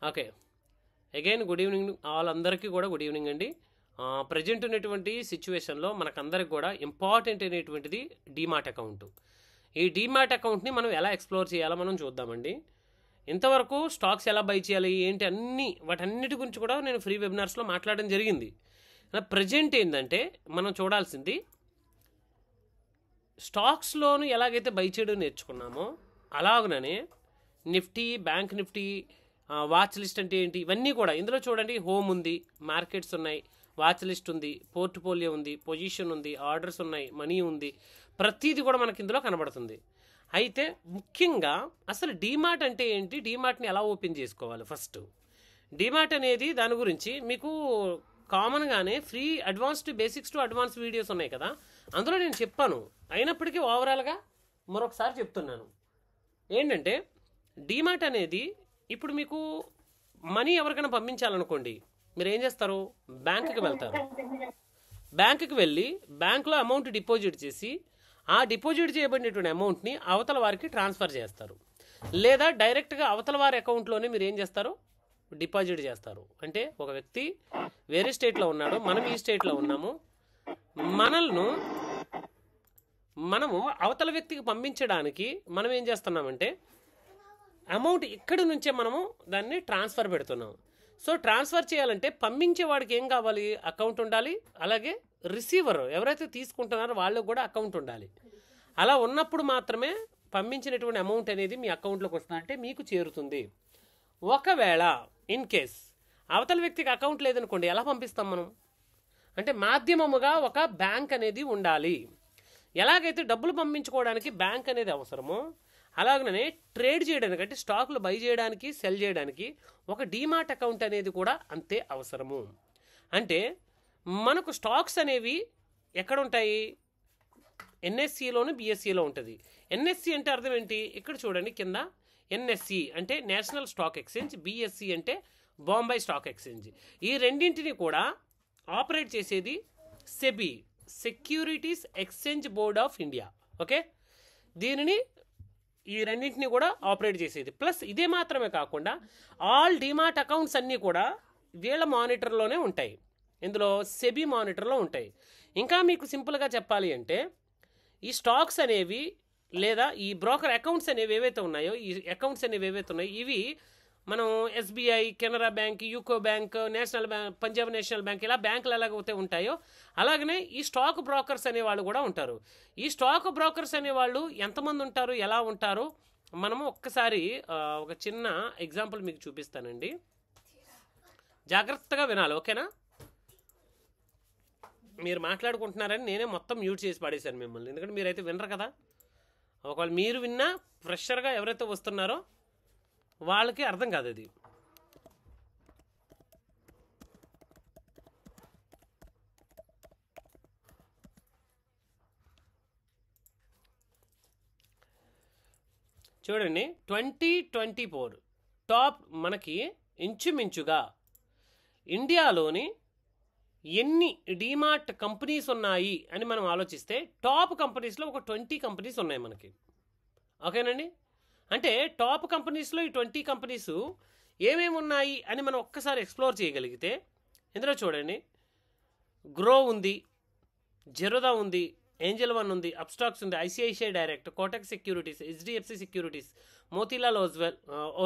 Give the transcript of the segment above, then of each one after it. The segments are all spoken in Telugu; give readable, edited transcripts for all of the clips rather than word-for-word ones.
ఓకే, అగైన్ గుడ్ ఈవినింగ్ వాళ్ళందరికీ కూడా గుడ్ ఈవినింగ్ అండి. ప్రజెంట్ ఉన్నటువంటి సిచ్యువేషన్లో మనకందరికి కూడా ఇంపార్టెంట్ అనేటువంటిది డీమాట్ అకౌంట్. ఈ డీమాట్ అకౌంట్ని మనం ఎలా ఎక్స్ప్లోర్ చేయాలో మనం చూద్దామండి. ఇంతవరకు స్టాక్స్ ఎలా బై చేయాలి ఏంటి అన్నీ వాటన్నిటి గురించి కూడా నేను ఫ్రీ వెబినార్స్లో మాట్లాడడం జరిగింది. ప్రజెంట్ ఏంటంటే మనం చూడాల్సింది స్టాక్స్లోను ఎలాగైతే బై చేయడం నేర్చుకున్నామో అలాగనే Nifty, bank Nifty, watch list అంటే ఏంటి ఇవన్నీ కూడా ఇందులో చూడండి. హోమ్ ఉంది, మార్కెట్స్ ఉన్నాయి, వాచ్ లిస్ట్ ఉంది, పోర్ట్ఫోలియో ఉంది, పొజిషన్ ఉంది, ఆర్డర్స్ ఉన్నాయి, మనీ ఉంది, ప్రతిదీ కూడా మనకి ఇందులో కనబడుతుంది. అయితే ముఖ్యంగా అసలు డీమాట్ అంటే ఏంటి, డీమాట్ని ఎలా ఓపెన్ చేసుకోవాలి. ఫస్ట్ డీమాట్ అనేది దాని గురించి మీకు కామన్గానే free advanced basics to advance videos ఉన్నాయి కదా, అందులో నేను చెప్పాను. అయినప్పటికీ ఓవరాల్గా మరొకసారి చెప్తున్నాను. ఏంటంటే డీమాట్ అనేది ఇప్పుడు మీకు మనీ ఎవరికైనా పంపించాలనుకోండి, మీరు ఏం చేస్తారు, బ్యాంకుకి వెళ్తారు. బ్యాంకుకి వెళ్ళి బ్యాంకులో అమౌంట్ డిపాజిట్ చేసి ఆ డిపాజిట్ చేయబడినటువంటి అమౌంట్ని అవతల వారికి ట్రాన్స్ఫర్ చేస్తారు. లేదా డైరెక్ట్గా అవతల వారి అకౌంట్లోనే మీరు ఏం చేస్తారు, డిపాజిట్ చేస్తారు. అంటే ఒక వ్యక్తి వేరే స్టేట్లో ఉన్నాడు, మనం ఈ స్టేట్లో ఉన్నాము, మనము అవతల వ్యక్తికి పంపించడానికి మనం ఏం చేస్తున్నామంటే అమౌంట్ ఇక్కడి నుంచే మనము దాన్ని ట్రాన్స్ఫర్ పెడుతున్నాం. సో ట్రాన్స్ఫర్ చేయాలంటే పంపించే వాడికి ఏం కావాలి, అకౌంట్ ఉండాలి. అలాగే రిసీవర్ ఎవరైతే తీసుకుంటున్నారో వాళ్ళకు కూడా అకౌంట్ ఉండాలి. అలా ఉన్నప్పుడు మాత్రమే పంపించినటువంటి అమౌంట్ అనేది మీ అకౌంట్లోకి వస్తుందంటే మీకు చేరుతుంది. ఒకవేళ ఇన్ కేస్ అవతల వ్యక్తికి అకౌంట్ లేదనుకోండి, ఎలా పంపిస్తాం మనం అంటే మాధ్యమముగా ఒక బ్యాంక్ అనేది ఉండాలి. ఎలాగైతే డబ్బులు పంపించుకోవడానికి బ్యాంక్ అనేది అవసరమో అలాగనే ట్రేడ్ చేయడానికి అంటే స్టాక్లు బై చేయడానికి సెల్ చేయడానికి ఒక డీమాట్ అకౌంట్ అనేది కూడా అంతే అవసరము. అంటే మనకు స్టాక్స్ అనేవి ఎక్కడ ఉంటాయి, ఎన్ఎస్సిలోను బిఎస్సిలో ఉంటుంది. ఎన్ఎస్సి అంటే అర్థం ఏంటి, ఇక్కడ చూడండి కింద ఎన్ఎస్సి అంటే నేషనల్ స్టాక్ ఎక్స్చేంజ్, బిఎస్సి అంటే బాంబే స్టాక్ ఎక్స్చేంజ్. ఈ రెండింటిని కూడా ఆపరేట్ చేసేది SEBI, securities exchange board of India. Okay, దీనిని ఈ రెండింటిని కూడా ఆపరేట్ చేసేది. ప్లస్ ఇదే మాత్రమే కాకుండా ఆల్ డీమాట్ అకౌంట్స్ అన్నీ కూడా వీళ్ళ మానిటర్లోనే ఉంటాయి, ఇందులో సెబీ మానిటర్లో ఉంటాయి. ఇంకా మీకు సింపుల్గా చెప్పాలి అంటే ఈ స్టాక్స్ అనేవి లేదా ఈ బ్రోకర్ అకౌంట్స్ అనేవి ఏవైతే ఉన్నాయో, ఈ అకౌంట్స్ అనేవి ఏవైతే ఉన్నాయో ఇవి మనం SBI, Canara bank, UCO bank, national bank, Punjab national bank ఇలా బ్యాంకులు ఎలాగైతే ఉంటాయో అలాగనే ఈ స్టాక్ బ్రోకర్స్ అనేవాళ్ళు కూడా ఉంటారు. ఈ స్టాక్ బ్రోకర్స్ అనేవాళ్ళు ఎంతమంది ఉంటారు, ఎలా ఉంటారు, మనము ఒక్కసారి ఒక చిన్న ఎగ్జాంపుల్ మీకు చూపిస్తానండి, జాగ్రత్తగా వినాలి. ఓకేనా, మీరు మాట్లాడుకుంటున్నారని నేనే మొత్తం మ్యూట్ చేసి పడేశాను మిమ్మల్ని, ఎందుకంటే మీరైతే వినరు కదా. ఒకవేళ మీరు విన్నా ఫ్రెషర్గా ఎవరైతే వస్తున్నారో వాళ్ళకి అర్థం కాదు అది. చూడండి 2024 టాప్ మనకి ఇంచుమించుగా ఇండియాలోని ఎన్ని డీమార్ట్ కంపెనీస్ ఉన్నాయి అని మనం ఆలోచిస్తే టాప్ కంపెనీస్లో ఒక 20 కంపెనీస్ ఉన్నాయి మనకి. ఓకేనండి, అంటే టాప్ కంపెనీస్లో ఈ 20 కంపెనీస్ ఏమేమి ఉన్నాయి అని మనం ఒక్కసారి ఎక్స్ప్లోర్ చేయగలిగితే ఇందులో చూడండి, గ్రో ఉంది, జెరోదా ఉంది, ఏంజల్ వన్ ఉంది, అప్స్టాక్స్ ఉంది, ICICI direct, Kotak securities, HDFC securities, Motilal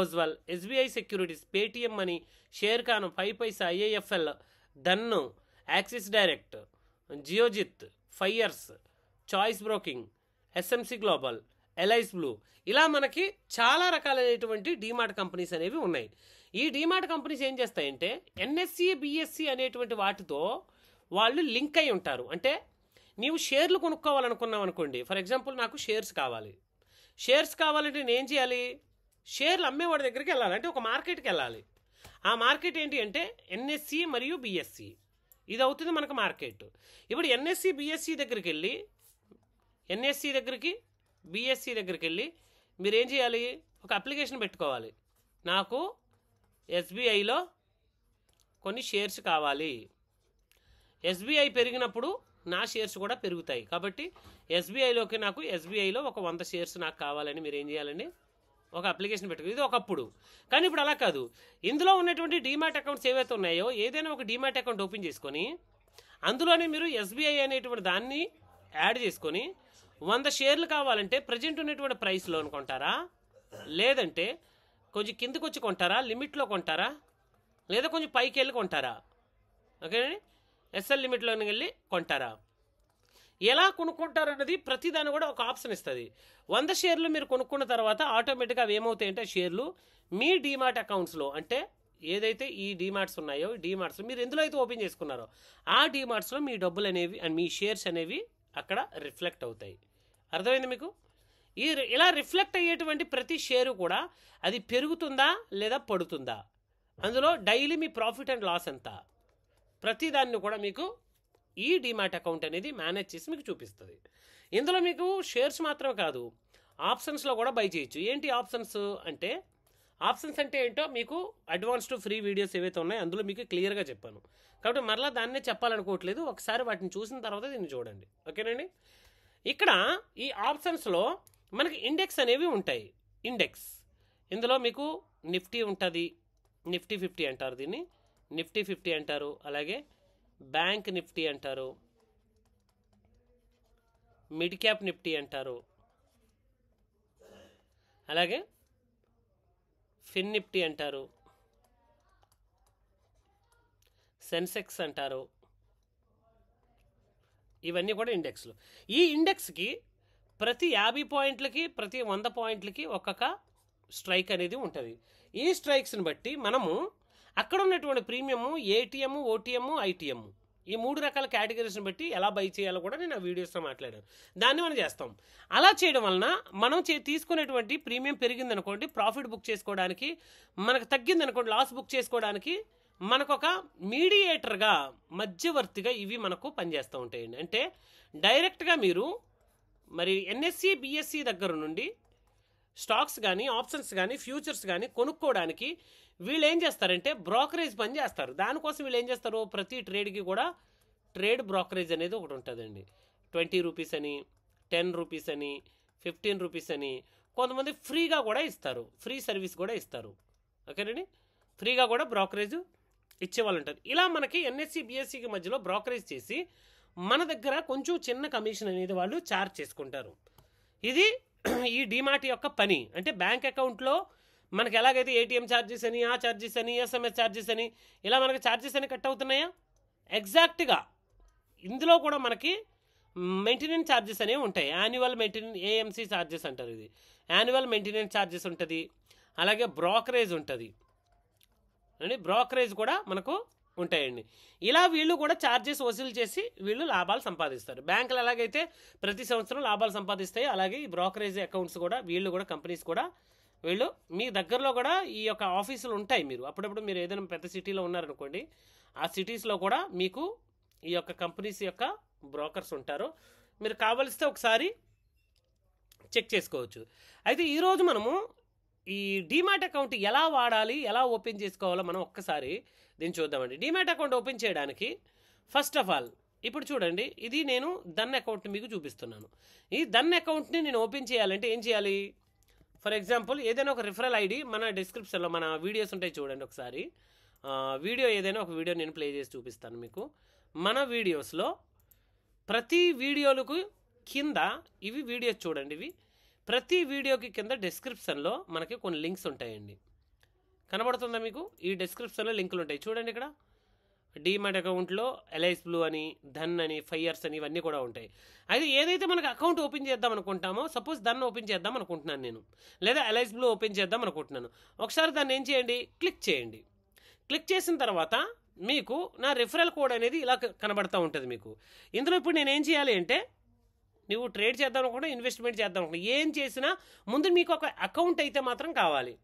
Oswal, SBI securities, Paytm Money, Sharekhan, 5 Paisa, IIFL, Dhan, Axis direct, Geojit, Fyers, choice broking, SMC global, Alice Blue, ఇలా మనకి చాలా రకాలైనటువంటి డీమార్ట్ కంపెనీస్ అనేవి ఉన్నాయి. ఈ డీమార్ట్ కంపెనీస్ ఏం చేస్తాయంటే ఎన్ఎస్సి, బిఎస్సి అనేటువంటి వాటితో వాళ్ళు లింక్ అయి ఉంటారు. అంటే నీవు షేర్లు కొనుక్కోవాలనుకున్నావు అనుకోండి, ఫర్ ఎగ్జాంపుల్ నాకు షేర్స్ కావాలంటే నేను ఏం చేయాలి, షేర్లు అమ్మేవాడి దగ్గరికి వెళ్ళాలి, అంటే ఒక మార్కెట్కి వెళ్ళాలి. ఆ మార్కెట్ ఏంటి అంటే ఎన్ఎస్సి మరియు బిఎస్సి, ఇది అవుతుంది మనకు మార్కెట్. ఇప్పుడు ఎన్ఎస్సి బిఎస్సి దగ్గరికి వెళ్ళి బిఎస్సి దగ్గరికి వెళ్ళి మీరు ఏం చేయాలి, ఒక అప్లికేషన్ పెట్టుకోవాలి, నాకు ఎస్బీఐలో కొన్ని షేర్స్ కావాలి, ఎస్బీఐ పెరిగినప్పుడు నా షేర్స్ కూడా పెరుగుతాయి, కాబట్టి ఎస్బీఐలోకి నాకు ఎస్బీఐలో ఒక 100 షేర్స్ నాకు కావాలని మీరు ఏం చేయాలండి, ఒక అప్లికేషన్ పెట్టుకో, ఇది ఒకప్పుడు. కానీ ఇప్పుడు అలా కాదు. ఇందులో ఉన్నటువంటి డీమ్యాట్ అకౌంట్స్ ఏవైతే ఉన్నాయో ఏదైనా ఒక డీమ్యాట్ అకౌంట్ ఓపెన్ చేసుకొని అందులోనే మీరు ఎస్బీఐ అనేటువంటి దాన్ని యాడ్ చేసుకొని 100 షేర్లు కావాలంటే ప్రజెంట్ ఉన్నటువంటి ప్రైస్లో కొంటారా, లేదంటే కొంచెం కిందకు వచ్చి కొంటారా, లిమిట్లో కొంటారా, లేదా కొంచెం పైకి వెళ్ళి కొంటారా, ఓకేనండి, ఎస్ఎల్ లిమిట్లోకి వెళ్ళి కొంటారా, ఎలా కొనుక్కుంటారు అన్నది ప్రతిదాన్ని కూడా ఒక ఆప్షన్ ఇస్తుంది. 100 షేర్లు మీరు కొనుక్కున్న తర్వాత ఆటోమేటిక్గా అవి ఏమవుతాయంటే షేర్లు మీ డీమార్ట్ అకౌంట్స్లో, అంటే ఏదైతే ఈ డీమార్ట్స్ ఉన్నాయో డీమార్ట్స్ మీరు ఎందులో అయితే ఓపెన్ చేసుకున్నారో ఆ డీమార్ట్స్లో మీ డబ్బులు అనేవి అండ్ మీ షేర్స్ అనేవి అక్కడ రిఫ్లెక్ట్ అవుతాయి. అర్థమైంది మీకు? ఇలా రిఫ్లెక్ట్ అయ్యేటువంటి ప్రతి షేరు కూడా అది పెరుగుతుందా లేదా పడుతుందా, అందులో డైలీ మీ ప్రాఫిట్ అండ్ లాస్ ఎంత, ప్రతిదాన్ని కూడా మీకు ఈ డీమ్యాట్ అకౌంట్ అనేది మేనేజ్ చేసి మీకు చూపిస్తుంది. ఇందులో మీకు షేర్స్ మాత్రం కాదు, ఆప్షన్స్లో కూడా బై చేయొచ్చు. ఏంటి ఆప్షన్స్ అంటే? ఆప్షన్స్ అంటే ఏంటో మీకు అడ్వాన్స్డ్ ఫ్రీ వీడియోస్ ఏవైతే ఉన్నాయో అందులో మీకు క్లియర్గా చెప్పాను, కాబట్టి మరలా దాన్నే చెప్పాలనుకోవట్లేదు. ఒకసారి వాటిని చూసిన తర్వాత దీన్ని చూడండి, ఓకేనండి. ఇక్కడ ఈ ఆప్షన్స్లో మనకి ఇండెక్స్ అనేవి ఉంటాయి. ఇండెక్స్ ఇందులో మీకు నిఫ్టీ ఉంటుంది, నిఫ్టీ 50 అంటారు, దీన్ని నిఫ్టీ 50 అంటారు. అలాగే బ్యాంక్ నిఫ్టీ అంటారు, మిడ్ క్యాప్ నిఫ్టీ అంటారు, అలాగే ఫిన్ నిఫ్టీ అంటారు, సెన్సెక్స్ అంటారు. ఇవన్నీ కూడా ఇండెక్స్లు. ఈ ఇండెక్స్కి ప్రతి 50 పాయింట్లకి ప్రతి 100 పాయింట్లకి ఒక్కొక్క స్ట్రైక్ అనేది ఉంటుంది. ఈ స్ట్రైక్స్ని బట్టి మనము అక్కడ ఉన్నటువంటి ప్రీమియము, ఏటీఎం, ఓటీఎం, ఐటీఎం, ఈ 3 రకాల కేటగిరీస్ని బట్టి ఎలా బై చేయాలో కూడా నేను ఆ వీడియోస్లో మాట్లాడాను. దాన్ని మనం చేస్తాం. అలా చేయడం వలన మనం తీసుకునేటువంటి ప్రీమియం పెరిగిందనుకోండి ప్రాఫిట్ బుక్ చేసుకోవడానికి, మనకు తగ్గిందనుకోండి లాస్ బుక్ చేసుకోవడానికి మనకొక మీడియేటర్గా, మధ్యవర్తిగా ఇవి మనకు పనిచేస్తూ ఉంటాయండి. అంటే డైరెక్ట్గా మీరు మరి ఎన్ఎస్సి బిఎస్సి దగ్గర నుండి స్టాక్స్ కానీ ఆప్షన్స్ కానీ ఫ్యూచర్స్ కానీ కొనుక్కోవడానికి వీళ్ళు ఏం చేస్తారంటే బ్రోకరేజ్ పని చేస్తారు. దానికోసం వీళ్ళు ఏం చేస్తారు, ప్రతి ట్రేడ్కి కూడా ట్రేడ్ బ్రోకరేజ్ అనేది ఒకటి ఉంటుందండి. 20 రూపీస్ అని, 10 రూపీస్ అని, 15 రూపీస్ అని, కొంతమంది ఫ్రీగా కూడా ఇస్తారు, ఫ్రీ సర్వీస్ కూడా ఇస్తారు, ఓకేనండి. ఫ్రీగా కూడా బ్రోకరేజ్ ఇచ్చేవాళ్ళు ఉంటారు. ఇలా మనకి ఎన్ఎస్సి బిఎస్సికి మధ్యలో బ్రోకరేజ్ చేసి మన దగ్గర కొంచెం చిన్న కమిషన్ అనేది వాళ్ళు ఛార్జ్ చేసుకుంటారు. ఇది ఈ డీమార్ట్ యొక్క పని. అంటే బ్యాంక్ అకౌంట్లో మనకి ఎలాగైతే ఏటీఎం ఛార్జెస్ అని, ఆ ఛార్జెస్ అని, ఎస్ఎంఎస్ ఛార్జెస్ అని ఇలా మనకి ఛార్జెస్ అని కట్ అవుతున్నాయా, ఎగ్జాక్ట్గా ఇందులో కూడా మనకి మెయింటెనెన్స్ ఛార్జెస్ అనేవి ఉంటాయి. యాన్యువల్ మెయింటెనెన్స్, ఏఎంసీ ఛార్జెస్ అంటారు. ఇది యాన్యువల్ మెయింటెనెన్స్ ఛార్జెస్ ఉంటుంది. అలాగే బ్రోకరేజ్ ఉంటుంది అండి, బ్రోకరేజ్ కూడా మనకు ఉంటాయండి. ఇలా వీళ్ళు కూడా ఛార్జెస్ వసూలు చేసి వీళ్ళు లాభాలు సంపాదిస్తారు. బ్యాంకులు ఎలాగైతే ప్రతి సంవత్సరం లాభాలు సంపాదిస్తాయి, అలాగే ఈ బ్రోకరేజ్ అకౌంట్స్ కూడా వీళ్ళు కూడా, కంపెనీస్ కూడా వీళ్ళు మీ దగ్గరలో కూడా ఈ యొక్క ఆఫీసులు ఉంటాయి. మీరు అప్పుడప్పుడు మీరు ఏదైనా పెద్ద సిటీలో ఉన్నారనుకోండి, ఆ సిటీస్లో కూడా మీకు ఈ యొక్క కంపెనీస్ యొక్క బ్రోకర్స్ ఉంటారు. మీరు కావలిస్తే ఒకసారి చెక్ చేసుకోవచ్చు. అయితే ఈరోజు మనము ఈ డీమ్యాట్ అకౌంట్ ఎలా వాడాలి, ఎలా ఓపెన్ చేసుకోవాలో మనం ఒక్కసారి దీన్ని చూద్దామండి. డీమ్యాట్ అకౌంట్ ఓపెన్ చేయడానికి ఫస్ట్ ఆఫ్ ఆల్ ఇప్పుడు చూడండి, ఇది నేను దన్ అకౌంట్ మీకు చూపిస్తున్నాను. ఈ దన్ అకౌంట్ని నేను ఓపెన్ చేయాలంటే ఏం చేయాలి? ఫర్ ఎగ్జాంపుల్ ఏదైనా ఒక రిఫరల్ ఐడి మన డిస్క్రిప్షన్లో మన వీడియోస్ ఉంటాయి చూడండి. ఒకసారి వీడియో ఏదైనా ఒక వీడియో నేను ప్లే చేసి చూపిస్తాను మీకు. మన వీడియోస్లో ప్రతి వీడియోలకు కింద ఇవి వీడియోస్ చూడండి, ఇవి ప్రతి వీడియోకి కింద డిస్క్రిప్షన్లో మనకి కొన్ని లింక్స్ ఉంటాయండి. కనబడుతుందా మీకు? ఈ డిస్క్రిప్షన్లో లింకులు ఉంటాయి చూడండి. ఇక్కడ డీమ్యాట్ అకౌంట్లో ఎల్ఐస్ బ్లూ అని, ధన్ అని, 5 years అని ఇవన్నీ కూడా ఉంటాయి. అయితే ఏదైతే మనకు అకౌంట్ ఓపెన్ చేద్దాం అనుకుంటామో, సపోజ్ ధన్ ఓపెన్ చేద్దాం అనుకుంటున్నాను నేను, లేదా ఎల్ఐస్ బ్లూ ఓపెన్ చేద్దాం అనుకుంటున్నాను. ఒకసారి దాన్ని ఏం చేయండి, క్లిక్ చేయండి. క్లిక్ చేసిన తర్వాత మీకు నా రిఫరల్ కోడ్ అనేది ఇలా కనబడుతూ ఉంటుంది మీకు. ఇందులో ఇప్పుడు నేను ఏం చేయాలి అంటే, నువ్వు ట్రేడ్ చేద్దాం అనుకుంటా, ఇన్వెస్ట్మెంట్ చేద్దాం అనుకుంటా, ఏం చేసినా ముందు మీకు ఒక అకౌంట్ అయితే మాత్రం కావాలి.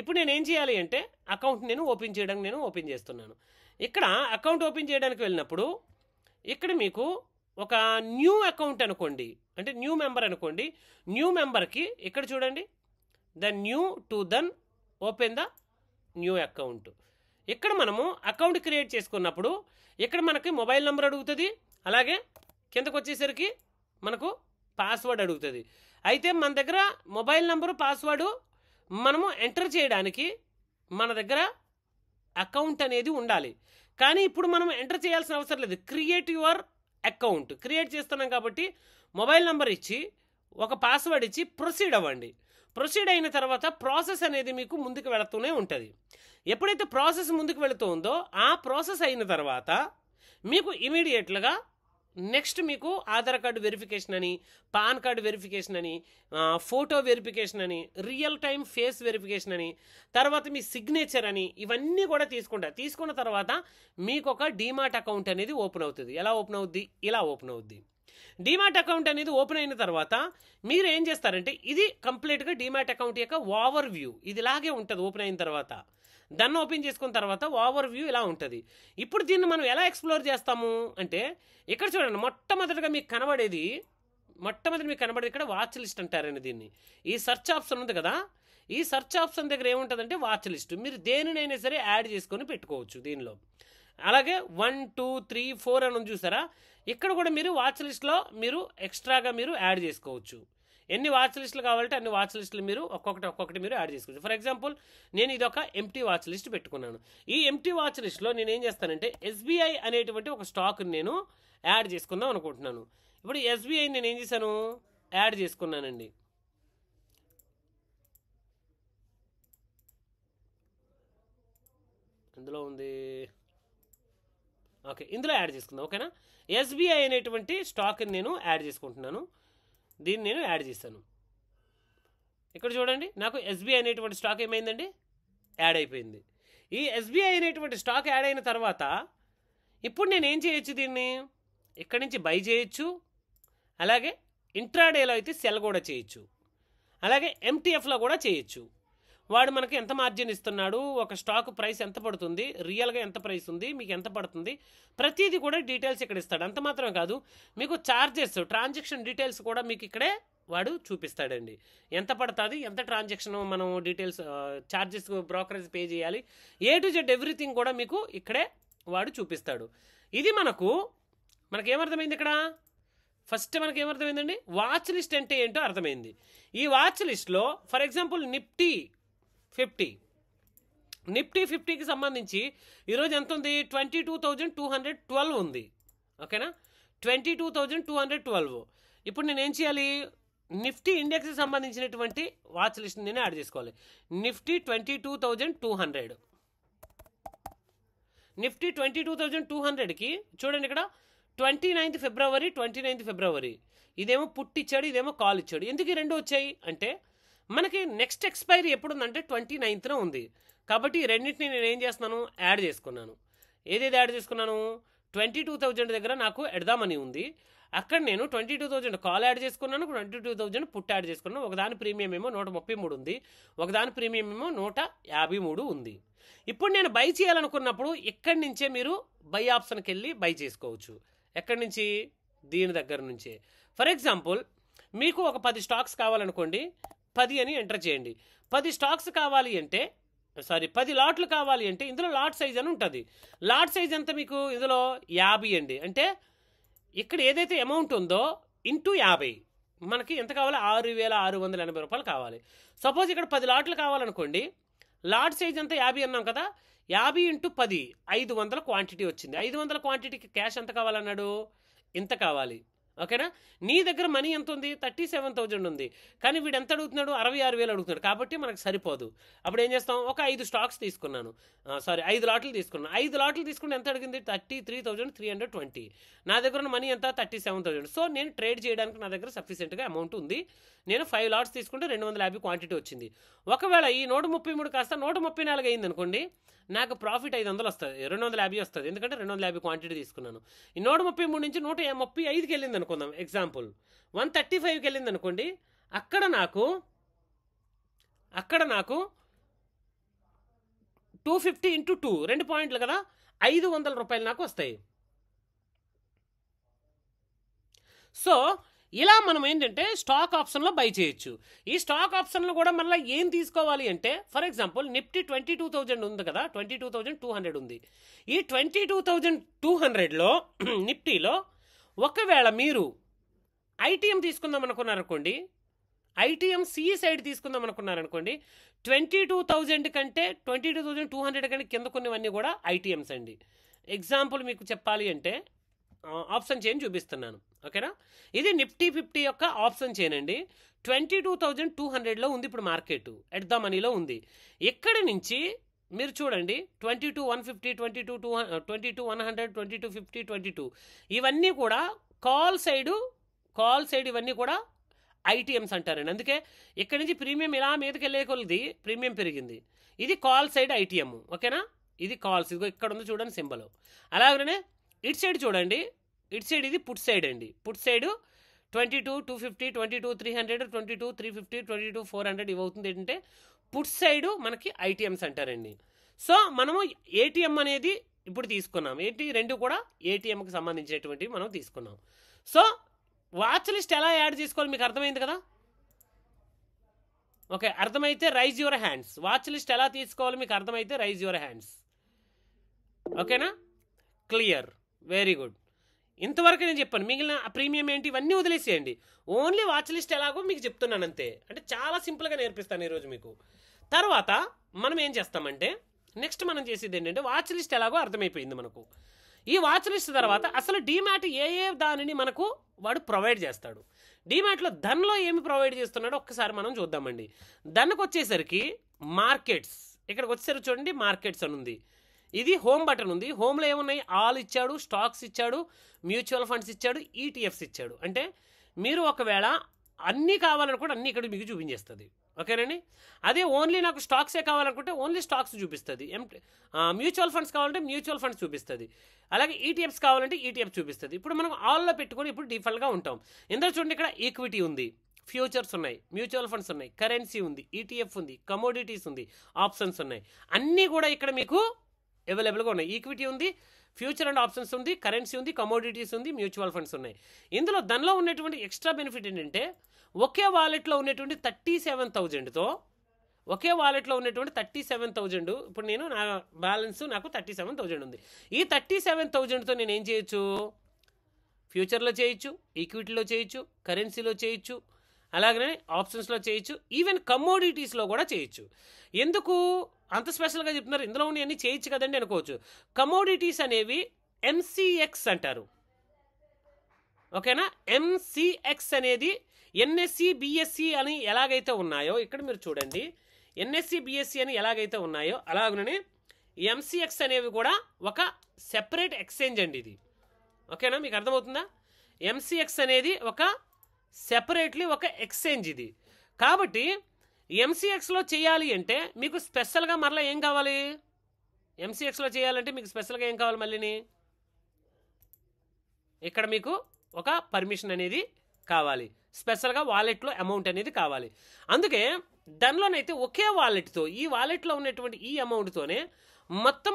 ఇప్పుడు నేను ఏం చేయాలి అంటే అకౌంట్ నేను ఓపెన్ చేయడానికి నేను ఓపెన్ చేస్తున్నాను. ఇక్కడ అకౌంట్ ఓపెన్ చేయడానికి వెళ్ళినప్పుడు ఇక్కడ మీకు ఒక న్యూ అకౌంట్ అనుకోండి, అంటే న్యూ మెంబర్ అనుకోండి. న్యూ మెంబర్కి ఇక్కడ చూడండి, the new to then open the new account. ఇక్కడ మనము అకౌంట్ క్రియేట్ చేసుకున్నప్పుడు ఇక్కడ మనకి మొబైల్ నెంబర్ అడుగుతుంది, అలాగే కిందకు వచ్చేసరికి మనకు పాస్వర్డ్ అడుగుతుంది. అయితే మన దగ్గర మొబైల్ నెంబరు, పాస్వర్డు మనము ఎంటర్ చేయడానికి మన దగ్గర అకౌంట్ అనేది ఉండాలి. కానీ ఇప్పుడు మనం ఎంటర్ చేయాల్సిన అవసరం లేదు. క్రియేట్ యువర్ అకౌంట్ క్రియేట్ చేస్తున్నాం కాబట్టి మొబైల్ నెంబర్ ఇచ్చి ఒక పాస్వర్డ్ ఇచ్చి ప్రొసీడ్ అవ్వండి. ప్రొసీడ్ అయిన తర్వాత ప్రాసెస్ అనేది మీకు ముందుకు వెళుతూనే ఉంటుంది. ఎప్పుడైతే ప్రాసెస్ ముందుకు వెళుతూ ఉందో ఆ ప్రాసెస్ అయిన తర్వాత మీకు ఇమీడియట్లుగా నెక్స్ట్ మీకు ఆధార్ కార్డు వెరిఫికేషన్ అని, పాన్ కార్డు వెరిఫికేషన్ అని, ఫోటో వెరిఫికేషన్ అని, రియల్ టైం ఫేస్ వెరిఫికేషన్ అని, తర్వాత మీ సిగ్నేచర్ అని, ఇవన్నీ కూడా తీసుకున్న తర్వాత మీకు ఒక డీమార్ట్ అకౌంట్ అనేది ఓపెన్ అవుతుంది. ఎలా ఓపెన్ అవుద్ది? ఇలా ఓపెన్ అవుద్ది. డీమార్ట్ అకౌంట్ అనేది ఓపెన్ అయిన తర్వాత మీరు ఏం చేస్తారంటే ఇది కంప్లీట్గా డీమార్ట్ అకౌంట్ యొక్క ఓవర్ వ్యూ ఇది ఇలాగే ఉంటుంది. ఓపెన్ అయిన తర్వాత దాన్ని ఓపెన్ చేసుకున్న తర్వాత ఓవర్ వ్యూ ఇలా ఉంటుంది. ఇప్పుడు దీన్ని మనం ఎలా ఎక్స్ప్లోర్ చేస్తాము అంటే ఇక్కడ చూడండి, మొట్టమొదటి మీకు కనబడేది ఇక్కడ వాచ్ లిస్ట్ అంటారండి దీన్ని. ఈ సెర్చ్ ఆప్షన్ ఉంది కదా, ఈ సెర్చ్ ఆప్షన్ దగ్గర ఏముంటుందంటే వాచ్ లిస్ట్. మీరు దేనినైనా సరే యాడ్ చేసుకొని పెట్టుకోవచ్చు దీనిలో. అలాగే 1, 2, 3, 4 అని చూసారా, ఇక్కడ కూడా మీరు వాచ్ లిస్ట్లో మీరు ఎక్స్ట్రాగా మీరు యాడ్ చేసుకోవచ్చు. ఎన్ని వాచ్ లిస్టులు కావాలంటే అన్ని వాచ్ లిస్టులు మీరు ఒక్కొక్కటి మీరు యాడ్ చేసుకోవచ్చు. ఫర్ ఎగ్జాంపుల్ నేను ఇది ఒక ఎంటీ వాచ్ లిస్ట్ పెట్టుకున్నాను. ఈ ఎంటీ వాచ్ లిస్ట్లో నేను ఏం చేస్తానంటే ఎస్బీఐ అనేటువంటి ఒక స్టాక్ని నేను యాడ్ చేసుకుందాం అనుకుంటున్నాను. ఇప్పుడు ఎస్బీఐ నేను ఏం చేశాను, యాడ్ చేసుకున్నానండి. ఇందులో ఉంది, ఓకే, ఇందులో యాడ్ చేసుకుందాం. ఓకేనా, ఎస్బీఐ అనేటువంటి స్టాక్ని నేను యాడ్ చేసుకుంటున్నాను. దీన్ని నేను యాడ్ చేశాను. ఇక్కడ చూడండి, నాకు ఎస్బీఐ అనేటువంటి స్టాక్ ఏమైందండి, యాడ్ అయిపోయింది. ఈ ఎస్బీఐ అనేటువంటి స్టాక్ యాడ్ అయిన తర్వాత ఇప్పుడు నేను ఏం చేయొచ్చు, దీన్ని ఇక్కడి నుంచి బై చేయొచ్చు. అలాగే ఇంట్రాడేలో అయితే సెల్ కూడా చేయొచ్చు. అలాగే ఎంటీఎఫ్లో కూడా చేయొచ్చు. వాడు మనకి ఎంత మార్జిన్ ఇస్తున్నాడు, ఒక స్టాక్ ప్రైస్ ఎంత పడుతుంది, రియల్గా ఎంత ప్రైస్ ఉంది, మీకు ఎంత పడుతుంది, ప్రతిదీ కూడా డీటెయిల్స్ ఇక్కడ ఇస్తాడు. అంత మాత్రమే కాదు, మీకు చార్జెస్, ట్రాన్సాక్షన్ డీటెయిల్స్ కూడా మీకు ఇక్కడే వాడు చూపిస్తాడండి. ఎంత పడుతుంది, ఎంత ట్రాన్సాక్షన్ మనం డీటెయిల్స్, చార్జెస్, బ్రోకరేజ్ పే చేయాలి, ఏ టు జెడ్ ఎవ్రీథింగ్ కూడా మీకు ఇక్కడే వాడు చూపిస్తాడు. ఇది మనకేమర్థమైంది ఇక్కడ? ఫస్ట్ మనకేమర్థమైందండి, వాచ్ లిస్ట్ అంటే ఏంటో అర్థమైంది. ఈ వాచ్ లిస్ట్లో ఫర్ ఎగ్జాంపుల్ నిఫ్టీ 50కి సంబంధించి ఈరోజు ఎంత ఉంది, 22,212 ఉంది. ఓకేనా, 22,212. ఇప్పుడు నేను ఏం చేయాలి, నిఫ్టీ ఇండెక్స్కి సంబంధించినటువంటి వాచ్ లిస్ట్ నేను యాడ్ చేసుకోవాలి. నిఫ్టీ 22,200. నిఫ్టీ 22,200కి చూడండి ఇక్కడ 29th ఫిబ్రవరి. ఇదేమో పుట్ ఇచ్చాడు, ఇదేమో కాల్ ఇచ్చాడు. ఎందుకు ఈ రెండు వచ్చాయి అంటే మనకి నెక్స్ట్ ఎక్స్పైరీ ఎప్పుడు ఉందంటే 29th ఉంది. కాబట్టి ఈ రెండింటిని నేను ఏం చేస్తున్నాను, యాడ్ చేసుకున్నాను. ఏదేది యాడ్ చేసుకున్నాను, 22,000 దగ్గర నాకు ఎడదామని ఉంది. అక్కడ నేను 22,000 కాల్ యాడ్ చేసుకున్నాను, 22,000 పుట్ యాడ్ చేసుకున్నాను. ఒకదాని ప్రీమియం ఏమో 133 ఉంది, ఒకదాని ప్రీమియం ఏమో 153 ఉంది. ఇప్పుడు నేను బై చేయాలనుకున్నప్పుడు ఇక్కడి నుంచే మీరు బై ఆప్షన్కి వెళ్ళి బై చేసుకోవచ్చు. ఎక్కడి నుంచి, దీని దగ్గర నుంచే. ఫర్ ఎగ్జాంపుల్ మీకు ఒక 10 స్టాక్స్ కావాలనుకోండి, 10 అని ఎంటర్ చేయండి. 10 స్టాక్స్ కావాలి అంటే 10 లాట్లు కావాలి అంటే ఇందులో లాట్ సైజ్ అని ఉంటుంది. లాట్ సైజ్ ఎంత మీకు ఇందులో 50 అండి. అంటే ఇక్కడ ఏదైతే అమౌంట్ ఉందో ఇంటూ 50 మనకి ఎంత కావాలి, 6,680 రూపాయలు కావాలి. సపోజ్ ఇక్కడ 10 లాట్లు కావాలనుకోండి, లాట్ సైజ్ అంతా 50 అన్నాం కదా, 50 × 10 500 క్వాంటిటీ వచ్చింది. 500 క్వాంటిటీకి క్యాష్ ఎంత కావాలన్నాడు, ఇంత కావాలి. ఓకేనా, నీ దగ్గర మనీ ఎంత ఉంది, 37,000 ఉంది. కానీ వీడు ఎంత అడుగుతున్నాడు, 66,000 అడుగుతున్నాడు. కాబట్టి మనకు సరిపోదు. అప్పుడు ఏం చేస్తాం, ఒక 5 స్టాక్స్ తీసుకున్నాను, 5 లాట్లు తీసుకున్నాను. 5 లాట్లు తీసుకుంటే ఎంత అడిగింది, 33,320. నా దగ్గర ఉన్న మనీ ఎంత, 37,000. సో నేను ట్రేడ్ చేయడానికి నా దగ్గర సఫిషియెంట్గా అమౌంట్ ఉంది. నేను 5 లాట్స్ తీసుకుంటే 250 క్వాంటిటీ వచ్చింది. ఒకవేళ ఈ 133 కాస్త 134 అయింది అనుకోండి, నాకు ప్రాఫిట్ 500 వస్తుంది, 250 వస్తుంది. ఎందుకంటే 250 క్వాంటిటీ తీసుకున్నాను. ఈ 133 నుంచి 135కి వెళ్ళింది అనుకుందాం. ఎగ్జాంపుల్ 135కి వెళ్ళింది అనుకోండి, అక్కడ నాకు 250 × 2 2 పాయింట్లు కదా, 500 రూపాయలు నాకు వస్తాయి. సో ఇలా మనం ఏంటంటే స్టాక్ ఆప్షన్లో బై చేయొచ్చు. ఈ స్టాక్ ఆప్షన్లో కూడా మళ్ళీ ఏం తీసుకోవాలి అంటే, ఫర్ ఎగ్జాంపుల్ నిఫ్టీ 22,000 ఉంది కదా, 22,200 ఉంది. ఈ 22,200లో నిఫ్టీలో ఒకవేళ మీరు ఐటీఎం తీసుకుందాం అనుకున్నారనుకోండి, ఐటీఎం సి సైడ్ తీసుకుందాం అనుకున్నారనుకోండి, 22,000 కంటే 22,200 కంటే కింద కొన్నవన్నీ కూడా ఐటీఎమ్స్ అండి. ఎగ్జాంపుల్ మీకు చెప్పాలి అంటే ఆప్షన్ చైన్ చూపిస్తున్నాను, ఓకేనా. ఇది నిఫ్టీ 50 యొక్క ఆప్షన్ చైన్ అండి. 22,200లో ఉంది ఇప్పుడు మార్కెట్, ఎట్ ద మనీలో ఉంది. ఇక్కడి నుంచి మీరు చూడండి 22,150, 22,100, 22,50, 22 ఇవన్నీ కూడా కాల్ సైడ్ ఇవన్నీ కూడా ఐటీఎమ్స్ అంటారండి. అందుకే ఇక్కడ నుంచి ప్రీమియం ఇలా మీదకి వెళ్ళే కొలది ప్రీమియం పెరిగింది. ఇది కాల్ సైడ్ ఐటీఎం, ఓకేనా. ఇది కాల్స్, ఇదిగో ఇక్కడ ఉంది చూడండి సింబల్. అలాగనే ఇటు సైడ్ చూడండి, ఇటు సైడ్ ఇది పుట్ సైడ్ అండి. పుట్ సైడ్ 22,250, 22,300, 22,350, 22,400 ఇవి అవుతుంది. ఏంటంటే పుట్ సైడ్ మనకి ఐటీఎమ్స్ అంటారండి. సో మనము ఏటీఎం అనేది ఇప్పుడు తీసుకున్నాం. ఏంటి రెండు కూడా ఏటీఎంకి సంబంధించినటువంటివి మనం తీసుకున్నాం. సో వాచ్ లిస్ట్ ఎలా యాడ్ చేసుకోవాలి మీకు అర్థమైంది కదా. ఓకే, అర్థమైతే rise your hands. Watch list ఎలా తీసుకోవాలి మీకు అర్థమైతే రైజ్ యువర్ హ్యాండ్స్, ఓకేనా. Clear, very good. ఇంతవరకు నేను చెప్పాను. మిగిలిన ప్రీమియం ఏంటి ఇవన్నీ వదిలేసేయండి. ఓన్లీ వాచ్ లిస్ట్ ఎలాగో మీకు చెప్తున్నాను అంతే. అంటే చాలా సింపుల్గా నేర్పిస్తాను ఈరోజు మీకు. తర్వాత మనం ఏం చేస్తామంటే నెక్స్ట్ మనం చేసేది ఏంటంటే వాచ్ లిస్ట్ ఎలాగో అర్థమైపోయింది మనకు. ఈ వాచ్ లిస్ట్ తర్వాత అసలు డీమ్యాట్ ఏ దానిని మనకు వాడు ప్రొవైడ్ చేస్తాడు. డీమ్యాట్లో ధన్లో ఏమి ప్రొవైడ్ చేస్తున్నాడో ఒక్కసారి మనం చూద్దామండి. ధన్కు వచ్చేసరికి మార్కెట్స్, ఇక్కడికి వచ్చేసరికి చూడండి మార్కెట్స్ అని ఉంది. ఇది హోమ్ బటన్ ఉంది. హోమ్లో ఏమున్నాయి, ఆల్ ఇచ్చాడు, స్టాక్స్ ఇచ్చాడు, మ్యూచువల్ ఫండ్స్ ఇచ్చాడు, ఈటీఎఫ్స్ ఇచ్చాడు. అంటే మీరు ఒకవేళ అన్నీ కావాలనుకుంటే అన్నీ ఇక్కడ మీకు చూపించేస్తుంది, ఓకేనండి. అదే ఓన్లీ నాకు స్టాక్సే కావాలనుకుంటే ఓన్లీ స్టాక్స్ చూపిస్తుంది. మ్యూచువల్ ఫండ్స్ కావాలంటే మ్యూచువల్ ఫండ్స్ చూపిస్తుంది. అలాగే ఈటీఎఫ్స్ కావాలంటే ఈటీఎఫ్ చూపిస్తుంది. ఇప్పుడు మనం ఆల్లో పెట్టుకొని ఇప్పుడు డిఫాల్ట్గా ఉంటాం. ఇందులో చూడండి ఇక్కడ ఈక్విటీ ఉంది, ఫ్యూచర్స్ ఉన్నాయి, మ్యూచువల్ ఫండ్స్ ఉన్నాయి, కరెన్సీ ఉంది, ఈటీఎఫ్ ఉంది, కమోడిటీస్ ఉంది, ఆప్షన్స్ ఉన్నాయి. అన్నీ కూడా ఇక్కడ మీకు అవైలబుల్గా ఉన్నాయి. ఈక్విటీ ఉంది, ఫ్యూచర్ అండ్ ఆప్షన్స్ ఉంది, కరెన్సీ ఉంది, కమోడిటీస్ ఉంది, మ్యూచువల్ ఫండ్స్ ఉన్నాయి. ఇందులో దానిలో ఉన్నటువంటి ఎక్స్ట్రా బెనిఫిట్ ఏంటంటే ఒకే వాలెట్లో ఉన్నటువంటి 37,000తో ఒకే వాలెట్లో ఉన్నటువంటి 37,000 ఇప్పుడు నేను నా బ్యాలెన్స్ నాకు 37,000 ఉంది. ఈ 37,000తో నేను ఏం చేయొచ్చు, ఫ్యూచర్లో చేయొచ్చు, ఈక్విటీలో చేయొచ్చు, కరెన్సీలో చేయొచ్చు, అలాగనే ఆప్షన్స్లో చేయొచ్చు, ఈవెన్ కమోడిటీస్లో కూడా చేయొచ్చు. ఎందుకు అంత స్పెషల్గా చెప్తున్నారు, ఇందులో ఉన్నవన్నీ చేయొచ్చు కదండి అనుకోవచ్చు. కమోడిటీస్ అనేవి ఎంసీఎక్స్ అంటారు, ఓకేనా. ఎంసీఎక్స్ అనేది ఎన్ఎస్సి బిఎస్సి అని ఎలాగైతే ఉన్నాయో ఇక్కడ మీరు చూడండి, ఎన్ఎస్సి బిఎస్సి అని ఎలాగైతే ఉన్నాయో అలాగనే ఎంసీఎక్స్ అనేవి కూడా ఒక సెపరేట్ ఎక్స్చేంజ్ అండి ఇది, ఓకేనా. మీకు అర్థమవుతుందా. ఎంసీఎక్స్ అనేది ఒక సెపరేట్లీ ఒక ఎక్స్చేంజ్ ఇది. కాబట్టి ఎంసీఎక్స్లో చేయాలి అంటే మీకు స్పెషల్గా మరలా ఏం కావాలి, ఎంసీఎక్స్లో చేయాలంటే మీకు స్పెషల్గా ఏం కావాలి, మళ్ళీని ఇక్కడ మీకు ఒక పర్మిషన్ అనేది కావాలి, స్పెషల్గా వాలెట్లో అమౌంట్ అనేది కావాలి. అందుకే దానిలోనైతే ఒకే వాలెట్తో ఈ వాలెట్లో ఉన్నటువంటి ఈ అమౌంట్తోనే మొత్తం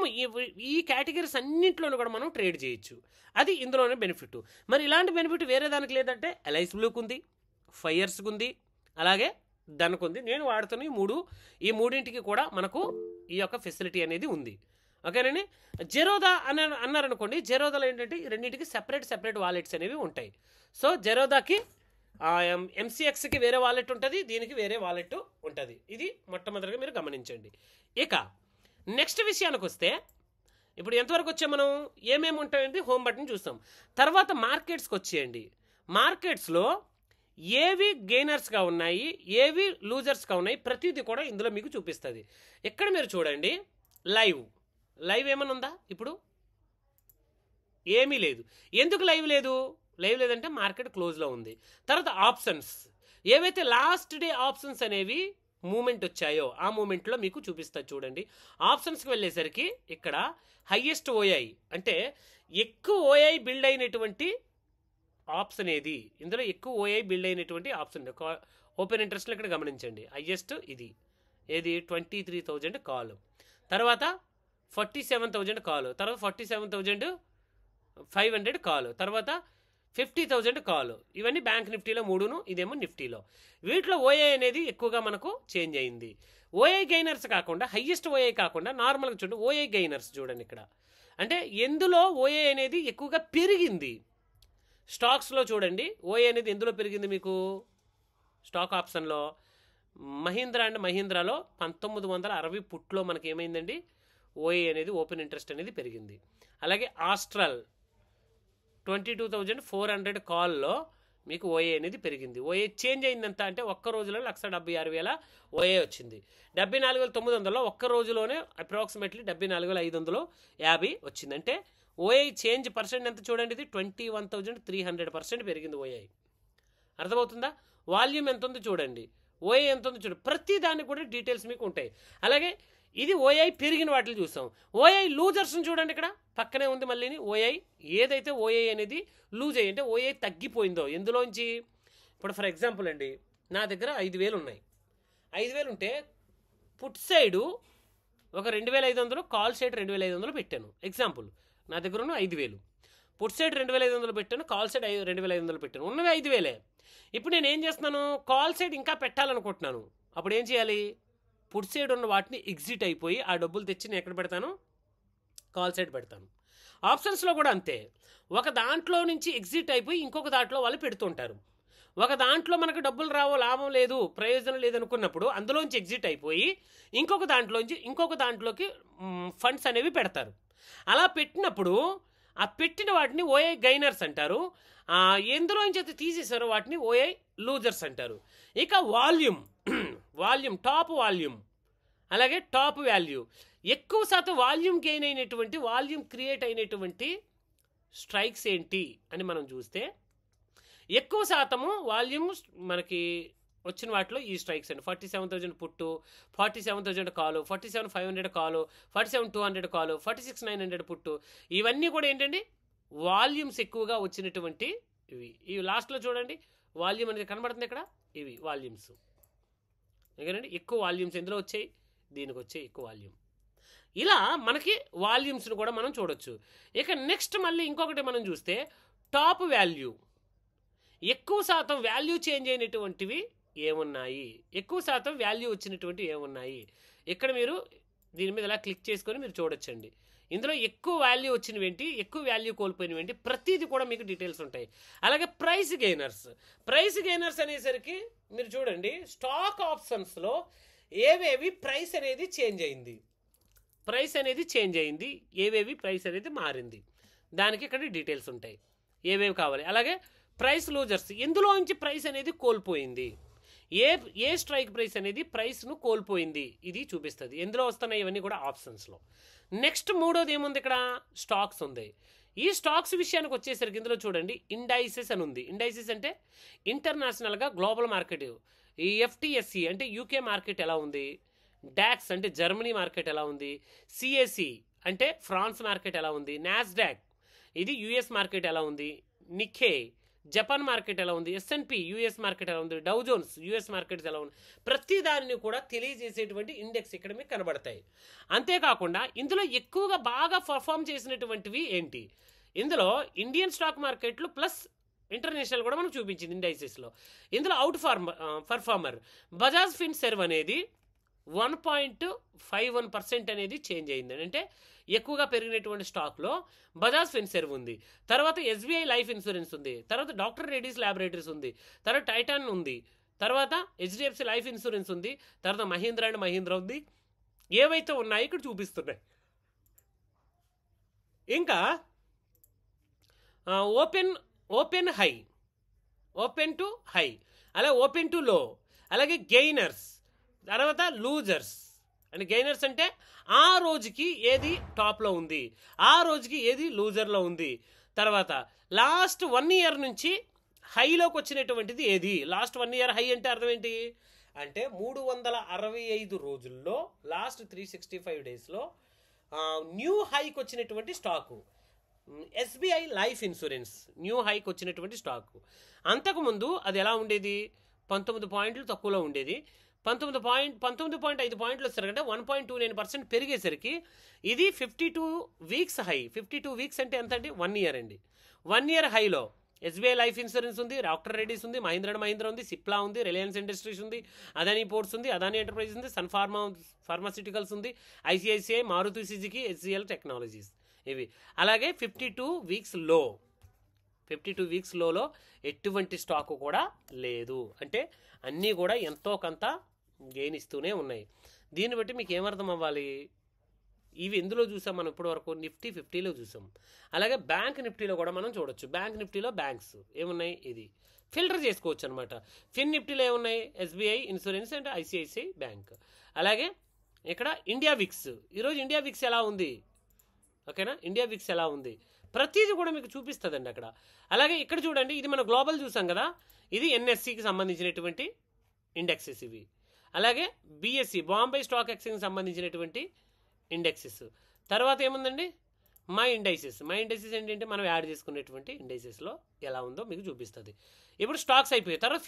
ఈ కేటగిరీస్ అన్నింటిలోనూ కూడా మనం ట్రేడ్ చేయొచ్చు. అది ఇందులోనే బెనిఫిట్. మరి ఇలాంటి బెనిఫిట్ వేరే దానికి లేదంటే ఎల్ఐసి బ్లూకి ఉంది, ఫైర్స్కి ఉంది, అలాగే దానికి ఉంది. నేను వాడుతున్న ఈ మూడింటికి కూడా మనకు ఈ యొక్క ఫెసిలిటీ అనేది ఉంది, ఓకేనండి. జెరోదా అన్నారనుకోండి, జెరోదాలో ఏంటంటే ఈ రెండింటికి సెపరేట్ వాలెట్స్ అనేవి ఉంటాయి. సో జెరోదాకి ఎంసీఎక్స్కి వేరే వాలెట్ ఉంటుంది, దీనికి వేరే వాలెట్ ఉంటుంది. ఇది మొట్టమొదటిగా మీరు గమనించండి. ఇక నెక్స్ట్ విషయానికి వస్తే ఇప్పుడు ఎంతవరకు వచ్చాం మనం, ఏమేమి ఉంటాయండి హోమ్ బటన్ చూస్తాం. తర్వాత మార్కెట్స్కి వచ్చేయండి. మార్కెట్స్లో ఏవి గెయినర్స్గా ఉన్నాయి, ఏవి లూజర్స్గా ఉన్నాయి, ప్రతిదీ కూడా ఇందులో మీకు చూపిస్తుంది. ఇక్కడ మీరు చూడండి లైవ్ ఏమైనా ఉందా, ఇప్పుడు ఏమీ లేదు. ఎందుకు లైవ్ లేదంటే మార్కెట్ క్లోజ్లో ఉంది. తర్వాత ఆప్షన్స్, ఏవైతే లాస్ట్ డే ఆప్షన్స్ అనేవి మూమెంట్ వచ్చాయో ఆ మూమెంట్లో మీకు చూపిస్తుంది చూడండి. ఆప్షన్స్కి వెళ్ళేసరికి ఇక్కడ హైయెస్ట్ ఓఐ అంటే ఎక్కువ ఓఐ బిల్డ్ అయినటువంటి ఆప్షన్ ఏది, ఇందులో ఎక్కువ ఓఐ బిల్డ్ అయినటువంటి ఆప్షన్ ఓపెన్ ఇంట్రెస్ట్లో ఇక్కడ గమనించండి. హైయెస్ట్ ఇది ఏది 23,000 కాల్, తర్వాత 47,000 కాల్, తర్వాత 47,500 కాల్, తర్వాత 50,000 కాల్. ఇవన్నీ బ్యాంక్ నిఫ్టీలో 3ను, ఇదేమో నిఫ్టీలో. వీటిలో ఓఐ అనేది ఎక్కువగా మనకు చేంజ్ అయింది. ఓఐ గెయినర్స్ కాకుండా హైయెస్ట్ ఓఐ కాకుండా నార్మల్గా చూడండి ఓఐ గెయినర్స్ చూడండి ఇక్కడ. అంటే ఎందులో ఓఐ అనేది ఎక్కువగా పెరిగింది, స్టాక్స్లో చూడండి ఓఐ అనేది ఎందులో పెరిగింది మీకు, స్టాక్ ఆప్షన్లో మహీంద్రా అండ్ మహీంద్రాలో 1960 పుట్లో మనకి ఏమైందండి, ఓఏ అనేది ఓపెన్ ఇంట్రెస్ట్ అనేది పెరిగింది. అలాగే ఆస్ట్రల్ 22,400 కాల్లో మీకు ఓఏ అనేది పెరిగింది. ఓఏ చేంజ్ అయిందంత అంటే ఒక్క రోజులో 1,76,000 ఓఏ వచ్చింది. 74,900 ఒక్క రోజులోనే అప్రాక్సిమేట్లీ 74,550 వచ్చింది. అంటే ఓఏ చేంజ్ పర్సెంట్ ఎంత చూడండి, ఇది 21,300% పెరిగింది ఓఏ. అర్థమవుతుందా? వాల్యూమ్ ఎంత ఉంది చూడండి, ఓఐ ఎంత ఉంది చూడండి, ప్రతి దానికి కూడా డీటెయిల్స్ మీకు ఉంటాయి. అలాగే ఇది ఓఐ పెరిగిన వాటిని చూసాం. ఓఐ లూజర్స్ని చూడండి, ఇక్కడ పక్కనే ఉంది మళ్ళీని ఓఐ. ఏదైతే ఓఐ అనేది లూజ్ అయ్యి అంటే ఓఐ తగ్గిపోయిందో ఎందులోంచి, ఇప్పుడు ఫర్ ఎగ్జాంపుల్ అండి, నా దగ్గర 5,000 ఉన్నాయి. 5,000 ఉంటే పుట్ సైడు ఒక 2,500, కాల్ సైడ్ 2,500 పెట్టాను. ఎగ్జాంపుల్, నా దగ్గర ఉన్న 5,000, పుట్ సైడ్ 2,500 పెట్టాను, కాల్ సైడ్ 2,500 పెట్టాను. ఉన్నవి 5,000. ఇప్పుడు నేను ఏం చేస్తున్నాను, కాల్ సైడ్ ఇంకా పెట్టాలనుకుంటున్నాను. అప్పుడు ఏం చేయాలి, పుట్ సైడ్ ఉన్న వాటిని ఎగ్జిట్ అయిపోయి ఆ డబ్బులు తెచ్చి నేను ఎక్కడ పెడతాను, కాల్ సైడ్ పెడతాను. ఆప్షన్స్లో కూడా అంతే, ఒక దాంట్లో నుంచి ఎగ్జిట్ అయిపోయి ఇంకొక దాంట్లో వాళ్ళు పెడుతుంటారు. ఒక దాంట్లో మనకు డబ్బులు రావో, లాభం లేదు, ప్రయోజనం లేదనుకున్నప్పుడు అందులోంచి ఎగ్జిట్ అయిపోయి ఇంకొక దాంట్లోకి ఫండ్స్ అనేవి పెడతారు. అలా పెట్టినప్పుడు ఆ పెట్టిన వాటిని ఓఐ గైనర్స్ అంటారు. ఎందులోంచి అయితే తీసేసారో వాటిని ఓఐ లూజర్స్ అంటారు. ఇక వాల్యూమ్ టాప్ వాల్యూమ్, అలాగే టాప్ వాల్యూ, ఎక్కువ శాతం వాల్యూమ్ గెయిన్ అయినటువంటి, వాల్యూమ్ క్రియేట్ అయినటువంటి స్ట్రైక్స్ ఏంటి అని మనం చూస్తే, ఎక్కువ శాతము వాల్యూమ్ మనకి వచ్చిన వాటిలో ఈ స్ట్రైక్స్ అండి. 47,000 పుట్టు, 47,000 కాలు, 47,500 కాలు, 47,200 కాలు, 46,900 పుట్టు, ఇవన్నీ కూడా ఏంటండి వాల్యూమ్స్ ఎక్కువగా వచ్చినటువంటి ఇవి లాస్ట్లో చూడండి, వాల్యూమ్ అనేది కనబడుతుంది ఇక్కడ, ఇవి వాల్యూమ్స్. ఎందుకంటే ఎక్కువ వాల్యూమ్స్ ఎందులో వచ్చాయి, దీనికి వచ్చాయి ఎక్కువ వాల్యూమ్. ఇలా మనకి వాల్యూమ్స్ని కూడా మనం చూడొచ్చు. ఇక నెక్స్ట్ మళ్ళీ ఇంకొకటి మనం చూస్తే టాప్ వాల్యూ, ఎక్కువ శాతం వాల్యూ చేంజ్ అయినటువంటివి ఏమున్నాయి, ఎక్కువ శాతం వాల్యూ వచ్చినటువంటివి ఏమున్నాయి, ఇక్కడ మీరు దీని మీద ఇలా క్లిక్ చేసుకొని మీరు చూడొచ్చండి. ఇందులో ఎక్కువ వాల్యూ వచ్చినవి ఏంటి, ఎక్కువ వాల్యూ కోల్పోయినవి ఏంటి, ప్రతిదీ కూడా మీకు డీటెయిల్స్ ఉంటాయి. అలాగే ప్రైస్ గెయినర్స్ అనేసరికి మీరు చూడండి, స్టాక్ ఆప్షన్స్లో ఏవేవి ప్రైస్ అనేది చేంజ్ అయింది, ఏవేవి ప్రైస్ అనేది మారింది, దానికి ఇక్కడ డీటెయిల్స్ ఉంటాయి, ఏవేవి కావాలి. అలాగే ప్రైస్ లూజర్స్, ఎందులో నుంచి ప్రైస్ అనేది కోల్పోయింది, ఏ స్ట్రైక్ ప్రైస్ అనేది ప్రైస్ను కోల్పోయింది, ఇది చూపిస్తుంది. ఎందులో వస్తున్నాయి ఇవన్నీ కూడా ఆప్షన్స్లో. నెక్స్ట్ మూడోది ఏముంది, ఇక్కడ స్టాక్స్ ఉంది. ఈ స్టాక్స్ విషయానికి వచ్చేసరికి ఇందులో చూడండి ఇండైసెస్ అని ఉంది. ఇండైసెస్ అంటే ఇంటర్నేషనల్గా గ్లోబల్ మార్కెట్. ఈ ఎఫ్టిఎస్సి అంటే యూకే మార్కెట్ ఎలా ఉంది, డాక్స్ అంటే జర్మనీ మార్కెట్ ఎలా ఉంది, సిఎస్సి అంటే ఫ్రాన్స్ మార్కెట్ ఎలా ఉంది, నాస్డాక్ ఇది యుఎస్ మార్కెట్ ఎలా ఉంది, నిక్కే జపాన్ మార్కెట్ ఎలా ఉంది, ఎస్ఎన్పి యుఎస్ మార్కెట్ ఎలా ఉంది, డౌ జోన్స్ యుఎస్ మార్కెట్స్ ఎలా ఉంది, ప్రతి దానిని కూడా తెలియజేసేటువంటి ఇండెక్స్ ఇక్కడ మీకు కనబడతాయి. అంతేకాకుండా ఇందులో ఎక్కువగా బాగా పర్ఫామ్ చేసినటువంటివి ఏంటి, ఇందులో ఇండియన్ స్టాక్ మార్కెట్లు ప్లస్ ఇంటర్నేషనల్ కూడా మనం చూపించింది ఇండైసెస్లో. ఇందులో పర్ఫార్మర్ బజాజ్ ఫిన్సర్వ్ అనేది 1.51% అనేది చేంజ్ అయింది. అంటే ఎక్కువగా పెరిగినటువంటి స్టాక్లో బజాజ్ ఫిన్సర్వ్ ఉంది, తర్వాత ఎస్బీఐ లైఫ్ ఇన్సూరెన్స్ ఉంది, తర్వాత డాక్టర్ రెడ్డీస్ ల్యాబొరేటరీస్ ఉంది, తర్వాత టైటాన్ ఉంది, తర్వాత హెచ్డిఎఫ్సి లైఫ్ ఇన్సూరెన్స్ ఉంది, తర్వాత మహీంద్రా అండ్ మహీంద్రా ఉంది. ఏవైతే ఉన్నాయో ఇక్కడ చూపిస్తున్నాయి. ఇంకా ఓపెన్ టు హై, అలా ఓపెన్ టు లో, అలాగే గెయినర్స్, తర్వాత లూజర్స్. అంటే గెయినర్స్ అంటే ఆ రోజుకి ఏది టాప్లో ఉంది, ఆ రోజుకి ఏది లూజర్లో ఉంది. తర్వాత లాస్ట్ 1 ఇయర్ నుంచి హైలోకి వచ్చినటువంటిది ఏది, లాస్ట్ 1 ఇయర్ హై అంటే అర్థం ఏంటి అంటే 365 రోజుల్లో లాస్ట్ 365 డేస్లో న్యూ హైకి వచ్చినటువంటి stock SBI life insurance new హైకి వచ్చినటువంటి స్టాకు. అంతకుముందు అది ఎలా ఉండేది, 19 పాయింట్లు తక్కువలో ఉండేది. 19.5 పాయింట్లు వచ్చారంటే 1.29% పెరిగేసరికి ఇది 52 వీక్స్ హై. 52 వీక్స్ అంటే ఎంత అండి, 1 ఇయర్ అండి. 1 ఇయర్ హైలో ఎస్బీఐ లైఫ్ ఇన్సూరెన్స్ ఉంది, డాక్టర్ రెడ్డీస్ ఉంది, మహీంద్రా ఉంది, సిప్లా ఉంది, రిలయన్స్ ఇండస్ట్రీస్ ఉంది, అదానీ పోర్ట్స్ ఉంది, అదానీ ఎంటర్ప్రైజెస్ ఉంది, సన్ ఫార్మాస్యూటికల్స్ ఉంది, ICICI, Maruti Suzuki, HCL Technologies ఇవి. అలాగే 52 వీక్స్ లోలో ఎటువంటి స్టాకు కూడా లేదు. అంటే అన్నీ కూడా ఎంతో కొంత గెయిన్ ఇస్తూనే ఉన్నాయి. దీన్ని బట్టి మీకు ఏమర్థం అవ్వాలి, ఇవి ఎందులో చూసాం మనం ఇప్పటి వరకు నిఫ్టీ 50లో చూసాం. అలాగే బ్యాంక్ నిఫ్టీలో కూడా మనం చూడొచ్చు. బ్యాంక్ నిఫ్టీలో బ్యాంక్స్ ఏమున్నాయి, ఇది ఫిల్టర్ చేసుకోవచ్చు అనమాట. ఫిన్ నిఫ్టీలో ఏమున్నాయి, SBI, insurance and ICICI bank. అలాగే ఇక్కడ ఇండియా విక్స్, ఈరోజు ఇండియా విక్స్ ఎలా ఉంది, ఓకేనా, ఇండియా విక్స్ ఎలా ఉంది, ప్రతిదీ కూడా మీకు చూపిస్తుందండి అక్కడ. అలాగే ఇక్కడ చూడండి, ఇది మన గ్లోబల్ చూసాం కదా, ఇది ఎన్ఎస్సికి సంబంధించినటువంటి ఇండెక్సెస్ ఇవి. అలాగే బిఎస్సి, బాంబే స్టాక్ ఎక్స్చేంజ్కి సంబంధించినటువంటి ఇండెక్సెస్. తర్వాత ఏముందండి, మై ఇండైసెస్. మై ఇండైసెస్ ఏంటంటే మనం యాడ్ చేసుకునేటువంటి ఇండైసెస్లో ఎలా ఉందో మీకు చూపిస్తుంది. ఇప్పుడు స్టాక్స్ అయిపోయాయి. తర్వాత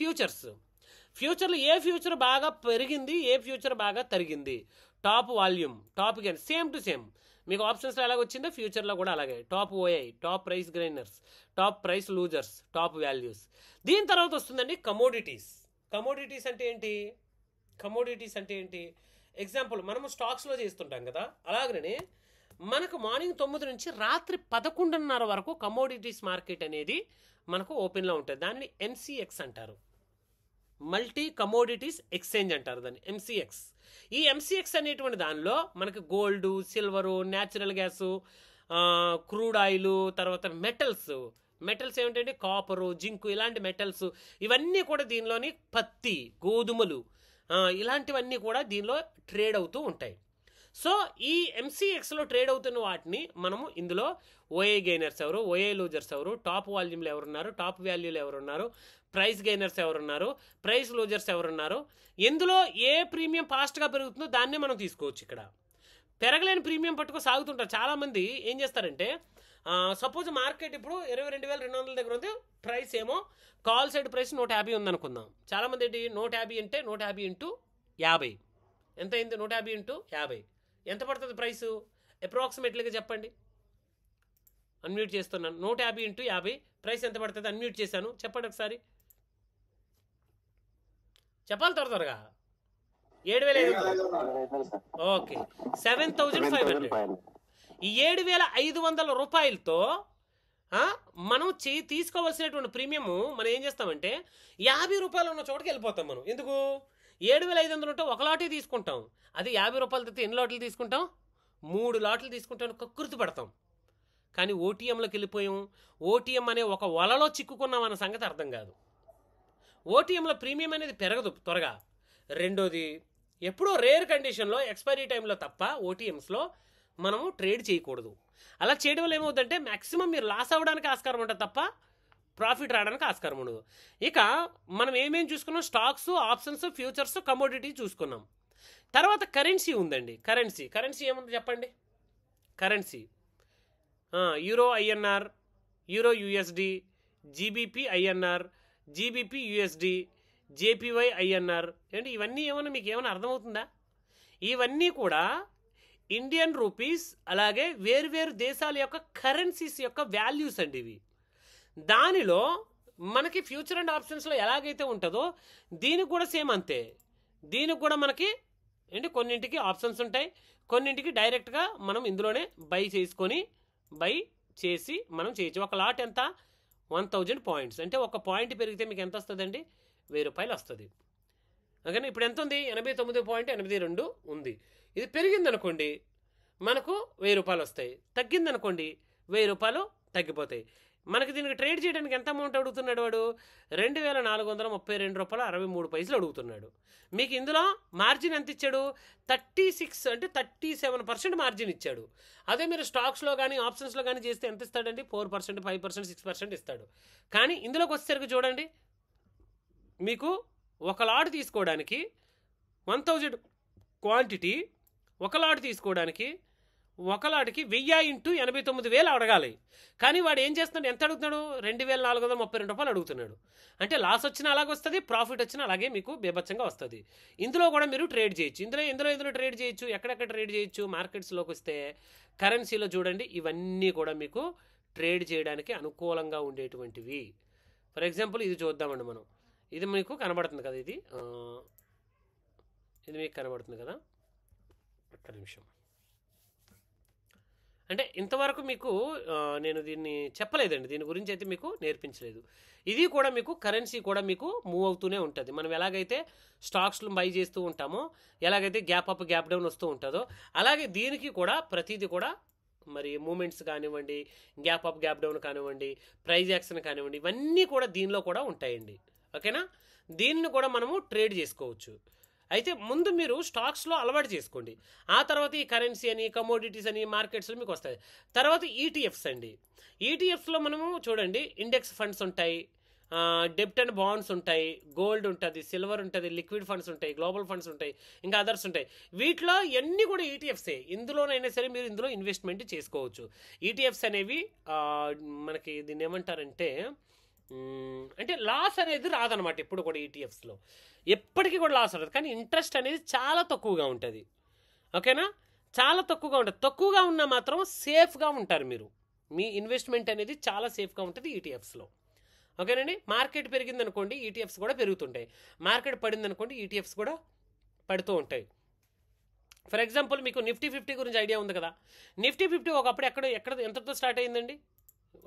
ఫ్యూచర్లో ఏ ఫ్యూచర్ బాగా పెరిగింది, ఏ ఫ్యూచర్ బాగా తరిగింది, top volume, top gain, same to same మీకు ఆప్షన్స్లో ఎలాగ వచ్చిందో ఫ్యూచర్లో కూడా అలాగే. Top OI, top price gainers, top price losers, top values. దీని తర్వాత వస్తుందండి కమోడిటీస్. కమోడిటీస్ అంటే ఏంటి, ఎగ్జాంపుల్ మనము స్టాక్స్లో చేస్తుంటాం కదా, అలాగనే మనకు మార్నింగ్ 9 నుంచి రాత్రి 11:30 వరకు కమోడిటీస్ మార్కెట్ అనేది మనకు ఓపెన్లో ఉంటుంది. దాన్ని ఎంసీఎక్స్ అంటారు, మల్టీ కమోడిటీస్ ఎక్స్చేంజ్ అంటారు దాన్ని, ఎంసీఎక్స్. ఈ ఎంసీఎక్స్ అనేటువంటి దానిలో మనకి gold, silver, natural gas, crude oil, తర్వాత మెటల్స్ ఏమిటంటే కాపరు, జింకు, ఇలాంటి మెటల్స్ ఇవన్నీ కూడా దీనిలోని, పత్తి, గోధుమలు, ఇలాంటివన్నీ కూడా దీనిలో ట్రేడ్ అవుతూ ఉంటాయి. సో ఈ ఎంసీఎక్స్లో ట్రేడ్ అవుతున్న వాటిని మనము ఇందులో ఓఏ గెయినర్స్ ఎవరు, ఓఏ లూజర్స్ ఎవరు, టాప్ వాల్యూమ్లు ఎవరున్నారు, టాప్ వాల్యూలు ఎవరున్నారు, ప్రైస్ గెయినర్స్ ఎవరున్నారు, ప్రైస్ లూజర్స్ ఎవరున్నారు, ఎందులో ఏ ప్రీమియం ఫాస్ట్గా పెరుగుతుందో దాన్నే మనం తీసుకోవచ్చు. ఇక్కడ పెరగలేని ప్రీమియం పట్టుకు సాగుతుంటారు చాలామంది. ఏం చేస్తారంటే, సపోజ్ మార్కెట్ ఇప్పుడు 22,200 దగ్గర ఉంది, ప్రైస్ ఏమో కాల్ సైడ్ ప్రైస్ 150 ఉందనుకుందాం. చాలామంది ఏంటి, 150 అంటే 150 ఇంటూ 50 ఎంత అయింది, 150 ఇంటూ 50 ఎంత పడుతుంది ప్రైసు, అప్రాక్సిమేట్లీగా చెప్పండి. అన్మ్యూట్ చేస్తున్నాను. 150 ఇంటూ 50 ప్రైస్ ఎంత పడుతుంది, అన్మ్యూట్ చేశాను, చెప్పండి ఒకసారి, చెప్పాలి త్వరగా. 7,500. ఓకే, 7,500. ఈ 7,500 రూపాయలతో మనం తీసుకోవాల్సినటువంటి ప్రీమియము మనం ఏం చేస్తామంటే 50 రూపాయలు ఉన్న చోటుకి వెళ్ళిపోతాం మనం. ఎందుకు, 7,500 ఉంటే ఒక లాటే తీసుకుంటాం, అది 50 రూపాయలు తెస్తే ఎన్ని లాట్లు తీసుకుంటాం, 3 లాట్లు తీసుకుంటాం, కక్కుర్తి పడతాం. కానీ ఓటీఎంలోకి వెళ్ళిపోయాం, ఓటీఎం అనే ఒక వలలో చిక్కుకున్నాం అన్న సంగతి అర్థం కాదు. ఓటీఎంలో ప్రీమియం అనేది పెరగదు త్వరగా. రెండోది, ఎప్పుడో రేర్ కండిషన్లో ఎక్స్పైరీ టైంలో తప్ప ఓటీఎంస్లో మనము ట్రేడ్ చేయకూడదు. అలా చేయడం వల్ల ఏమవుతుందంటే మ్యాక్సిమం మీరు లాస్ అవ్వడానికి ఆస్కారం ఉంటుంది తప్ప ప్రాఫిట్ రావడానికి ఆస్కారం ఉండదు. ఇక మనం ఏమేమి చూసుకున్నాం, స్టాక్స్, ఆప్షన్స్, ఫ్యూచర్స్, కమోడిటీ చూసుకున్నాం. తర్వాత కరెన్సీ ఉందండి. కరెన్సీ ఏముంది చెప్పండి. Currency euro INR, euro USD, GBP INR, GBP USD, జేపీవై INR. ఏంటి ఇవన్నీ ఏమన్నా మీకు ఏమైనా అర్థమవుతుందా? ఇవన్నీ కూడా ఇండియన్ రూపీస్, అలాగే వేరువేరు దేశాల యొక్క కరెన్సీస్ యొక్క వాల్యూస్ అండి ఇవి. దానిలో మనకి ఫ్యూచర్ అండ్ ఆప్షన్స్లో ఎలాగైతే ఉంటుందో దీనికి కూడా సేమ్ అంతే. దీనికి కూడా మనకి ఏంటి కొన్నింటికి ఆప్షన్స్ ఉంటాయి, కొన్నింటికి డైరెక్ట్గా మనం ఇందులోనే బై చేసి మనం చేయొచ్చు. ఒక లాట్ ఎంత, 1000 పాయింట్స్. అంటే ఒక పాయింట్ పెరిగితే మీకు ఎంత వస్తుందండి, 1000 రూపాయలు వస్తుంది. ఓకేనా, ఇప్పుడు ఎంత ఉంది, 89.82 ఉంది. ఇది పెరిగిందనుకోండి మనకు 1000 రూపాయలు వస్తాయి, తగ్గిందనుకోండి 1000 రూపాయలు తగ్గిపోతాయి. మనకి దీనికి ట్రేడ్ చేయడానికి ఎంత అమౌంట్ అడుగుతున్నాడు వాడు, 2,432 రూపాయలు 63 పైసలు అడుగుతున్నాడు. మీకు ఇందులో మార్జిన్ ఎంత ఇచ్చాడు, 36 అంటే 37% మార్జిన్ ఇచ్చాడు. అదే మీరు స్టాక్స్లో కానీ ఆప్షన్స్లో కానీ చేస్తే ఎంత ఇస్తాడండి, 4%, 5%, 6% ఇస్తాడు. కానీ ఇందులోకి వచ్చేసరికి చూడండి, మీకు ఒక లాట్ తీసుకోవడానికి 1000 క్వాంటిటీ, ఒక లాట్ తీసుకోవడానికి ఒక లాట్కి 1000 ఇంటూ 89,000 అడగాలి. కానీ వాడు ఏం చేస్తున్నాడు, ఎంత అడుగుతున్నాడు, 2,432 రూపాయలు అడుగుతున్నాడు. అంటే లాస్ వచ్చినా అలాగే వస్తుంది, ప్రాఫిట్ వచ్చినా అలాగే మీకు బేబచ్చంగా వస్తుంది. ఇందులో కూడా మీరు ట్రేడ్ చేయొచ్చు. ఇందులో ట్రేడ్ చేయొచ్చు. ఎక్కడెక్కడ ట్రేడ్ చేయొచ్చు, మార్కెట్స్లోకి వస్తే కరెన్సీలో చూడండి, ఇవన్నీ కూడా మీకు ట్రేడ్ చేయడానికి అనుకూలంగా ఉండేటువంటివి. ఫర్ ఎగ్జాంపుల్ ఇది చూద్దామండి మనం. ఇది మీకు కనబడుతుంది కదా, ఇది మీకు కనబడుతుంది కదా, ఒక్క నిమిషం. అంటే ఇంతవరకు మీకు నేను దీన్ని చెప్పలేదండి, దీని గురించి అయితే మీకు నేర్పించలేదు. ఇది కూడా మీకు కరెన్సీ కూడా మీకు మూవ్ అవుతూనే ఉంటుంది. మనం ఎలాగైతే స్టాక్స్లు బై చేస్తూ ఉంటామో, ఎలాగైతే గ్యాప్ అప్ గ్యాప్ డౌన్ వస్తూ ఉంటుందో, అలాగే దీనికి కూడా ప్రతిదీ కూడా మరి మూమెంట్స్ కానివ్వండి, గ్యాప్ అప్ గ్యాప్ డౌన్ కానివ్వండి, ప్రైజ్ యాక్షన్ కానివ్వండి, ఇవన్నీ కూడా దీనిలో కూడా ఉంటాయండి. ఓకేనా? దీన్ని కూడా మనము ట్రేడ్ చేసుకోవచ్చు. అయితే ముందు మీరు స్టాక్స్లో అలవాటు చేసుకోండి, ఆ తర్వాత ఈ కరెన్సీ అని, కమోడిటీస్ అని, మార్కెట్స్లో మీకు వస్తాయి. తర్వాత ఈటీఎఫ్స్ అండి. ఈటీఎఫ్స్లో మనము చూడండి, ఇండెక్స్ ఫండ్స్ ఉంటాయి, డెబ్ట్ అండ్ బాండ్స్ ఉంటాయి, గోల్డ్ ఉంటుంది, సిల్వర్ ఉంటుంది, లిక్విడ్ ఫండ్స్ ఉంటాయి, గ్లోబల్ ఫండ్స్ ఉంటాయి, ఇంకా అదర్స్ ఉంటాయి. వీటిలో అన్నీ కూడా ఈటీఎఫ్సే. ఇందులోనైనా సరే మీరు ఇందులో ఇన్వెస్ట్మెంట్ చేసుకోవచ్చు. ఈటీఎఫ్స్ అనేవి మనకి దీన్ని ఏమంటారంటే, అంటే లాస్ అనేది రాదనమాట ఎప్పుడు కూడా. ఈటీఎఫ్స్లో ఎప్పటికీ కూడా లాస్ రాదు, కానీ ఇంట్రెస్ట్ అనేది చాలా తక్కువగా ఉంటుంది. ఓకేనా? చాలా తక్కువగా ఉంటుంది. తక్కువగా ఉన్నా మాత్రం సేఫ్గా ఉంటారు మీరు. మీ ఇన్వెస్ట్మెంట్ అనేది చాలా సేఫ్గా ఉంటుంది ఈటీఎఫ్స్లో. ఓకేనండి? మార్కెట్ పెరిగిందనుకోండి, ఈటీఎఫ్స్ కూడా పెరుగుతుంటాయి. మార్కెట్ పడిందనుకోండి, ఈటీఎఫ్స్ కూడా పడుతూ ఉంటాయి. ఫర్ ఎగ్జాంపుల్ మీకు నిఫ్టీ 50 గురించి ఐడియా ఉంది కదా. నిఫ్టీ 50 ఒకప్పుడు ఎక్కడ ఎంతతో స్టార్ట్ అయిందండి?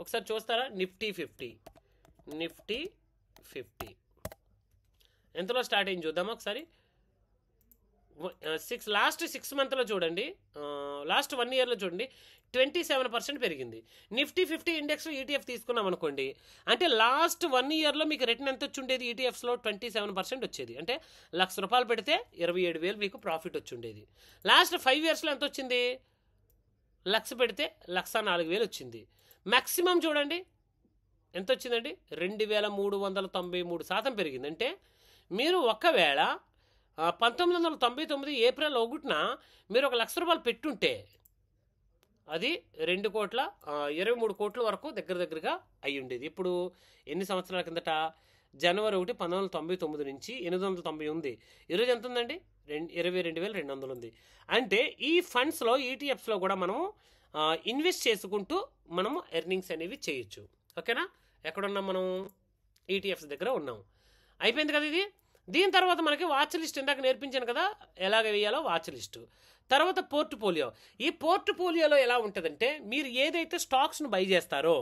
ఒకసారి చూస్తారా? నిఫ్టీ 50 ఎంతలో స్టార్ట్ అయింది చూద్దామా ఒకసారి. లాస్ట్ 6 మంత్లో చూడండి, లాస్ట్ 1 ఇయర్లో చూడండి, 27% పెరిగింది. నిఫ్టీ 50 ఇండెక్స్ ఈటీఎఫ్ తీసుకున్నాం అనుకోండి, అంటే లాస్ట్ 1 ఇయర్లో మీకు రిటర్న్ ఎంత వచ్చి ఉండేది? ఈటీఎఫ్స్లో 27% వచ్చేది. అంటే ₹1,00,000 పెడితే 27,000 మీకు ప్రాఫిట్ వచ్చి ఉండేది. లాస్ట్ 5 ఇయర్స్లో ఎంత వచ్చింది? 1,00,000 పెడితే 1,04,000 వచ్చింది. మ్యాక్సిమం చూడండి ఎంత వచ్చిందండి? 2,393% పెరిగింది. అంటే మీరు ఒకవేళ 1999 ఏప్రిల్ 1న మీరు ₹1,00,000 పెట్టుంటే అది 2,23 కోట్ల వరకు దగ్గరగా అయి ఉండేది. ఇప్పుడు ఎన్ని సంవత్సరాల కిందట? జనవరి 1, 1999 నుంచి 890 ఉంది. ఈరోజు ఎంత ఉందండి? 22,200 ఉంది. అంటే ఈ ఫండ్స్లో, ఈటీఎఫ్స్లో కూడా మనము ఇన్వెస్ట్ చేసుకుంటూ మనము ఎర్నింగ్స్ అనేవి చేయొచ్చు. ఓకేనా? ఎక్కడున్నాం మనం? ఈటీఎఫ్స్ దగ్గర ఉన్నాం. అయిపోయింది కదా ఇది. దీని తర్వాత మనకి వాచ్ లిస్ట్ ఇందాక నేర్పించాను కదా, ఎలాగ వేయాలో వాచ్ లిస్టు. తర్వాత పోర్ట్ఫోలియో. ఈ పోర్ట్ఫోలియోలో ఎలా ఉంటుందంటే, మీరు ఏదైతే స్టాక్స్ను బై చేస్తారో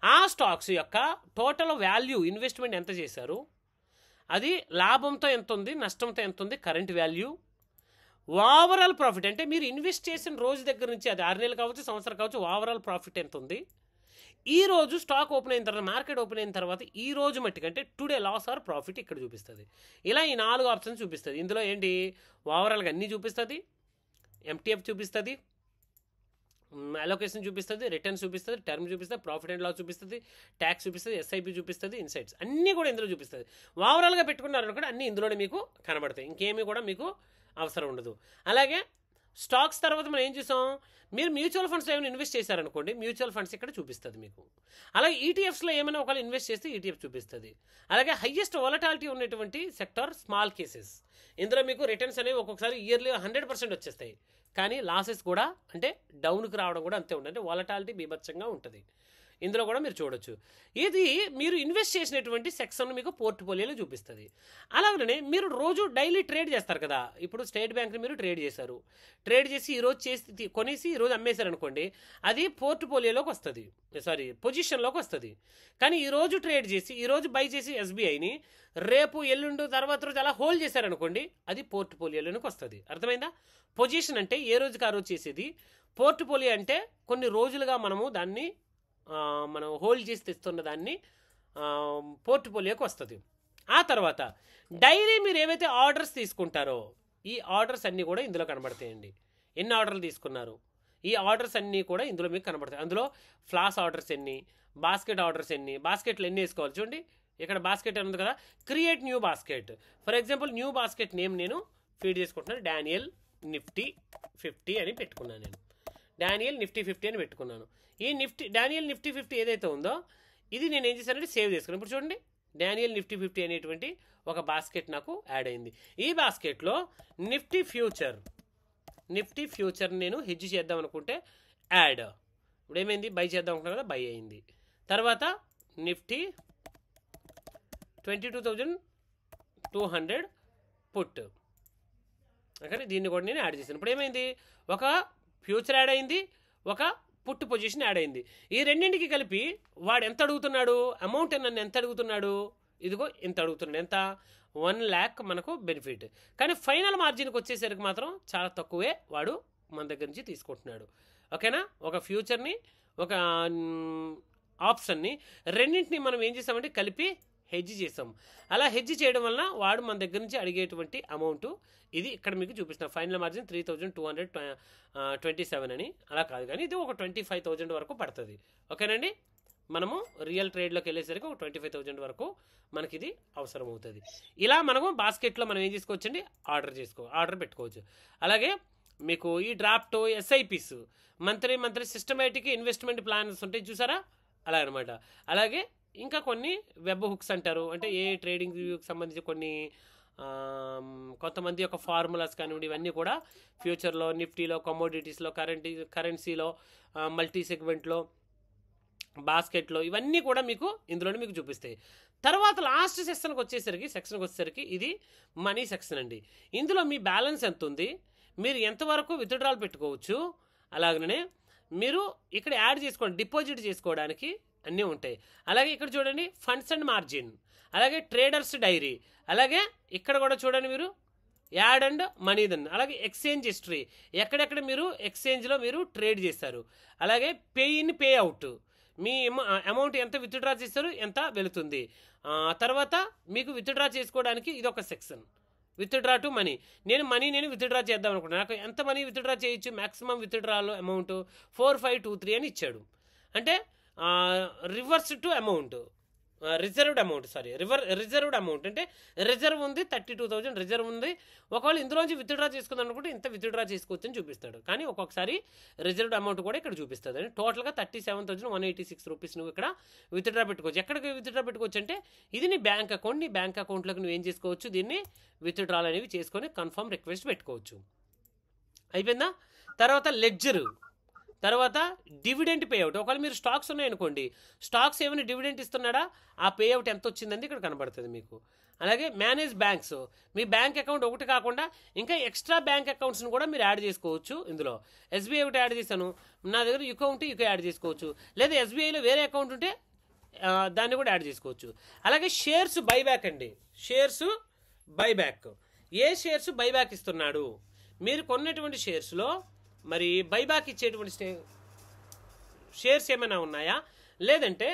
ఆ స్టాక్స్ యొక్క టోటల్ వాల్యూ, ఇన్వెస్ట్మెంట్ ఎంత చేశారు, అది లాభంతో ఎంత ఉంది, నష్టంతో ఎంత ఉంది, కరెంట్ వాల్యూ, ఓవరాల్ ప్రాఫిట్ అంటే మీరు ఇన్వెస్ట్ చేసిన రోజు దగ్గర నుంచి, అది 6 నెలలు కావచ్చు, సంవత్సరం కావచ్చు, ఓవరాల్ ప్రాఫిట్ ఎంత ఉంది, ఈ రోజు స్టాక్ ఓపెన్ అయిన తర్వాత, మార్కెట్ ఓపెన్ అయిన తర్వాత ఈ రోజు మట్టికి అంటే టుడే లాస్ ఆర్ ప్రాఫిట్ ఇక్కడ చూపిస్తుంది. ఇలా ఈ 4 ఆప్షన్స్ చూపిస్తుంది. ఇందులో ఏంటి? ఓవరాల్గా అన్నీ చూపిస్తుంది, ఎంటీఎఫ్ చూపిస్తుంది, అలొకేషన్ చూపిస్తుంది, రిటర్న్స్ చూపిస్తుంది, టర్మ్ చూపిస్తుంది, ప్రాఫిట్ అండ్ లాస్ చూపిస్తుంది, ట్యాక్స్ చూపిస్తుంది, ఎస్ఐపి చూపిస్తుంది, ఇన్సైట్స్ అన్నీ కూడా ఇందులో చూపిస్తుంది. ఓవరాల్గా పెట్టుకున్నారనుకోండి అన్నీ ఇందులోనే మీకు కనబడతాయి, ఇంకేమీ కూడా మీకు అవసరం ఉండదు. అలాగే స్టాక్స్ తర్వాత మనం ఏం చూసాం? మీరు మ్యూచువల్ ఫండ్స్లో ఏమైనా ఇన్వెస్ట్ చేశారనుకోండి, మ్యూచువల్ ఫండ్స్ ఇక్కడ చూపిస్తుంది మీకు. అలాగే ఈటీఎఫ్స్లో ఏమైనా ఒకవేళ ఇన్వెస్ట్ చేస్తే ఈటీఎఫ్ చూపిస్తుంది. అలాగే హైయెస్ట్ వాలటాలిటీ ఉన్నటువంటి సెక్టర్ స్మాల్ కేసెస్. ఇందులో మీకు రిటర్న్స్ అనేవి ఒక్కొక్కసారి ఇయర్లీ 100% వచ్చేస్తాయి, కానీ లాసెస్ కూడా అంటే డౌన్కి రావడం కూడా అంతే ఉంటుంది. అంటే వాలటాలిటీ బీభత్సంగా ఉంటుంది. ఇందులో కూడా మీరు చూడొచ్చు. ఇది మీరు ఇన్వెస్ట్ చేసినటువంటి సెక్షన్ మీకు పోర్ట్ఫోలియోలో చూపిస్తుంది. అలాగనే మీరు రోజు డైలీ ట్రేడ్ చేస్తారు కదా. ఇప్పుడు స్టేట్ బ్యాంక్ని మీరు ట్రేడ్ చేశారు, ట్రేడ్ చేసి ఈరోజు చేసి కొనేసి ఈరోజు అమ్మేశారు అనుకోండి, అది పోర్ట్ఫోలియోలోకి వస్తుంది, పొజిషన్లోకి వస్తుంది. కానీ ఈరోజు ట్రేడ్ చేసి ఈరోజు బై చేసి ఎస్బీఐని రేపు ఎల్లుండు తర్వాత రోజు అలా హోల్డ్ చేశారనుకోండి, అది పోర్ట్ఫోలియోలోకి వస్తుంది. అర్థమైందా? పొజిషన్ అంటే ఏ రోజుకి ఆ రోజు చేసేది, పోర్ట్ఫోలియో అంటే కొన్ని రోజులుగా మనము దాన్ని మనం హోల్డ్ చేసి తెస్తున్న దాన్ని పోర్ట్ఫోలియోకి వస్తుంది. ఆ తర్వాత డైలీ మీరు ఏవైతే ఆర్డర్స్ తీసుకుంటారో ఈ ఆర్డర్స్ అన్నీ కూడా ఇందులో కనబడతాయండి. ఎన్ని ఆర్డర్లు తీసుకున్నారు, ఈ ఆర్డర్స్ అన్నీ కూడా ఇందులో మీకు కనబడతాయి. అందులో ఫ్లాస్ ఆర్డర్స్ ఎన్ని, బాస్కెట్ ఆర్డర్స్ ఎన్ని, బాస్కెట్లు ఎన్ని వేసుకోవాలి చూడండి. ఇక్కడ బాస్కెట్ అని ఉంది కదా, create new basket. For example new basket name నేను ఫీడ్ చేసుకుంటున్నాను, డానియల్ నిఫ్టీ 50 అని పెట్టుకున్నాను. నేను డానియల్ నిఫ్టీ 50 అని పెట్టుకున్నాను. ఈ డానియల్ నిఫ్టీ 50 ఏదైతే ఉందో ఇది నేను ఏం చేశానంటే సేవ్ చేసుకున్నాను. ఇప్పుడు చూడండి, డానియల్ నిఫ్టీ 50 అనేటువంటి ఒక బాస్కెట్ నాకు యాడ్ అయింది. ఈ బాస్కెట్లో నిఫ్టీ ఫ్యూచర్ నేను హెడ్జ్ చేద్దాం అనుకుంటే యాడ్, ఇప్పుడు ఏమైంది, బై చేద్దాం అనుకున్నా కదా, బై అయింది. తర్వాత నిఫ్టీ 22,200 పుట్, ఓకే, దీన్ని కూడా నేను యాడ్ చేశాను. ఇప్పుడు ఏమైంది, ఒక ఫ్యూచర్ యాడ్ అయింది, ఒక పుట్ పొజిషన్ యాడ్ అయింది. ఈ రెండింటికి కలిపి వాడు ఎంత అడుగుతున్నాడు, అమౌంట్ నన్ను ఎంత అడుగుతున్నాడు, ఇదిగో ఇంత అడుగుతున్నాడు, ఎంత 1 lakh మనకు బెనిఫిట్. కానీ ఫైనల్ మార్జిన్కి వచ్చేసరికి మాత్రం చాలా తక్కువే వాడు మన దగ్గర నుంచి తీసుకుంటున్నాడు. ఓకేనా, ఒక ఫ్యూచర్ని ఒక ఆప్షన్ని రెండింటిని మనం ఏం చేసామంటే కలిపి హెడ్జ్ చేసాం. అలా హెడ్జ్ చేయడం వలన వాడు మన దగ్గర నుంచి అడిగేటువంటి అమౌంట్ ఇది ఇక్కడ మీకు చూపిస్తున్నా. ఫైనల్ మార్జిన్ 3227 అని, అలా కాదు కానీ ఇది ఒక 25,000 వరకు పడుతుంది. ఓకేనండి, మనము రియల్ ట్రేడ్లోకి వెళ్ళేసరికి ఒక 25,000 వరకు మనకి ఇది అవసరం అవుతుంది. ఇలా మనము బాస్కెట్లో మనం ఏం చేసుకోవచ్చండి, ఆర్డర్ పెట్టుకోవచ్చు. అలాగే మీకు ఈ draft SIPs monthly systematic investment plans ఉంటాయి చూసారా, అలా అనమాట. అలాగే ఇంకా కొన్ని వెబ్ హుక్స్ అంటారు, అంటే ఏ ట్రేడింగ్ సంబంధించి కొన్ని కొంతమంది యొక్క ఫార్ములాస్ కానివ్వండి, ఇవన్నీ కూడా ఫ్యూచర్లో నిఫ్టీలో, కమోడిటీస్లో, కరెన్సీలో, మల్టీ సెగ్మెంట్లో, బాస్కెట్లో ఇవన్నీ కూడా మీకు ఇందులోనే మీకు చూపిస్తాయి. తర్వాత లాస్ట్ సెక్షన్కి వచ్చేసరికి ఇది మనీ సెక్షన్ అండి. ఇందులో మీ బ్యాలెన్స్ ఎంత ఉంది, మీరు ఎంతవరకు విత్డ్రాల్ పెట్టుకోవచ్చు, అలాగనే మీరు ఇక్కడ యాడ్ చేసుకోండి, డిపాజిట్ చేసుకోవడానికి అన్నీ ఉంటాయి. అలాగే ఇక్కడ చూడండి ఫండ్స్ అండ్ మార్జిన్, అలాగే ట్రేడర్స్ డైరీ, అలాగే ఇక్కడ కూడా చూడండి మీరు యాడ్ అండ్ మనీ దన్, అలాగే ఎక్స్చేంజ్ హిస్టరీ, ఎక్కడెక్కడ మీరు ఎక్స్చేంజ్లో మీరు ట్రేడ్ చేస్తారు, అలాగే pay in pay out, me amount ఎంత విత్డ్రా చేస్తారు, ఎంత వెళుతుంది. తర్వాత మీకు విత్డ్రా చేసుకోవడానికి ఇది ఒక సెక్షన్, విత్డ్రా టు మనీ. నేను విత్డ్రా చేద్దాం అనుకుంటున్నాను, నాకు ఎంత మనీ విత్డ్రా చేయొచ్చు, మ్యాక్సిమం విత్డ్రాలో అమౌంట్ 4523 అని ఇచ్చాడు. అంటే reverse to amount, reserved amount అంటే రిజర్వ్ ఉంది 32,000 రిజర్వ్ ఉంది. ఒకవేళ ఇందులోంచి విత్డ్రా చేసుకుందాం అనుకుంటే ఇంత విత్డ్రా చేసుకోవచ్చు అని చూపిస్తాడు. కానీ ఒక్కొక్కసారి రిజర్వ్డ్ అమౌంట్ కూడా ఇక్కడ చూపిస్తుంది. అంటే టోటల్గా 37,186 రూపీస్ నువ్వు ఇక్కడ విత్డ్రా పెట్టుకోవచ్చు. ఎక్కడికి విత్డ్రా పెట్టుకోవచ్చు అంటే ఇది నీ బ్యాంక్ అకౌంట్లోకి నువ్వు ఏం చేసుకోవచ్చు, దీన్ని విత్డ్రాల్ అనేవి చేసుకొని కన్ఫర్మ్ రిక్వెస్ట్ పెట్టుకోవచ్చు. అయిపోయిందా. తర్వాత లెడ్జర్, తర్వాత డివిడెంట్ పేఅవుట్. ఒకవేళ మీరు స్టాక్స్ ఉన్నాయనుకోండి, స్టాక్స్ ఏమైనా డివిడెంట్ ఇస్తున్నాడా, ఆ పేఅవుట్ ఎంత వచ్చిందని ఇక్కడ కనబడుతుంది మీకు. అలాగే మేనేజ్ బ్యాంక్స్, మీ బ్యాంక్ అకౌంట్ ఒకటి కాకుండా ఇంకా ఎక్స్ట్రా బ్యాంక్ అకౌంట్స్ని కూడా మీరు యాడ్ చేసుకోవచ్చు. ఇందులో ఎస్బీఐ ఒకటి యాడ్ చేశాను, నా దగ్గర యుకో ఉంటే యుకో యాడ్ చేసుకోవచ్చు, లేదా ఎస్బీఐలో వేరే అకౌంట్ ఉంటే దాన్ని కూడా యాడ్ చేసుకోవచ్చు. అలాగే షేర్స్ బైబ్యాక్ అండి, షేర్స్ బైబ్యాక్, ఏ షేర్స్ బైబ్యాక్ ఇస్తున్నాడు, మీరు కొన్నటువంటి షేర్స్లో మరి బైబ్యాక్ ఇచ్చేటువంటి షేర్స్ ఏమైనా ఉన్నాయా, లేదంటే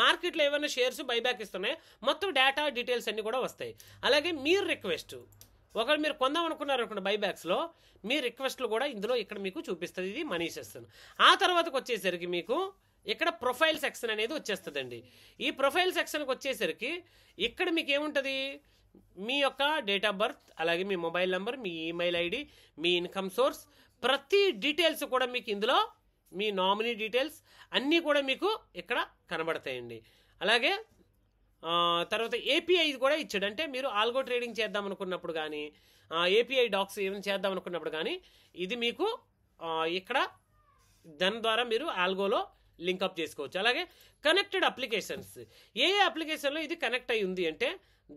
మార్కెట్లో ఏమైనా షేర్స్ బైబ్యాక్ ఇస్తున్నాయా, మొత్తం డేటా డీటెయిల్స్ అన్నీ కూడా వస్తాయి. అలాగే మీరు రిక్వెస్ట్, ఒకవేళ మీరు కొందాం అనుకున్నారు అనుకున్న బైబ్యాక్స్లో మీ రిక్వెస్ట్లు కూడా ఇందులో ఇక్కడ మీకు చూపిస్తుంది. ఇది మనీ సెక్షన్. ఆ తర్వాతకు వచ్చేసరికి మీకు ఇక్కడ ప్రొఫైల్ సెక్షన్ అనేది వచ్చేస్తుందండి. ఈ ప్రొఫైల్ సెక్షన్కి వచ్చేసరికి ఇక్కడ మీకు ఏముంటుంది, మీ యొక్క డేట్ ఆఫ్ బర్త్, అలాగే మీ మొబైల్ నెంబర్, మీ ఈమెయిల్ ఐడి, మీ ఇన్కమ్ సోర్స్, ప్రతి డీటెయిల్స్ కూడా మీకు ఇందులో, మీ నామినీ డీటెయిల్స్ అన్నీ కూడా మీకు ఇక్కడ కనబడతాయండి. అలాగే తర్వాత ఏపీఐ కూడా ఇచ్చాడు, అంటే మీరు ఆల్గో ట్రేడింగ్ చేద్దాం అనుకున్నప్పుడు కానీ, ఏపీఐ డాక్స్ ఏమైనా చేద్దాం అనుకున్నప్పుడు కానీ ఇది మీకు ఇక్కడ దాని ద్వారా మీరు ఆల్గోలో లింకప్ చేసుకోవచ్చు. అలాగే కనెక్టెడ్ అప్లికేషన్స్, ఏ అప్లికేషన్లో ఇది కనెక్ట్ అయి ఉంది అంటే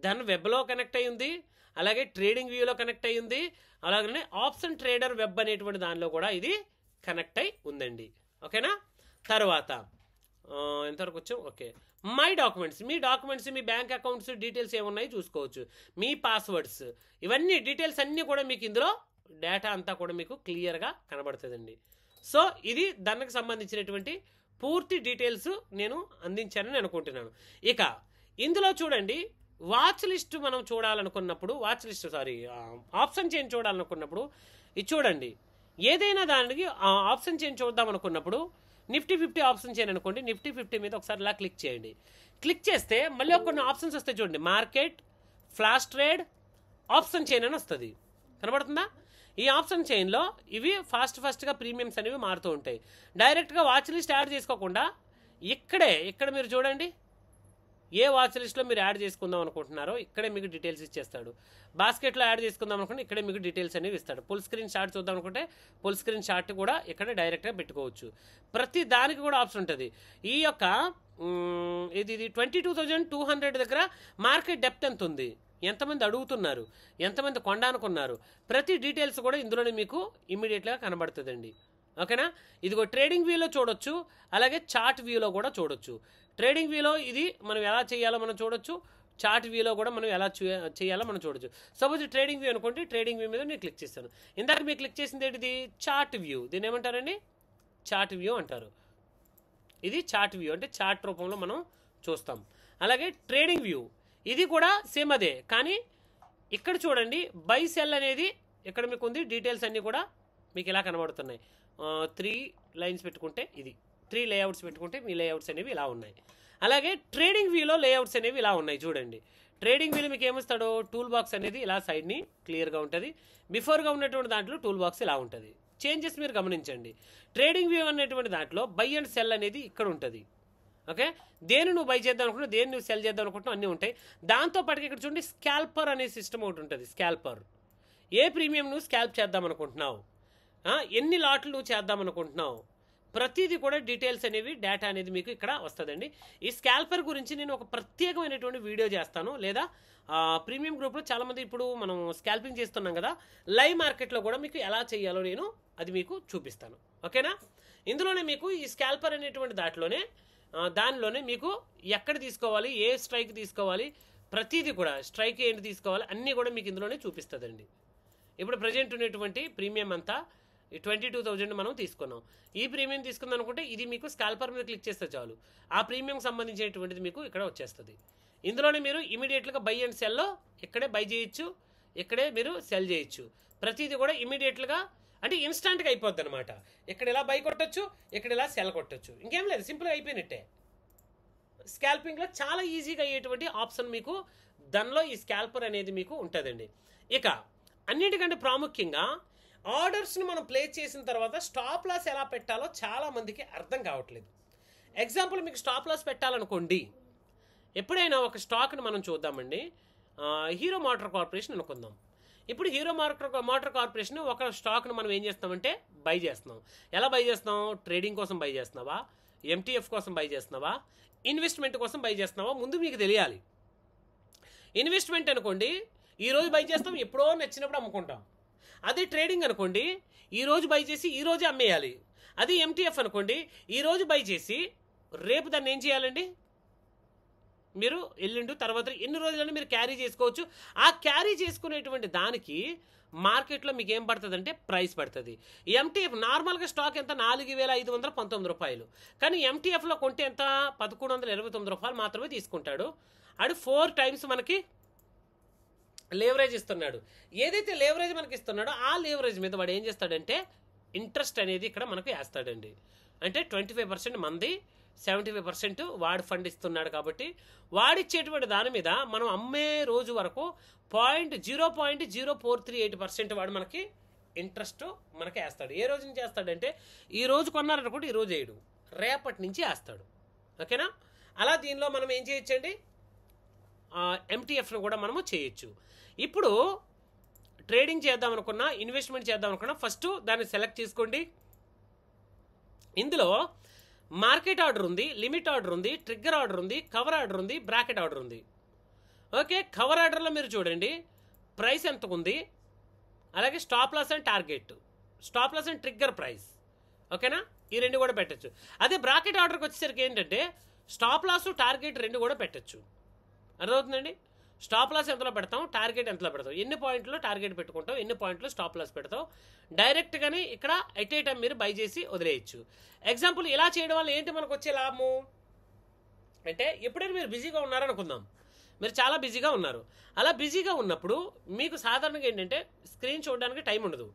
దాని వెబ్లో కనెక్ట్ అయి ఉంది, అలాగే ట్రేడింగ్ వ్యూలో కనెక్ట్ అయి ఉంది, అలాగనే ఆప్షన్ ట్రేడర్ వెబ్ అనేటువంటి దానిలో కూడా ఇది కనెక్ట్ అయి ఉందండి. ఓకేనా. తర్వాత ఎంతవరకు వచ్చాం, okay. My documents, me documents, me bank accounts details ఏమున్నాయి చూసుకోవచ్చు, మీ పాస్వర్డ్స్, ఇవన్నీ డీటెయిల్స్ అన్నీ కూడా మీకు ఇందులో డేటా అంతా కూడా మీకు క్లియర్గా కనబడుతుందండి. సో ఇది దానికి సంబంధించినటువంటి పూర్తి డీటెయిల్స్ నేను అందించానని అనుకుంటున్నాను. ఇక ఇందులో చూడండి వాచ్ లిస్ట్ మనం చూడాలనుకున్నప్పుడు, ఆప్షన్ చైన్ చూడాలనుకున్నప్పుడు ఇది చూడండి. ఏదైనా దానికి ఆప్షన్ చైన్ చూద్దాం అనుకున్నప్పుడు నిఫ్టీ 50 ఆప్షన్ చైన్ అనుకోండి, నిఫ్టీ 50 మీద ఒకసారి ఇలా క్లిక్ చేయండి. క్లిక్ చేస్తే మళ్ళీ కొన్ని ఆప్షన్స్ వస్తాయి చూడండి, market, flash trade, option chain అని వస్తుంది, కనబడుతుందా. ఈ ఆప్షన్ చైన్లో ఇవి ఫాస్ట్గా ప్రీమియమ్స్ అనేవి మారుతూ ఉంటాయి. డైరెక్ట్గా వాచ్ లిస్ట్ యాడ్ చేసుకోకుండా ఇక్కడ మీరు చూడండి, ఏ వాచ్ లిస్ట్లో మీరు యాడ్ చేసుకుందాం అనుకుంటున్నారో ఇక్కడే మీకు డీటెయిల్స్ ఇచ్చేస్తాడు. బాస్కెట్లో యాడ్ చేసుకుందాం అనుకుంటే ఇక్కడే మీకు డీటెయిల్స్ అనేవి ఇస్తాడు. ఫుల్ స్క్రీన్ షాట్ చూద్దాం అనుకుంటే ఫుల్ స్క్రీన్ షాట్ కూడా ఇక్కడ డైరెక్ట్గా పెట్టుకోవచ్చు. ప్రతి దానికి కూడా ఆప్షన్ ఉంటుంది. ఈ యొక్క ఇది 22,200 దగ్గర మార్కెట్ డెప్త్ ఎంత ఉంది, ఎంతమంది అడుగుతున్నారు, ఎంతమంది కొండానుకున్నారు, ప్రతి డీటెయిల్స్ కూడా ఇందులోనే మీకు ఇమీడియట్గా కనబడుతుందండి. ఓకేనా. ఇదిగో ట్రేడింగ్ వ్యూలో చూడొచ్చు, అలాగే చార్ట్ వ్యూలో కూడా చూడొచ్చు. ట్రేడింగ్ వ్యూలో ఇది మనం ఎలా చేయాలో మనం చూడొచ్చు, చార్ట్ వ్యూలో కూడా మనం ఎలా చేయాలో మనం చూడొచ్చు. సపోజ్ ట్రేడింగ్ వ్యూ అనుకోండి, ట్రేడింగ్ వ్యూ మీద నేను క్లిక్ చేస్తాను. ఇందాక మీరు క్లిక్ చేసింది ఏంటిది? Chart view. దీన్ని ఏమంటారండి? చార్ట్ వ్యూ అంటారు. ఇది చార్ట్ వ్యూ, అంటే చార్ట్ రూపంలో మనం చూస్తాం. అలాగే ట్రేడింగ్ వ్యూ ఇది కూడా సేమ్ అదే, కానీ ఇక్కడ చూడండి బై సెల్ అనేది ఇక్కడ మీకు ఉంది. డీటెయిల్స్ అన్నీ కూడా మీకు ఇలా కనబడుతున్నాయి. 3 లైన్స్ పెట్టుకుంటే ఇది, 3 లేఅవుట్స్ పెట్టుకుంటే మీ లేఅవుట్స్ అనేవి ఇలా ఉన్నాయి. అలాగే ట్రేడింగ్ వ్యూలో లేఅవుట్స్ అనేవి ఇలా ఉన్నాయి చూడండి. ట్రేడింగ్ వ్యూలో మీకు ఏమిస్తాడో టూల్ బాక్స్ అనేది ఇలా సైడ్ని క్లియర్గా ఉంటుంది. బిఫోర్గా ఉన్నటువంటి దాంట్లో టూల్ బాక్స్ ఇలా ఉంటుంది. చేంజెస్ మీరు గమనించండి. ట్రేడింగ్ వ్యూ అనేటువంటి దాంట్లో బై అండ్ సెల్ అనేది ఇక్కడ ఉంటుంది. ఓకే, దేని నువ్వు బై చేద్దాం అనుకుంటున్నావు, దేని నువ్వు సెల్ చేద్దాం అనుకుంటున్నావు అన్నీ ఉంటాయి. దాంతోపాటు ఇక్కడ చూడండి స్కాల్పర్ అనే సిస్టమ్ ఒకటి ఉంటుంది. స్కాల్పర్, ఏ ప్రీమియం నువ్వు స్కాల్ప్ చేద్దాం అనుకుంటున్నావు, ఎన్ని లాట్లు నువ్వు చేద్దాం అనుకుంటున్నావు, ప్రతిదీ కూడా డీటెయిల్స్ అనేవి డేటా అనేది మీకు ఇక్కడ వస్తుందండి. ఈ స్కాల్పర్ గురించి నేను ఒక ప్రత్యేకమైనటువంటి వీడియో చేస్తాను, లేదా ప్రీమియం గ్రూప్లో చాలామంది ఇప్పుడు మనం స్కాల్పింగ్ చేస్తున్నాం కదా, లైవ్ మార్కెట్లో కూడా మీకు ఎలా చేయాలో నేను అది మీకు చూపిస్తాను. ఓకేనా. ఇందులోనే మీకు ఈ స్కాల్పర్ అనేటువంటి దానిలోనే మీకు ఎక్కడ తీసుకోవాలి, ఏ స్ట్రైక్ తీసుకోవాలి, ప్రతిదీ కూడా స్ట్రైక్ ఏంటి తీసుకోవాలి అన్నీ కూడా మీకు ఇందులోనే చూపిస్తుందండి. ఇప్పుడు ప్రజెంట్ ఉన్నటువంటి ప్రీమియం అంతా 22,000 మనం తీసుకున్నాం. ఈ ప్రీమియం తీసుకుందాం అనుకుంటే ఇది మీకు స్కాల్పర్ మీద క్లిక్ చేస్తే చాలు, ఆ ప్రీమియం సంబంధించినటువంటిది మీకు ఇక్కడ వచ్చేస్తుంది. ఇందులోనే మీరు ఇమీడియట్గా బై అండ్ సెల్లో ఇక్కడే బై చేయొచ్చు, ఇక్కడే మీరు సెల్ చేయొచ్చు. ప్రతిదీ కూడా ఇమీడియట్గా అంటే ఇన్స్టాంట్గా అయిపోద్ది అనమాట. ఇక్కడ ఇలా బై కొట్టచ్చు, ఇక్కడ ఇలా సెల్ కొట్టచ్చు, ఇంకేం లేదు, సింపుల్గా అయిపోయినట్టే. స్కాల్పింగ్లో చాలా ఈజీగా అయ్యేటువంటి ఆప్షన్ మీకు దానిలో ఈ స్కాల్పర్ అనేది మీకు ఉంటుందండి. ఇక అన్నిటికంటే ప్రాముఖ్యంగా ఆర్డర్స్ని మనం ప్లేస్ చేసిన తర్వాత స్టాప్ లాస్ ఎలా పెట్టాలో చాలామందికి అర్థం కావట్లేదు. ఎగ్జాంపుల్ మీకు స్టాప్ లాస్ పెట్టాలనుకోండి, ఎప్పుడైనా ఒక స్టాక్ని మనం చూద్దామండి. హీరో మోటార్ కార్పొరేషన్ అనుకుందాం. ఇప్పుడు హీరో మోటార్ కార్పొరేషన్ ఒక స్టాక్ను మనం ఏం చేస్తామంటే బై చేస్తున్నాం. ఎలా బై చేస్తున్నాం? ట్రేడింగ్ కోసం బై చేస్తున్నావా, ఎంటీఎఫ్ కోసం బై చేస్తున్నావా, ఇన్వెస్ట్మెంట్ కోసం బై చేస్తున్నావా, ముందు మీకు తెలియాలి. ఇన్వెస్ట్మెంట్ అనుకోండి, ఈరోజు బై చేస్తాం, ఎప్పుడో నచ్చినప్పుడు అమ్ముకుంటాం. అదే ట్రేడింగ్ అనుకోండి, ఈరోజు బై చేసి ఈరోజే అమ్మేయాలి. అది ఎంటీఎఫ్ అనుకోండి, ఈరోజు బై చేసి రేపు దాన్ని ఏం చేయాలండి, మీరు ఎల్లుండి తర్వాత ఎన్ని రోజులని మీరు క్యారీ చేసుకోవచ్చు. ఆ క్యారీ చేసుకునేటువంటి దానికి మార్కెట్లో మీకు ఏం పడుతుంది అంటే ప్రైస్ పడుతుంది. ఎంటీఎఫ్ నార్మల్గా స్టాక్ ఎంత 4,519 రూపాయలు, కానీ ఎంటీఎఫ్లో కొంటే ఎంత 1,129 రూపాయలు మాత్రమే తీసుకుంటాడు. అది 4 టైమ్స్ మనకి లేవరేజ్ ఇస్తున్నాడు. ఏదైతే లేవరేజ్ మనకి ఇస్తున్నాడో ఆ లేవరేజ్ మీద వాడు ఏం చేస్తాడంటే ఇంట్రెస్ట్ అనేది ఇక్కడ మనకు వేస్తాడండి. అంటే 25% మంది, 75% వాడు ఫండ్ ఇస్తున్నాడు. కాబట్టి వాడిచ్చేటువంటి దాని మీద మనం అమ్మే రోజు వరకు 0.0438% వాడు మనకి ఇంట్రెస్ట్ మనకి వేస్తాడు. ఏ రోజు నుంచి వేస్తాడంటే ఈ రోజు కొన్నారనుకుంటే ఈ రోజు వేయడు, రేపటి నుంచి వేస్తాడు. ఓకేనా. అలా దీనిలో మనం ఏం చేయొచ్చండి, ఎంటీఎఫ్ను కూడా మనము చేయొచ్చు. ఇప్పుడు ట్రేడింగ్ చేద్దాం అనుకున్నా, ఇన్వెస్ట్మెంట్ చేద్దాం అనుకున్నా, ఫస్ట్ దాన్ని సెలెక్ట్ చేసుకోండి. ఇందులో మార్కెట్ ఆర్డర్ ఉంది, లిమిట్ ఆర్డర్ ఉంది, ట్రిగ్గర్ ఆర్డర్ ఉంది, కవర్ ఆర్డర్ ఉంది, బ్రాకెట్ ఆర్డర్ ఉంది. ఓకే, కవర్ ఆర్డర్లో మీరు చూడండి ప్రైస్ ఎంత ఉంది, అలాగే stop loss and target, stop loss and trigger price. ఓకేనా, ఈ రెండు కూడా పెట్టచ్చు. అదే బ్రాకెట్ ఆర్డర్కి వచ్చేసరికి ఏంటంటే స్టాప్ లాస్ టార్గెట్ రెండు కూడా పెట్టచ్చు. అర్థమవుతుందండి. స్టాప్ లాస్ ఎంతలో పెడతాం, టార్గెట్ ఎంతలో పెడతాం, ఎన్ని పాయింట్లో టార్గెట్ పెట్టుకుంటాం, ఎన్ని పాయింట్లో స్టాప్ లాస్ పెడతాం. డైరెక్ట్గానే ఇక్కడ ఎట్ ఏ టైం మీరు బై చేసి వదిలేయచ్చు. ఎగ్జాంపుల్ ఇలా చేయడం వల్ల ఏంటి మనకు వచ్చే లాభము అంటే, ఎప్పుడైనా మీరు బిజీగా ఉన్నారనుకుందాం, మీరు చాలా బిజీగా ఉన్నారు. అలా బిజీగా ఉన్నప్పుడు మీకు సాధారణంగా ఏంటంటే స్క్రీన్ చూడడానికి టైం ఉండదు.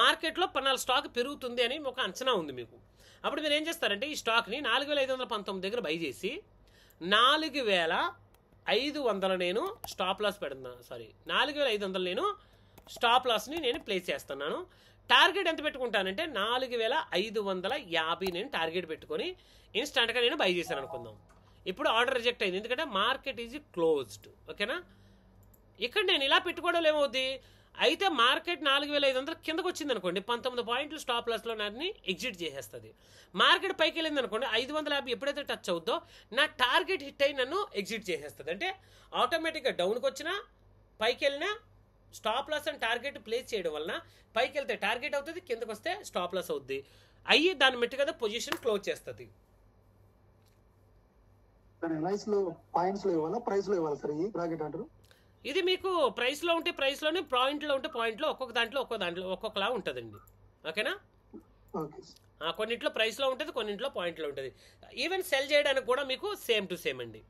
మార్కెట్లో 14 స్టాక్ పెరుగుతుంది అని ఒక అంచనా ఉంది మీకు. అప్పుడు మీరు ఏం చేస్తారంటే ఈ స్టాక్ని 4,519 దగ్గర బై చేసి 4,500 నేను స్టాప్ లాస్ పెడుతున్నాను. 4,500 నేను స్టాప్ లాస్ని నేను ప్లేస్ చేస్తున్నాను. టార్గెట్ ఎంత పెట్టుకుంటానంటే 4,550 నేను టార్గెట్ పెట్టుకొని ఇన్స్టాంట్గా నేను బై చేశాను అనుకుందాం. ఇప్పుడు ఆర్డర్ రిజెక్ట్ అయింది, ఎందుకంటే మార్కెట్ ఈజ్ క్లోజ్డ్. ఓకేనా. ఇక్కడ నేను ఇలా పెట్టుకోవడం ఏమవుద్ది, అయితే మార్కెట్ 4,500 కిందకు వచ్చింది అనుకోండి, 19 పాయింట్లు స్టాప్ లాస్లో నాన్ని ఎగ్జిట్ చేసేస్తుంది. మార్కెట్ పైకి వెళ్ళింది అనుకోండి, 550 ఎప్పుడైతే టచ్ అవుద్దో నా టార్గెట్ హిట్ అయి నన్ను ఎగ్జిట్ చేసేస్తుంది. అంటే ఆటోమేటిక్గా డౌన్కి వచ్చినా పైకి వెళ్ళినా stop loss and target place చేయడం వలన పైకి వెళ్తే టార్గెట్ అవుతుంది, కిందకు వస్తే స్టాప్ లాస్ అవుద్ది. అయ్యి దాన్ని మెట్టి కదా పొజిషన్ క్లోజ్ చేస్తుంది. ఇది మీకు ప్రైస్లో ఉంటే ప్రైస్లోనే, పాయింట్లో ఉంటే పాయింట్లో, ఒక్కొక్క దాంట్లో ఒక్కొక్కలా ఉంటుందండి. ఓకేనా? కొన్నింట్లో ప్రైస్లో ఉంటుంది, కొన్నింట్లో పాయింట్లో ఉంటుంది. ఈవెన్ సెల్ చేయడానికి కూడా మీకు సేమ్ టు సేమ్ అండి.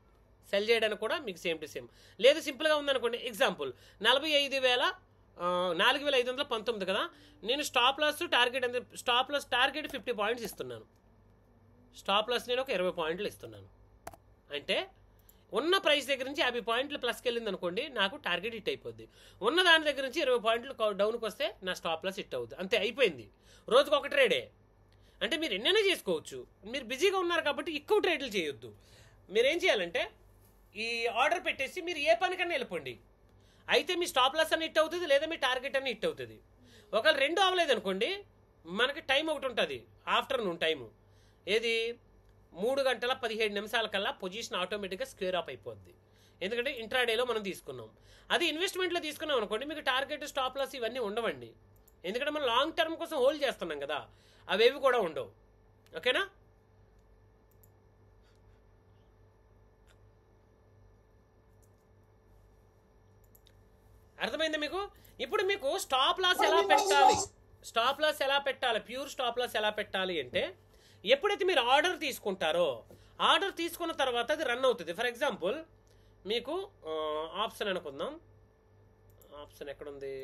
సెల్ చేయడానికి కూడా మీకు సేమ్ టు సేమ్. లేదు సింపుల్గా ఉందనుకోండి, ఎగ్జాంపుల్ 45,519 కదా, నేను stop loss target stop loss target 50 points ఇస్తున్నాను. స్టాప్ లాస్ నేను ఒక 20 పాయింట్లు ఇస్తున్నాను. అంటే ఉన్న ప్రైస్ దగ్గర నుంచి 50 పాయింట్లు ప్లస్కి వెళ్ళింది అనుకోండి, నాకు టార్గెట్ హిట్ అయిపోద్ది. ఉన్న దాని దగ్గర నుంచి 20 పాయింట్లు డౌన్కి వస్తే నా స్టాప్ లాస్ హిట్ అవుతుంది. అంతే, అయిపోయింది. రోజుకు ఒక ట్రేడే. అంటే మీరు ఎన్నైనా చేసుకోవచ్చు. మీరు బిజీగా ఉన్నారు కాబట్టి ఎక్కువ ట్రేడ్లు చేయొద్దు. మీరేం చేయాలంటే ఈ ఆర్డర్ పెట్టేసి మీరు ఏ పనికన్నా వెళ్ళిపోండి. అయితే మీ స్టాప్ లాస్ అని హిట్ అవుతుంది, లేదా మీ టార్గెట్ అని హిట్ అవుతుంది. ఒకవేళ రెండు అవ్వలేదు అనుకోండి, మనకి టైం ఒకటి ఉంటుంది, ఆఫ్టర్నూన్ టైము. ఏది 3:17 కల్లా పొజిషన్ ఆటోమేటిక్గా స్క్వేర్ ఆఫ్ అయిపోద్ది. ఎందుకంటే ఇంట్రాడేలో మనం తీసుకున్నాం. అది ఇన్వెస్ట్మెంట్లో తీసుకున్నాం అనుకోండి, మీకు టార్గెట్ స్టాప్ లాస్ ఇవన్నీ ఉండవండి. ఎందుకంటే మనం లాంగ్ టర్మ్ కోసం హోల్డ్ చేస్తున్నాం కదా, అవేవి కూడా ఉండవు. ఓకేనా? అర్థమైందా మీకు? ఇప్పుడు మీకు స్టాప్ లాస్ ఎలా పెట్టాలి, ప్యూర్ స్టాప్ లాస్ ఎలా పెట్టాలి అంటే, ఎప్పుడైతే మీరు ఆర్డర్ తీసుకుంటారో, ఆర్డర్ తీసుకున్న తర్వాత అది రన్ అవుతుంది. ఫర్ ఎగ్జాంపుల్ మీకు ఆప్షన్ అనుకుందాం. ఆప్షన్ ఎక్కడుంది?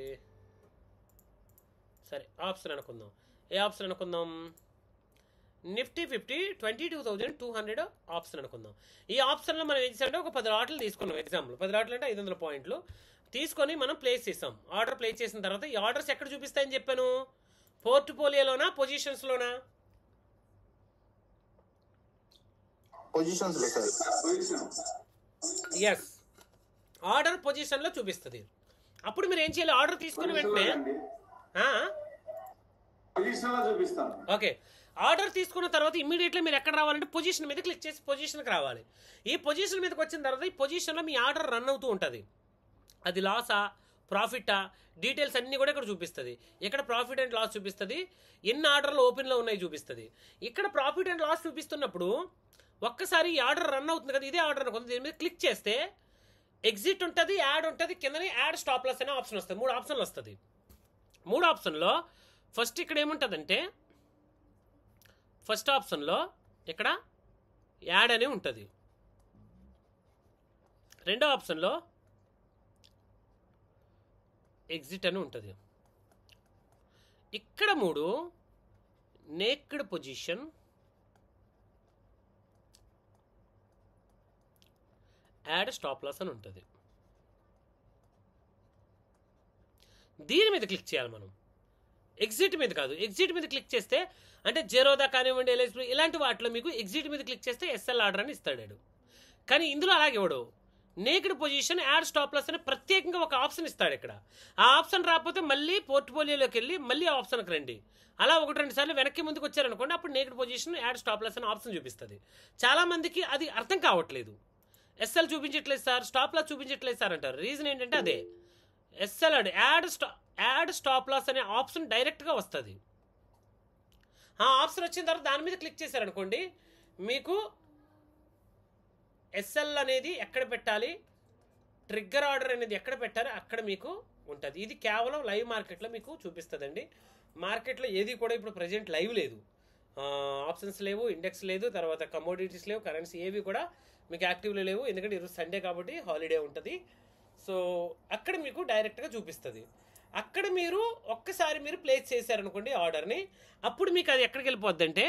సరే, ఆప్షన్ అనుకుందాం. ఏ ఆప్షన్ అనుకుందాం? నిఫ్టీ 50 22,200 ఆప్షన్ అనుకుందాం. ఈ ఆప్షన్లో మనం ఏం చేసామంటే ఒక 10 లాట్లు తీసుకున్నాం. ఎగ్జాంపుల్ 10 లాట్లు అంటే 500 పాయింట్లు తీసుకొని మనం ప్లేస్ చేసాం. ఆర్డర్ ప్లేస్ చేసిన తర్వాత ఈ ఆర్డర్స్ ఎక్కడ చూపిస్తాయని చెప్పాను? పోర్ట్ఫోలియోలోనా, పొజిషన్స్లోనా? ఎస్, ఆర్డర్ పొజిషన్లో చూపిస్తుంది. అప్పుడు మీరు ఏం చేయాలి? ఆర్డర్ తీసుకుని వెంటనే ఓకే, ఆర్డర్ తీసుకున్న తర్వాత ఇమ్మీడియట్లీ మీరు ఎక్కడ రావాలంటే పొజిషన్ మీద క్లిక్ చేసి పొజిషన్కి రావాలి. ఈ పొజిషన్ మీదకి వచ్చిన తర్వాత ఈ పొజిషన్లో మీ ఆర్డర్ రన్ అవుతూ ఉంటుంది. అది లాసా, ప్రాఫిటా, డీటెయిల్స్ అన్నీ కూడా ఇక్కడ చూపిస్తుంది. ఇక్కడ ప్రాఫిట్ అండ్ లాస్ చూపిస్తుంది, ఎన్ని ఆర్డర్లు ఓపెన్లో ఉన్నాయి చూపిస్తుంది. ఇక్కడ ప్రాఫిట్ అండ్ లాస్ చూపిస్తున్నప్పుడు ఒక్కసారి ఈ ఆర్డర్ రన్ అవుతుంది కదా, ఇదే ఆర్డర్ అనుకుంది, దీని మీద క్లిక్ చేస్తే ఎగ్జిట్ ఉంటుంది, యాడ్ ఉంటుంది, కిందనే యాడ్ స్టాప్ లాస్ అనే ఆప్షన్ వస్తుంది. 3 ఆప్షన్లు వస్తుంది. 3 ఆప్షన్లో ఫస్ట్ ఇక్కడ ఏముంటుందంటే, ఫస్ట్ ఆప్షన్లో ఇక్కడ యాడ్ అని ఉంటుంది. రెండో ఆప్షన్లో ఎగ్జిట్ అని ఉంటుంది. ఇక్కడ 3 naked position, add stop loss అని ఉంటుంది. దీని మీద క్లిక్ చేయాలి మనం, ఎగ్జిట్ మీద కాదు. ఎగ్జిట్ మీద క్లిక్ చేస్తే అంటే జెరోదా కానివ్వండి, ఎల్ఎస్పీ ఇలాంటి వాటిలో మీకు ఎగ్జిట్ మీద క్లిక్ చేస్తే ఎస్ఎల్ ఆర్డర్ అని ఇస్తాడు. కానీ ఇందులో అలాగే ఇవ్వడు. Naked position, add stop loss అని ప్రత్యేకంగా ఒక ఆప్షన్ ఇస్తాడు. ఇక్కడ ఆ ఆప్షన్ రాకపోతే మళ్ళీ పోర్ట్ఫోలియోలోకి వెళ్ళి మళ్ళీ ఆప్షన్కి రండి. అలా 1-2 సార్లు వెనక్కి ముందుకు వచ్చారనుకోండి, అప్పుడు naked position, add stop loss అని ఆప్షన్ చూపిస్తుంది. చాలామందికి అది అర్థం కావట్లేదు. ఎస్ఎల్ చూపించట్లేదు సార్, స్టాప్ లాస్ చూపించట్లేదు సార్ అంటారు. రీజన్ ఏంటంటే అదే, ఎస్ఎల్ యాడ్ స్టాప్ లాస్ అనే ఆప్షన్ డైరెక్ట్గా వస్తుంది. ఆ ఆప్షన్ వచ్చిన తర్వాత దాని మీద క్లిక్ చేశారనుకోండి, మీకు ఎస్ఎల్ అనేది ఎక్కడ పెట్టాలి, ట్రిగ్గర్ ఆర్డర్ అనేది ఎక్కడ పెట్టాలి అక్కడ మీకు ఉంటుంది. ఇది కేవలం లైవ్ మార్కెట్లో మీకు చూపిస్తుందండి. మార్కెట్లో ఏది కూడా ఇప్పుడు ప్రజెంట్ లైవ్ లేదు, ఆప్షన్స్ లేవు, ఇండెక్స్ లేదు, తర్వాత కమోడిటీస్ లేవు, కరెన్సీ ఏవి కూడా మీకు యాక్టివ్లో లేవు. ఎందుకంటే ఈరోజు సండే కాబట్టి హాలిడే ఉంటుంది. సో అక్కడ మీకు డైరెక్ట్గా చూపిస్తుంది. అక్కడ మీరు ఒక్కసారి మీరు ప్లేస్ చేశారనుకోండి ఆర్డర్ని, అప్పుడు మీకు అది ఎక్కడికి వెళ్ళిపోద్ది అంటే,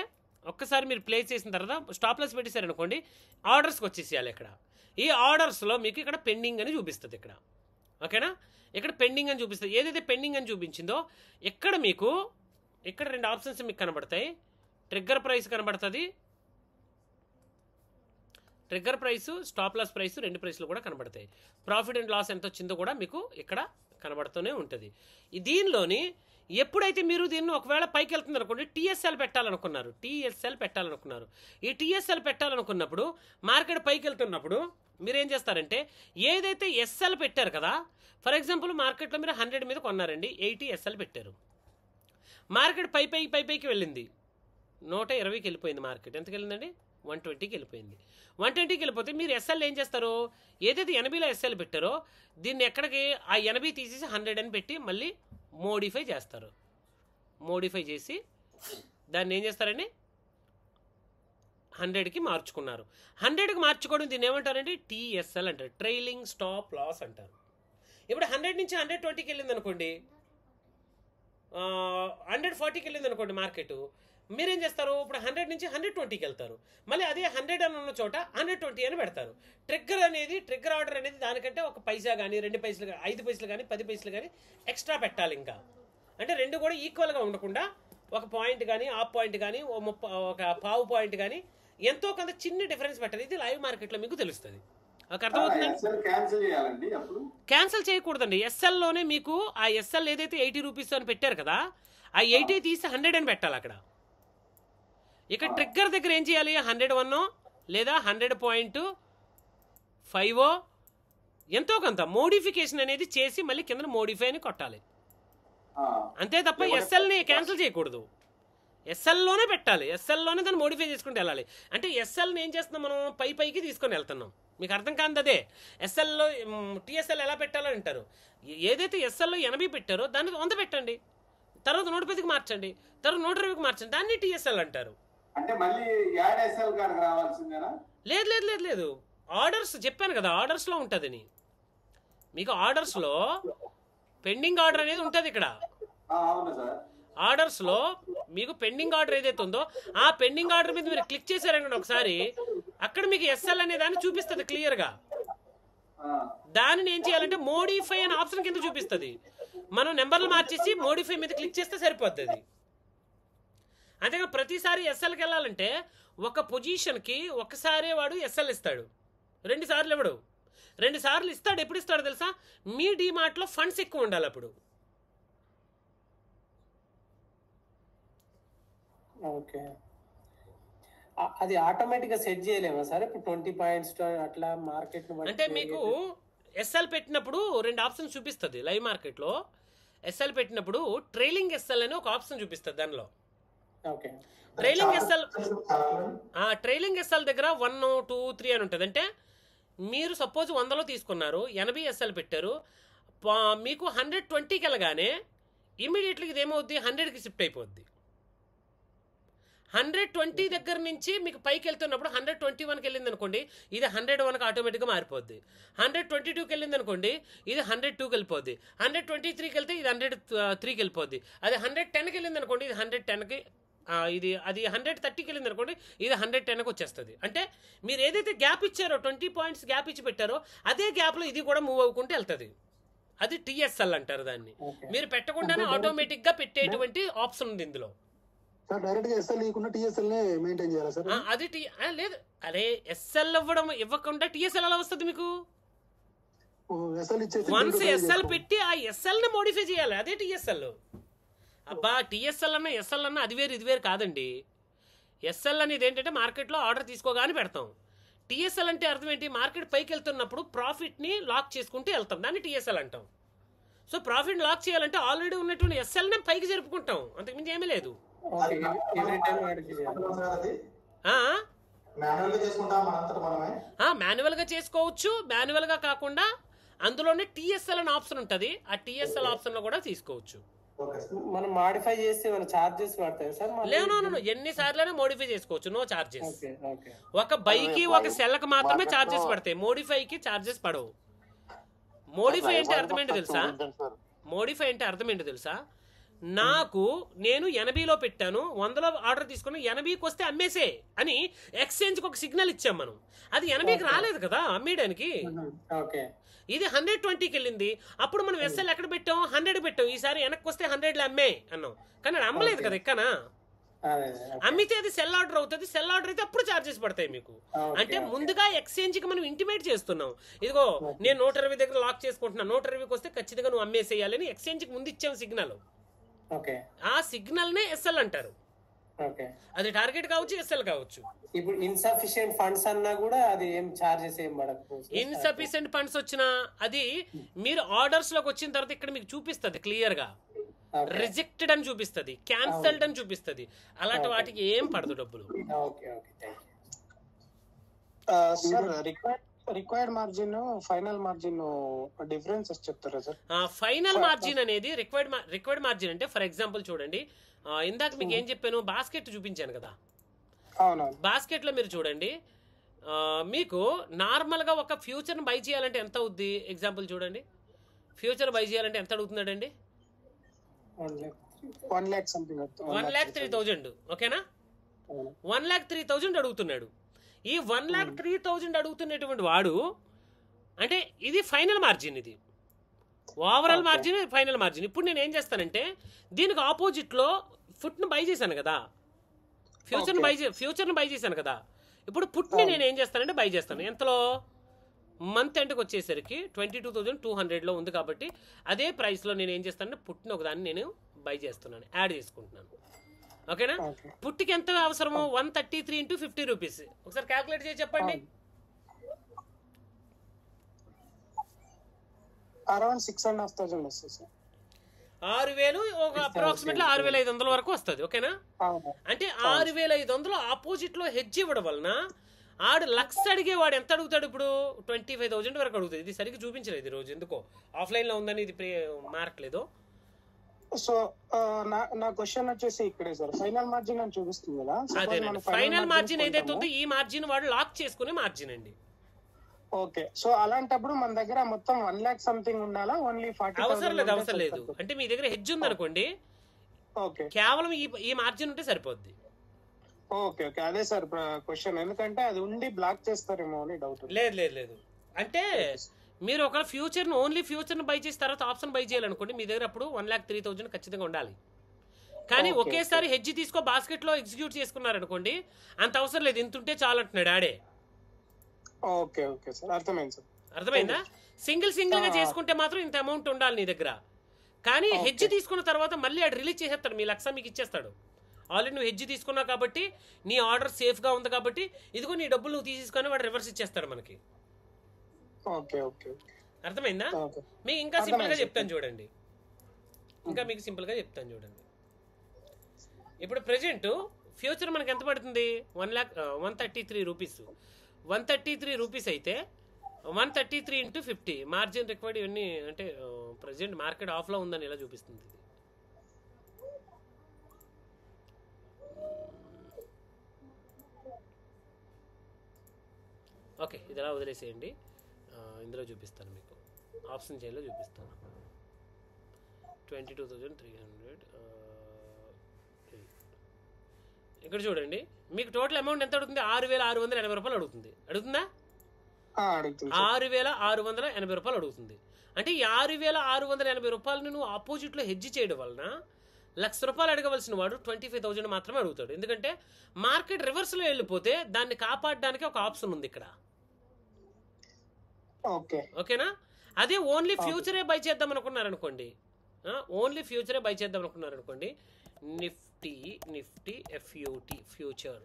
ఒక్కసారి మీరు ప్లేస్ చేసిన తర్వాత స్టాప్ లాస్ పెట్టేశారనుకోండి, ఆర్డర్స్కి వచ్చేసేయాలి. ఇక్కడ ఈ ఆర్డర్స్లో మీకు ఇక్కడ పెండింగ్ అని చూపిస్తుంది. ఇక్కడ ఓకేనా, ఇక్కడ పెండింగ్ అని చూపిస్తుంది. ఏదైతే పెండింగ్ అని చూపించిందో ఇక్కడ మీకు ఇక్కడ 2 ఆప్షన్స్ మీకు కనబడతాయి. ట్రిగ్గర్ ప్రైస్ కనబడుతుంది, trigger price, stop loss price, 2 ప్రైస్లు కూడా కనబడతాయి. ప్రాఫిట్ అండ్ లాస్ ఎంత వచ్చిందో కూడా మీకు ఇక్కడ కనబడుతూనే ఉంటుంది. దీనిలోని ఎప్పుడైతే మీరు దీన్ని ఒకవేళ పైకి వెళ్తుంది అనుకోండి, టీఎస్ఎల్ పెట్టాలనుకున్నారు, ఈ టీఎస్ఎల్ పెట్టాలనుకున్నప్పుడు మార్కెట్ పైకి వెళ్తున్నప్పుడు మీరు ఏం చేస్తారంటే, ఏదైతే ఎస్ఎల్ పెట్టారు కదా, ఫర్ ఎగ్జాంపుల్ మార్కెట్లో మీరు 100 మీద కొన్నారండి, 80 ఎస్ఎల్ పెట్టారు. మార్కెట్ పైకి వెళ్ళింది, 120కి వెళ్ళిపోయింది మార్కెట్. ఎంతకి వెళ్ళిందండి? 120కి వెళ్ళిపోయింది. 120కి వెళ్ళిపోతే మీరు ఎస్ఎల్ ఏం చేస్తారు? ఏదైతే 80లో ఎస్ఎల్ పెట్టారో దీన్ని ఎక్కడికి ఆ 80 తీసేసి 100 అని పెట్టి మళ్ళీ మోడిఫై చేస్తారు. మోడిఫై చేసి దాన్ని ఏం చేస్తారండి? 100కి మార్చుకున్నారు. 100కి మార్చుకోవడం దీన్ని ఏమంటారండి? టీఎస్ఎల్ అంటారు, ట్రైలింగ్ స్టాప్ లాస్ అంటారు. ఇప్పుడు 100 నుంచి 120కి వెళ్ళింది అనుకోండి, 140కి వెళ్ళింది అనుకోండి మార్కెట్, మీరేం చేస్తారు? ఇప్పుడు 100 నుంచి 120కి వెళ్తారు. మళ్ళీ అదే 100 అని ఉన్న చోట 120 అని పెడతారు. ట్రిగ్గర్ ఆర్డర్ అనేది దానికంటే 1 పైసా కానీ 2 పైసలు కానీ 5 పైసలు కానీ 10 పైసలు కానీ ఎక్స్ట్రా పెట్టాలి. ఇంకా అంటే రెండు కూడా ఈక్వల్గా ఉండకుండా 1 పాయింట్ కానీ హాఫ్ పాయింట్ కానీ 1 పావు పాయింట్ కానీ ఎంతో కొంత చిన్న డిఫరెన్స్ పెట్టాలి. ఇది లైవ్ మార్కెట్లో మీకు తెలుస్తుంది. క్యాన్సిల్ చేయకూడదండి. ఎస్ఎల్లోనే మీకు ఆ ఎస్ఎల్ ఏదైతే 80 రూపీస్ అని పెట్టారు కదా, ఆ 80 తీసి 100 అని పెట్టాలి అక్కడ. ఇక ట్రిగ్గర్ దగ్గర ఏం చేయాలి? 101 లేదా 100.5 ఎంతో కొంత మోడిఫికేషన్ అనేది చేసి మళ్ళీ కింద మోడిఫై అని కొట్టాలి. అంతే తప్ప ఎస్ఎల్ని క్యాన్సిల్ చేయకూడదు. ఎస్ఎల్లోనే పెట్టాలి. ఎస్ఎల్లోనే దాన్ని మోడిఫై చేసుకుంటూ వెళ్ళాలి. అంటే ఎస్ఎల్ని ఏం చేస్తున్నాం మనం? పైకి తీసుకొని వెళ్తున్నాం. మీకు అర్థం కాదు అదే. ఎస్ఎల్లో టీఎస్ఎల్ ఎలా పెట్టాలని అంటారు. ఏదైతే ఎస్ఎల్లో 80 పెట్టారో దాన్ని 100 పెట్టండి, తర్వాత 110కి మార్చండి, తర్వాత 120కి మార్చండి, దాన్ని టీఎస్ఎల్ అంటారు. లేదు. ఆర్డర్స్ చెప్పాను కదా, ఆర్డర్స్లో ఉంటుందని. మీకు ఆర్డర్స్లో పెండింగ్ ఆర్డర్ అనేది ఉంటుంది. ఇక్కడ ఆర్డర్స్లో మీకు పెండింగ్ ఆర్డర్ ఏదైతే ఉందో ఆ పెండింగ్ ఆర్డర్ మీద మీరు క్లిక్ చేశారనుకోండి ఒకసారి, అక్కడ మీకు ఎస్ఎల్ అనే దాన్ని చూపిస్తుంది క్లియర్గా. దానిని ఏం చేయాలంటే మోడిఫై అనే ఆప్షన్ కింద చూపిస్తుంది. మనం నెంబర్లు మార్చేసి మోడిఫై మీద క్లిక్ చేస్తే సరిపోతుంది. అంతేగా ప్రతిసారి ఎస్ఎల్కి వెళ్ళాలంటే ఒక పొజిషన్కి ఒకసారి వాడు ఎస్ఎల్ ఇస్తాడు, 2 సార్లు ఇవ్వడు. 2 సార్లు ఇస్తాడు. ఎప్పుడు ఇస్తాడో తెలుసా? మీ డీమార్ట్లో ఫండ్స్ ఎక్కువ ఉండాలి అప్పుడు. ఓకే, అది ఆటోమేటిక్గా సెట్ చేయలేమా సార్? ఇప్పుడు 20 పాయింట్స్ అట్లా మార్కెట్ అంటే మీకు ఎస్ఎల్ పెట్టినప్పుడు 2 ఆప్షన్స్ చూపిస్తుంది లైవ్ మార్కెట్లో. ఎస్ఎల్ పెట్టినప్పుడు ట్రైలింగ్ ఎస్ఎల్ అని ఒక ఆప్షన్ చూపిస్తుంది దానిలో. ట్రైలింగ్ ఎస్ఎల్ దగ్గర 1, 2, 3 అని ఉంటుంది. అంటే మీరు సపోజ్ 100లో తీసుకున్నారు, 80 ఎస్ఎల్ పెట్టారు, మీకు 120కి వెళ్ళగానే ఇమీడియట్లీ ఇది ఏమవుద్ది? 100కి షిఫ్ట్ అయిపోద్ది. 120 దగ్గర నుంచి మీకు పైకి వెళ్తున్నప్పుడు 121కి వెళ్ళింది అనుకోండి, ఇది 101కి ఆటోమేటిక్గా మారిపోద్ది. 122కి వెళ్ళింది అనుకోండి, ఇది 102కి వెళ్ళిపోద్ది. 123కి వెళ్తే ఇది 103కి వెళ్ళిపోద్ది. అది 110కి వెళ్ళింది అనుకోండి, ఇది 110కి అది 130కి వెళ్ళింది అనుకోండి, ఇది 110కి వచ్చేస్తుంది. అంటే మీరు ఏదైతే గ్యాప్ ఇచ్చారో 20 పాయింట్స్ గ్యాప్ ఇచ్చి పెట్టారో అదే గ్యాప్లో ఇది కూడా మూవ్ అవ్వకుంటూ వెళ్తుంది. అది టీఎస్ఎల్ అంటారు దాన్ని. మీరు పెట్టకుండానే ఆటోమేటిక్గా పెట్టేటువంటి ఆప్షన్ ఉంది ఇందులో. అది లేదు, అరే ఎస్ఎల్ ఇవ్వకుండా టీఎస్ఎల్ ఎలా వస్తుంది మీకు? వన్స్ ఎస్ఎల్ పెట్టి ఆ ఎస్ఎల్ ని మోడిఫై చేయాలి, అదే టీఎస్ఎల్. అబ్బా టీఎస్ఎల్ అన్న ఎస్ఎల్ అన్న అది వేరు ఇది వేరు కాదండి. ఎస్ఎల్ అనేది ఏంటంటే మార్కెట్లో ఆర్డర్ తీసుకోగానే పెడతాం. టీఎస్ఎల్ అంటే అర్థం ఏంటి? మార్కెట్ పైకి వెళ్తున్నప్పుడు ప్రాఫిట్ని లాక్ చేసుకుంటూ వెళ్తాం, దాన్ని టీఎస్ఎల్ అంటాం. సో ప్రాఫిట్ లాక్ చేయాలంటే ఆల్రెడీ ఉన్నటువంటి ఎస్ఎల్ని పైకి జరుపుకుంటాం, అంతకుమించి ఏమీ లేదు. మాన్యువల్గా చేసుకోవచ్చు. మాన్యువల్గా కాకుండా అందులోనే టీఎస్ఎల్ అనే ఆప్షన్ ఉంటుంది, ఆ టీఎస్ఎల్ ఆప్షన్లో కూడా తీసుకోవచ్చు. మనం మోడిఫై చేస్తే మన చార్జెస్ పడతాయి సార్? లేదు, ఎన్నిసార్లైనా మోడిఫై చేసుకోవచ్చు, నో చార్జెస్. ఒక బైకి ఒక సెల్కి మాత్రమే చార్జెస్ పడతాయి, మోడిఫైకి చార్జెస్ పడవు. మోడిఫై అంటే అర్థం ఏంటో తెలుసా? మోడిఫై అంటే అర్థం ఏంటో తెలుసా? నేను 80లో పెట్టాను, 100లో ఆర్డర్ తీసుకుని 80కి వస్తే అమ్మేసే అని ఎక్స్చేంజ్కి ఒక సిగ్నల్ ఇచ్చాం మనం. అది 80కి రాలేదు కదా అమ్మేయడానికి. ఇది 120కి వెళ్ళింది, అప్పుడు మనం ఎస్ఎల్ ఎక్కడ పెట్టాం? 100 పెట్టాం. ఈసారి వెనక్కి వస్తే 100లో అమ్మే అన్నాం, కానీ అది అమ్మలేదు కదా ఎక్కనా. అమ్మితే అది సెల్ ఆర్డర్ అవుతుంది, సెల్ ఆర్డర్ అయితే అప్పుడు చార్జెస్ పడతాయి మీకు. అంటే ముందుగా ఎక్స్చేంజ్కి మనం ఇంటిమేట్ చేస్తున్నాం, ఇదిగో నేను 120 దగ్గర లాక్ చేసుకుంటున్నా, 120కి వస్తే ఖచ్చితంగా నువ్వు అమ్మేసేయాలని ఎక్స్చేంజ్కి ముందు ఇచ్చాం సిగ్నల్. ఆ సిగ్నల్ నే ఎస్ఎల్ అంటారు. అది టార్గెట్ కావచ్చు, ఎస్ఎల్ కావచ్చు. ఇప్పుడు ఇన్సఫిషియెంట్ ఫండ్స్ అన్నా కూడా అది ఏం చార్జెస్ ఏం పడదు. ఇన్సఫిషియెంట్ ఫండ్స్ వచ్చినా అది మీరు ఆర్డర్స్ లోకి వచ్చిన తర్వాత ఇక్కడ మీకు చూపిస్తుంది క్లియర్ గా. ఓకే రిజెక్టెడ్ అని చూపిస్తుంది, క్యాన్సల్డ్ అని చూపిస్తుంది. అలాంటి వాటికి ఏం పడదు డబ్బులు. Okay okay thank you. Sir required margin final margin differences చెప్తారా సార్? ఫైనల్ మార్జిన్ అనేది రిక్వైర్డ్ మార్జిన్ అంటే ఫర్ ఎగ్జాంపుల్ చూడండి, ఇందాక మీకు ఏం చెప్పాను, బాస్కెట్ చూపించాను కదా. అవునవును. బాస్కెట్లో మీరు చూడండి, మీకు నార్మల్గా ఒక ఫ్యూచర్ని బై చేయాలంటే ఎంత అవుద్ది? ఎగ్జాంపుల్ చూడండి, ఫ్యూచర్ బై చేయాలంటే ఎంత అడుగుతున్నాడండి? 1 lakh సంథింగ్. 1,03,000. ఓకేనా? 1,03,000 అడుగుతున్నాడు. ఈ 1,03,000 అడుగుతున్నటువంటి వాడు అంటే ఇది ఫైనల్ మార్జిన్, ఇది ఓవరాల్ మార్జిన్, ఫైనల్ మార్జిన్. ఇప్పుడు నేను ఏం చేస్తానంటే దీనికి ఆపోజిట్లో ఫుట్ను బై చేశాను కదా, ఫ్యూచర్ని బై చేశాను కదా. ఇప్పుడు పుట్ని నేను ఏం చేస్తానంటే బై చేస్తాను. ఎంతలో? మంత్ ఎండ్కి వచ్చేసరికి 22,200లో ఉంది కాబట్టి అదే ప్రైస్లో నేను ఏం చేస్తానంటే పుట్టిన ఒకదాన్ని నేను బై చేస్తున్నాను, యాడ్ చేసుకుంటున్నాను. ఓకేనా? పుట్టికి ఎంత అవసరము? 133 × 50 రూపీస్. ఒకసారి క్యాల్కులేట్ చేసి చెప్పండి. అరౌండ్ 6,500 వస్తుంది సార్. 6,000, ఒక అప్రాక్సిమేట్లీ 6,500 వరకు వస్తుంది. ఓకేనా? అంటే 6,500 ఆపోజిట్ లో హెడ్జ్ ఇవ్వడం వలన ఆడు లక్ష అడిగే వాడు ఎంత అడుగుతాడు? ఇప్పుడు 25,000 వరకు అడుగుతుంది. ఇది సరిగ్గా చూపించలేదు ఈ రోజు, ఎందుకో ఆఫ్లైన్ లో ఉందని ఇది మారట్లేదు. సో నా క్వశ్చన్ వచ్చేసి ఇక్కడే సార్, ఫైనల్ మార్జిన్ అని చూపిస్తుంది కదా. అదేనండి, ఫైనల్ మార్జిన్ ఏదైతే ఉందో ఈ మార్జిన్ వాడు లాక్ చేసుకునే మార్జిన్ అండి. ఓకే. సో అలాంటప్పుడు మన దగ్గర మొత్తం 1 lakh సంథింగ్ ఉండాలా? ఓన్లీ 40,000? అవసరం లేదు. అంటే మీ దగ్గర హెడ్జ్ ఉంది అనుకోండి, ఓకే, కేవలం ఈ మార్జిన్ ఉంటే సరిపోద్ది. ఓకే ఓకే అదే సార్ క్వశ్చన్, ఎందుకంటే అది ఉండి బ్లాక్ చేస్తారేమో అని డౌట్. లేదు. అంటే మీరు ఒక ఫ్యూచర్ని ఓన్లీ ఫ్యూచర్ని బై చేసిన తర్వాత ఆప్షన్ బై చేయాలనుకోండి, మీ దగ్గర అప్పుడు 1,03,000 ఖచ్చితంగా ఉండాలి. కానీ ఒకేసారి హెడ్జ్ తీసుకో బాస్కెట్లో ఎగ్జిక్యూట్ చేసుకున్నారనుకోండి, అంత అవసరం లేదు, ఇంత ఉంటే చాలు అంటున్నాడు ఆడే. ఓకే ఓకే సార్, అర్థమైంది సార్. అర్థమైందా? సింగిల్ గా చేసుకుంటే మాత్రం ఇంత అమౌంట్ ఉండాలి నీ దగ్గర. కానీ హెడ్జ్ తీసుకున్న తర్వాత మళ్ళీ ఆడు రిలీజ్ చేసేస్తాడు, మీ లక్ష మీకు ఇచ్చేస్తాడు. ఆల్రెడీ నువ్వు హెడ్జ్ తీసుకున్నావు కాబట్టి నీ ఆర్డర్ సేఫ్గా ఉంది కాబట్టి ఇదిగో నీ డబ్బులు నువ్వు తీసుకొని వాడు రివర్స్ ఇచ్చేస్తాడు మనకి. ఓకే ఓకే అర్థమైందా? మీకు ఇంకా సింపుల్గా చెప్తాను చూడండి, మీకు సింపుల్గా చెప్తాను చూడండి. ఇప్పుడు ప్రెజెంట్ ఫ్యూచర్ మనకి ఎంత పడుతుంది? 133 రూపీస్. 133 రూపీస్ అయితే 133 × 50 మార్జిన్ రిక్వైర్డ్ ఇవన్నీ అంటే ప్రజెంట్ మార్కెట్ ఆఫ్లో ఉందని ఎలా చూపిస్తుంది? ఓకే, ఇది ఎలా వదిలేసేయండి, ఇందులో చూపిస్తాను మీకు, ఆప్షన్ చైన్లో చూపిస్తాను. 22,300. ఇక్కడ చూడండి, మీకు టోటల్ అమౌంట్ ఎంత అడుగుతుంది? 6,680 రూపాయలు అడుగుతుంది. అడుగుతుందా? 6,680 రూపాయలు అడుగుతుంది. అంటే ఈ 6,680 రూపాయలను నువ్వు ఆపోజిట్లో హెడ్జ్ చేయడం వలన ₹1,00,000 అడగవలసిన వాడు 25,000 మాత్రమే అడుగుతాడు. ఎందుకంటే మార్కెట్ రివర్స్లో వెళ్ళిపోతే దాన్ని కాపాడడానికి ఒక ఆప్షన్ ఉంది ఇక్కడ. ఓకేనా? అదే ఓన్లీ ఫ్యూచరే బై చేద్దాం అనుకున్నారనుకోండి, నిఫ్టీ ఫ్యూచర్,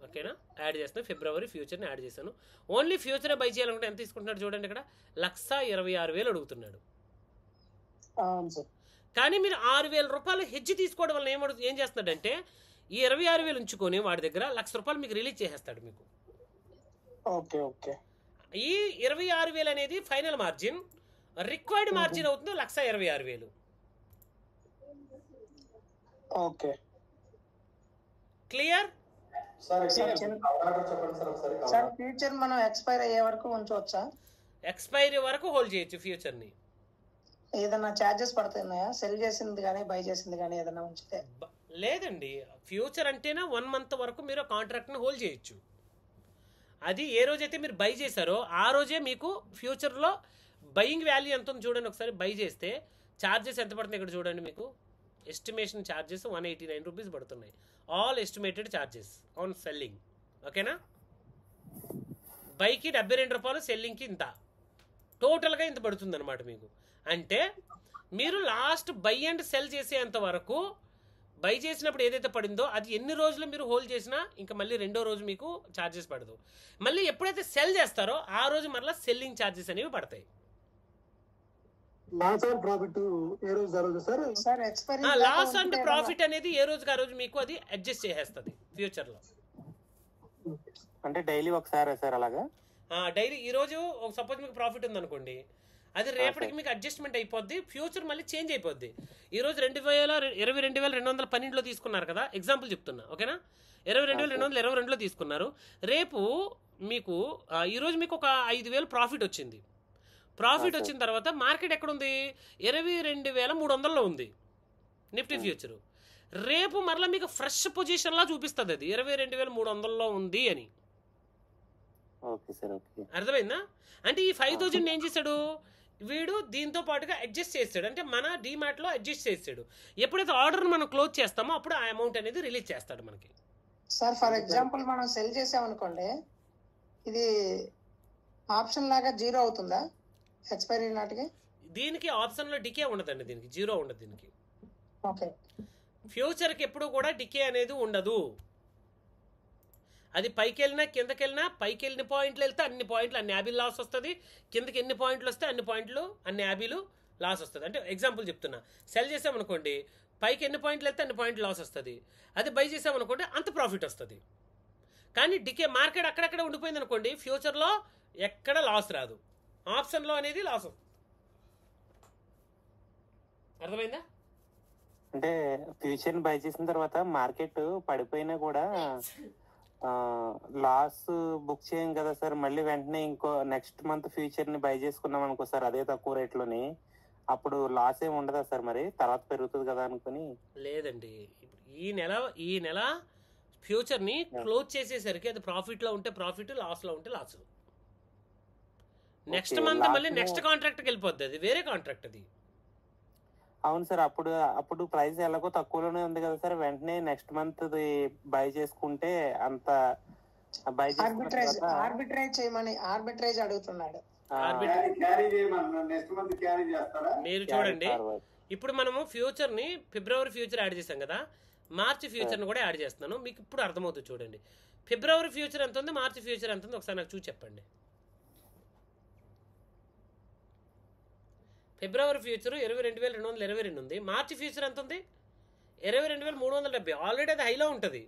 ఓకేనా, యాడ్ చేస్తాను. ఫిబ్రవరి ఫ్యూచర్ని యాడ్ చేశాను. ఓన్లీ ఫ్యూచరే బై చేయాలనుకుంటే ఎంత తీసుకుంటున్నాడు చూడండి, ఇక్కడ 1,26,000 అడుగుతున్నాడు. కానీ మీరు 6,000 రూపాయలు హెడ్జ్ తీసుకోవడం వల్ల ఏం చేస్తున్నాడంటే ఈ 26,000 ఉంచుకొని వాడి దగ్గర ₹1,00,000 మీకు రిలీజ్ చేసేస్తాడు మీకు. ఈ 26,000 అనేది ఫైనల్ మార్జిన్, రిక్వైర్డ్ మార్జిన్ అవుతుంది 1,26,000. క్లియర్? ఫ్యూచర్ మనం ఎక్స్పైర్ అయ్యే వరకు ఉంచవచ్చా? ఎక్స్పైరీ వరకు హోల్డ్ చేయొచ్చు ఫ్యూచర్ ని. ఏదైనా చార్జెస్ పడుతున్నాయా సెల్ చేసింది కానీ బై చేసింది కానీ ఏదైనా ఉంచితే? లేదండి, ఫ్యూచర్ అంటేనే 1 మంత్ వరకు మీరు కాంట్రాక్ట్ని హోల్డ్ చేయొచ్చు. అది ఏ రోజైతే మీరు బై చేశారో ఆ రోజే మీకు ఫ్యూచర్లో బయింగ్ వాల్యూ ఎంత ఉంది చూడండి. ఒకసారి బై చేస్తే ఛార్జెస్ ఎంత పడుతుంది ఇక్కడ చూడండి. మీకు ఎస్టిమేషన్ ఛార్జెస్ 189 రూపీస్ పడుతున్నాయి. All estimated charges on selling. ఓకేనా? బైకి 72 రూపాయలు, సెల్లింగ్కి ఇంత, టోటల్గా ఇంత పడుతుంది అనమాట మీకు. అంటే మీరు లాస్ట్ బై అండ్ సెల్ చేసేంత వరకు బై చేసినప్పుడు ఏదైతే పడిందో అది ఎన్ని రోజులు మీరు హోల్డ్ చేసినా ఇంకా మళ్ళీ రెండో రోజు మీకు ఛార్జెస్ పడదు. మళ్ళీ ఎప్పుడైతే సెల్ చేస్తారో ఆ రోజు మరలా సెల్లింగ్ ఛార్జెస్ అనేవి పడతాయి. లాస్ ఆర్ ప్రాఫిట్ ఏ రోజు జరుగుతుంది sir? Sir expiry loss and profit అనేది ఏ రోజుకి ఆ రోజు మీకు అది అడ్జస్ట్ చేసేస్తుంది ఫ్యూచర్ లో. అంటే డైలీ ఒకసారి సార్ అలాగా? డైలీ ఈ రోజు సపోజ్ మీకు ప్రాఫిట్ ఉంది అనుకోండి, అది రేపటికి మీకు అడ్జస్ట్మెంట్ అయిపోద్ది, ఫ్యూచర్ మళ్ళీ చేంజ్ అయిపోద్ది. ఈ రోజు 22,212 తీసుకున్నారు కదా, ఎగ్జాంపుల్ చెప్తున్నా, ఓకేనా? 22,222లో తీసుకున్నారు. రేపు మీకు ఈ రోజు మీకు ఒక 5,000 ప్రాఫిట్ వచ్చింది. ప్రాఫిట్ వచ్చిన తర్వాత మార్కెట్ ఎక్కడుంది? 22,300లో ఉంది నిఫ్టీ ఫ్యూచరు. రేపు మరలా మీకు ఫ్రెష్ పొజిషన్లా చూపిస్తుంది, అది 22,300లో ఉంది అని. అర్థమైందా? అంటే ఈ 5,000 ఏం చేశాడు వీడు, దీంతో పాటుగా అడ్జస్ట్ చేస్తాడు, అంటే మన డీమార్ట్లో అడ్జస్ట్ చేస్తాడు. ఎప్పుడైతే ఆర్డర్ మనం క్లోజ్ చేస్తామో అప్పుడు ఆ అమౌంట్ అనేది రిలీజ్ చేస్తాడు మనకి. సార్ ఫర్ ఎగ్జాంపుల్ మనం సెల్ చేసామనుకోండి, ఇది ఆప్షన్ లాగా జీరో అవుతుందా ఎక్స్పైరీ నాటికి? దీనికి ఆప్షన్లో డికే ఉండదండి, దీనికి జీరో ఉండదు. దీనికి ఓకే, ఫ్యూచర్కి ఎప్పుడు కూడా డికే అనేది ఉండదు. అది పైకి వెళ్ళినా కిందకి వెళ్ళినా, పైకి వెళ్ళిన పాయింట్లు వెళ్తే అన్ని పాయింట్లు అన్ని యాబీలు లాస్ వస్తుంది, కిందకి ఎన్ని పాయింట్లు వస్తే అన్ని పాయింట్లు అన్ని యాబీలు లాస్ వస్తుంది. అంటే ఎగ్జాంపుల్ చెప్తున్నా, సెల్ చేసామనుకోండి పైకి ఎన్ని పాయింట్లు వెళ్తే అన్ని పాయింట్లు లాస్ వస్తుంది, అది బై చేసామనుకోండి అంత ప్రాఫిట్ వస్తుంది. కానీ డికే మార్కెట్ అక్కడక్కడ ఉండిపోయింది అనుకోండి, ఫ్యూచర్లో ఎక్కడ లాస్ రాదు, ఆప్షన్లో అనేది లాస్. అర్థమైందా? అంటే ఫ్యూచర్ బై చేసిన తర్వాత మార్కెట్ పడిపోయినా కూడా లాస్ బుక్ చేయం కదా సార్, మళ్ళీ వెంటనే ఇంకో నెక్స్ట్ మంత్ ఫ్యూచర్ ని బై చేసుకున్నాం అనుకో సార్ అదే తక్కువ రేట్ లోని, అప్పుడు లాస్ ఏమి ఉండదా సార్? మరి తర్వాత పెరుగుతుంది కదా అనుకుని. లేదండి, ఈ నెల ఫ్యూచర్ ని క్లోజ్ చేసేసరికి అది ప్రాఫిట్ లో ఉంటే ప్రాఫిట్, లాస్ లో ఉంటే లాస్. నెక్స్ట్ మంత్ మళ్ళీ నెక్స్ట్ కాంట్రాక్ట్కి వెళ్ళిపోద్ది, అది వేరే కాంట్రాక్ట్ అది. అవును సార్, అప్పుడు ప్రైస్ ఎలాగో తక్కువలోనే ఉంది కదా సార్, వెంటనే నెక్స్ట్ మంత్ బై చేసుకుంటే అంత బై ఆర్బిట్రేజ్ చేయమని ఆర్బిట్రేజ్ అడుగుతున్నాడు. మీరు చూడండి, ఇప్పుడు మనము ఫ్యూచర్ ని ఫిబ్రవరి ఫ్యూచర్ యాడ్ చేసాం కదా, మార్చి ఫ్యూచర్ ని కూడా యాడ్ చేస్తున్నాను, మీకు ఇప్పుడు అర్థమవుతుంది. చూడండి ఫిబ్రవరి ఫ్యూచర్ ఎంత ఉంది, మార్చి ఫ్యూచర్ ఎంత ఉంది ఒకసారి నాకు చూసి చెప్పండి. ఫిబ్రవరి ఫ్యూచర్ 22,222 ఉంది, మార్చి ఫ్యూచర్ ఎంత ఉంది? 22,370. ఆల్రెడీ అది హైలో ఉంటుంది.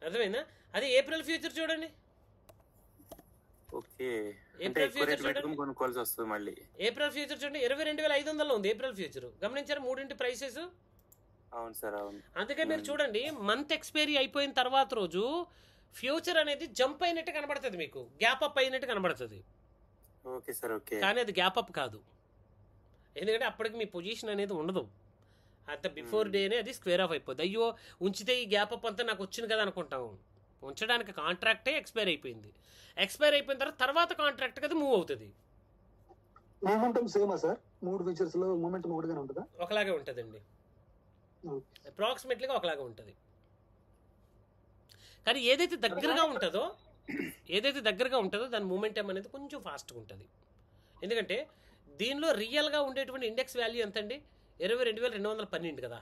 అర్థమైందా? అది ఏప్రిల్ ఫ్యూచర్ చూడండి, ఏప్రిల్ ఫ్యూచర్ చూడండి, ఏప్రిల్ ఫ్యూచర్ చూడండి 22,500 ఉంది ఏప్రిల్ ఫ్యూచర్. గమనించారు మూడింటి ప్రైసెస్? అవును సార్, అవును. అందుకే మీరు చూడండి, మంత్ ఎక్స్పైరీ అయిపోయిన తర్వాత రోజు ఫ్యూచర్ అనేది జంప్ అయినట్టు కనబడుతుంది, మీకు గ్యాప్ అప్ అయినట్టు కనబడుతుంది. Okay sir, okay. కానీ అది గ్యాప్ అప్ కాదు, ఎందుకంటే అప్పటికి మీ పొజిషన్ అనేది ఉండదు. అంత బిఫోర్ డేనే అది స్క్వేర్ ఆఫ్ అయిపోద్ది. అయ్యో ఉంచితే ఈ గ్యాప్ అప్ అంతా నాకు వచ్చింది కదా అనుకుంటాము. ఉంచడానికి కాంట్రాక్టే ఎక్స్పైర్ అయిపోయింది. ఎక్స్పైర్ అయిపోయిన తర్వాత కాంట్రాక్ట్కి అది మూవ్ అవుతుంది. మూమెంటం సేమా సార్? మూడు ఫీచర్స్ లో మూమెంటం ఒకటిగానే ఉంటుందా? ఒకలాగే ఉంటుందండి, అప్రాక్సిమేట్లీగా ఒకలాగే ఉంటుంది. కానీ ఏదైతే దగ్గరగా ఉంటుందో దాని మూమెంటం అనేది కొంచెం ఫాస్ట్గా ఉంటుంది. ఎందుకంటే దీనిలో రియల్గా ఉండేటువంటి ఇండెక్స్ వాల్యూ ఎంత అండి? 22,212 కదా.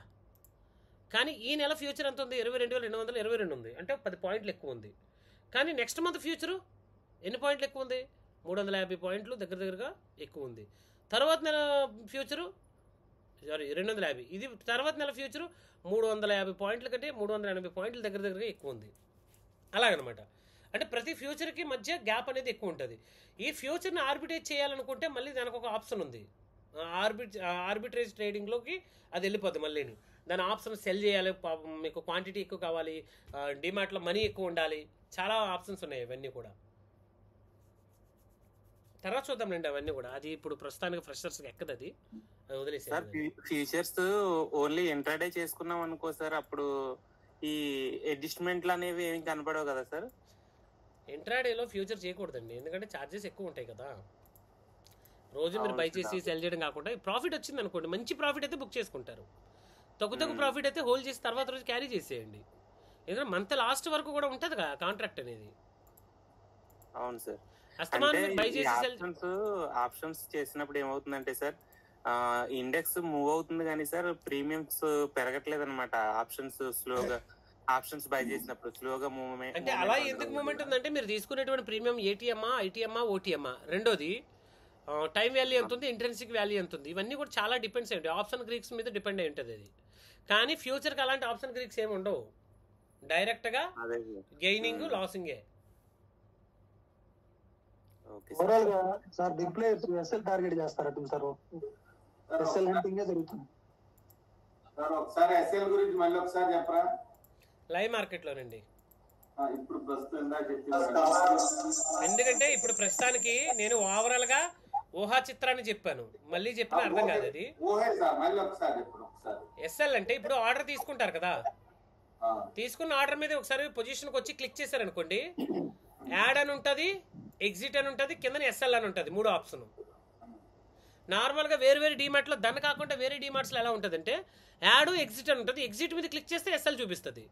కానీ ఈ నెల ఫ్యూచర్ ఎంత ఉంది? 22,222 ఉంది, అంటే 10 పాయింట్లు ఎక్కువ ఉంది. కానీ నెక్స్ట్ మంత్ ఫ్యూచరు ఎన్ని పాయింట్లు ఎక్కువ ఉంది? 350 పాయింట్లు దగ్గరగా ఎక్కువ ఉంది. తర్వాత నెల ఫ్యూచరు 250, ఇది తర్వాత నెల ఫ్యూచరు 350 పాయింట్ల కంటే 380 పాయింట్ల దగ్గరగా ఎక్కువ ఉంది. అలాగనమాట. అంటే ప్రతి ఫ్యూచర్కి మధ్య గ్యాప్ అనేది ఎక్కువ ఉంటుంది. ఈ ఫ్యూచర్ని ఆర్బిట్రేజ్ చేయాలనుకుంటే మళ్ళీ దానికి ఒక ఆప్షన్ ఉంది, ఆర్బిట్రేజ్ ట్రేడింగ్లోకి అది వెళ్ళిపోద్ది. మళ్ళీ దాని ఆప్షన్ సెల్ చేయాలి, మీకు క్వాంటిటీ ఎక్కువ కావాలి, డిమార్ట్లో మనీ ఎక్కువ ఉండాలి, చాలా ఆప్షన్స్ ఉన్నాయి. ఇవన్నీ కూడా తర్వాత చూద్దాంలేండి అవన్నీ కూడా. అది ఇప్పుడు ప్రస్తుతానికి ఫ్రెషర్స్కి ఎక్కదు, అది వదిలేసారు. ఫ్యూచర్స్ ఓన్లీ ఇంట్రాడే చేసుకున్నాం అనుకో సార్, అప్పుడు ఈ అడ్జస్ట్మెంట్లు అనేవి ఏమి కనపడవు కదా సార్? ఇంట్రాడేలో ఫ్యూచర్ చేయకూడదండి, ఎందుకంటే ఛార్జెస్ ఎక్కువ ఉంటాయి కదా. రోజు మీరు బై చేసి సెల్ చేయడం కాకుండా ప్రాఫిట్ వచ్చింది అనుకోండి, మంచి ప్రాఫిట్ అయితే బుక్ చేసుకుంటారు. తక్కువ ప్రాఫిట్ అయితే హోల్డ్ చేసి తర్వాత రోజు క్యారీ చేసేయండి. ఎందుకంటే మంత్ లాస్ట్ వరకు కూడా ఉంటుంది కదా కాంట్రాక్ట్ అనేది. అవును సార్. ఆప్షన్స్ చేసినప్పుడు ఏమవుతుందంటే సార్, ఇండెక్స్ మూవ్ అవుతుంది కానీ సార్ ప్రీమియమ్స్ పెరగట్లేదు అనమాట. ఆప్షన్స్ స్లోగా ఆప్షన్స్ బై చేసినప్పుడు స్లోగా మూవ్మెంట్ అంటే అలా ఎందుకు మూమెంట్ ఉందంటే మీరు తీసుకునేటువంటి ప్రీమియం ఏటీఎమ్మా, ఐటీఎమ్మా, ఓటీఎమ్మా, రెండోది టైం వాల్యూ ఎంత ఉంది, ఇంట్రెన్సిక్ వాల్యూ ఎంత ఉంది, ఇవన్నీ కూడా చాలా డిపెండ్స్ అయ్యి ఉంటాయి. ఆప్షన్ గ్రీక్స్ మీద డిపెండ్ అయి ఉంటుంది అది. కానీ ఫ్యూచర్కి అలాంటి ఆప్షన్ గ్రీక్స్ ఏమి ఉండవు, డైరెక్ట్గా గెయినింగ్ లాసింగే. ఓవరాల్ గా sir big players SL target చేస్తారట సార్, ఎస్ఎల్ హంటింగ్ జరుగుతుంది సార్. ఒకసారి ఎస్ఎల్ గురించి మళ్ళీ ఒకసారి చెప్పరా? లైవ్ మార్కెట్లోనండి. ఇప్పుడు ప్రస్తుతం ఇందాక చెప్పింది. ఎందుకంటే ఇప్పుడు ప్రస్తుతానికి నేను ఓవరాల్గా ఊహా చిత్రాన్ని చెప్పాను, మళ్ళీ చెప్పిన అర్థం కాదు అది. ఊహే సార్, మళ్ళీ ఒకసారి చెప్పండి. ఒకసారి ఎస్ఎల్ అంటే ఇప్పుడు ఆర్డర్ తీసుకుంటారు కదా, తీసుకున్న ఆర్డర్ మీద ఒకసారి పొజిషన్కి వచ్చి క్లిక్ చేశారనుకోండి, యాడ్ అని ఉంటుంది, ఎగ్జిట్ అని ఉంటుంది, కింద ఎస్ఎల్ అని ఉంటుంది, 3 ఆప్షన్. నార్మల్గా వేరు డీమార్ట్లో దాన్ని కాకుండా వేరే డీమార్ట్స్లో ఎలా ఉంటుంది అంటే యాడ్ ఎగ్జిట్ అని ఉంటుంది, ఎగ్జిట్ మీద క్లిక్ చేస్తే ఎస్ఎల్ చూపిస్తుంది.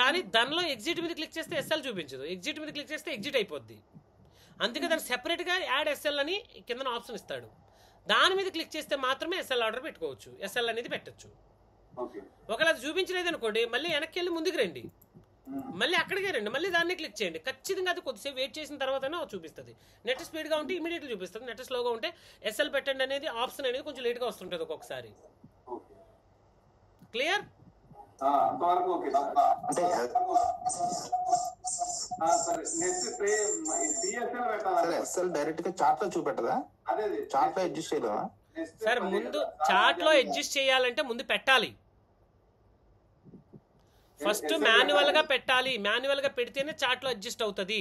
కానీ దానిలో ఎగ్జిట్ మీద క్లిక్ చేస్తే ఎస్ఎల్ చూపించదు, ఎగ్జిట్ మీద క్లిక్ చేస్తే ఎగ్జిట్ అయిపోద్ది. అందుకే దాన్ని సెపరేట్గా యాడ్ ఎస్ఎల్ అని కింద ఆప్షన్ ఇస్తాడు, దాని మీద క్లిక్ చేస్తే మాత్రమే ఎస్ఎల్ ఆర్డర్ పెట్టుకోవచ్చు, ఎస్ఎల్ అనేది పెట్టచ్చు. ఒకవేళ అది చూపించలేదు అనుకోండి, మళ్ళీ వెనక్కి వెళ్ళి ముందుకు రండి, మళ్ళీ అక్కడికే రండి, మళ్ళీ దాన్ని క్లిక్ చేయండి. ఖచ్చితంగా అది కొద్దిసేపు వెయిట్ చేసిన తర్వాతనే చూపిస్తుంది. నెట్ స్పీడ్గా ఉంటే ఇమీడియట్గా చూపిస్తుంది, నెట్ స్లోగా ఉంటే ఎస్ఎల్ పెట్టండి అనేది ఆప్షన్ అనేది కొంచెం లేట్గా వస్తుంటుంది ఒక్కొక్కసారి. క్లియర్? ఎస్ఎల్ డైరెక్ట్ గా చార్ట్ లో చూపెట్టదా? చార్ట్ లో అడ్జస్ట్ చేయలేదా సార్? ముందు చార్ట్ లో అడ్జస్ట్ చేయాలంటే ముందు పెట్టాలి, ఫస్ట్ మాన్యువల్ గా పెట్టాలి, మాన్యువల్ గా పెడితేనే చార్ట్ లో అడ్జస్ట్ అవుతుంది.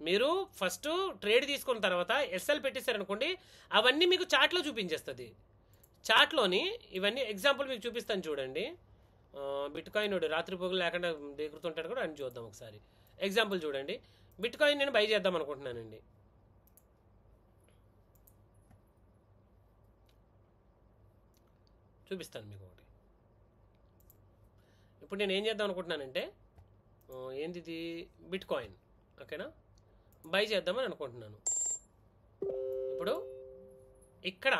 మీరు ఫస్ట్ ట్రేడ్ తీసుకున్న తర్వాత ఎస్ఎల్ పెట్టేశారనుకోండి, అవన్నీ మీకు చార్ట్లో చూపించేస్తుంది. చార్ట్లోని ఇవన్నీ ఎగ్జాంపుల్ మీకు చూపిస్తాను చూడండి. బిట్ కాయిన్ రాత్రి పొగలు లేకుండా దిగుతుంటాడు కూడా అని చూద్దాం ఒకసారి. ఎగ్జాంపుల్ చూడండి, బిట్ కాయిన్ నేను బై చేద్దాం అనుకుంటున్నానండి. చూపిస్తాను మీకు ఒకటి. ఇప్పుడు నేను ఏం చేద్దాం అనుకుంటున్నానంటే, ఏంది ఇది, బిట్ కాయిన్, ఓకేనా, బై చేద్దామని అనుకుంటున్నాను. ఇప్పుడు ఇక్కడ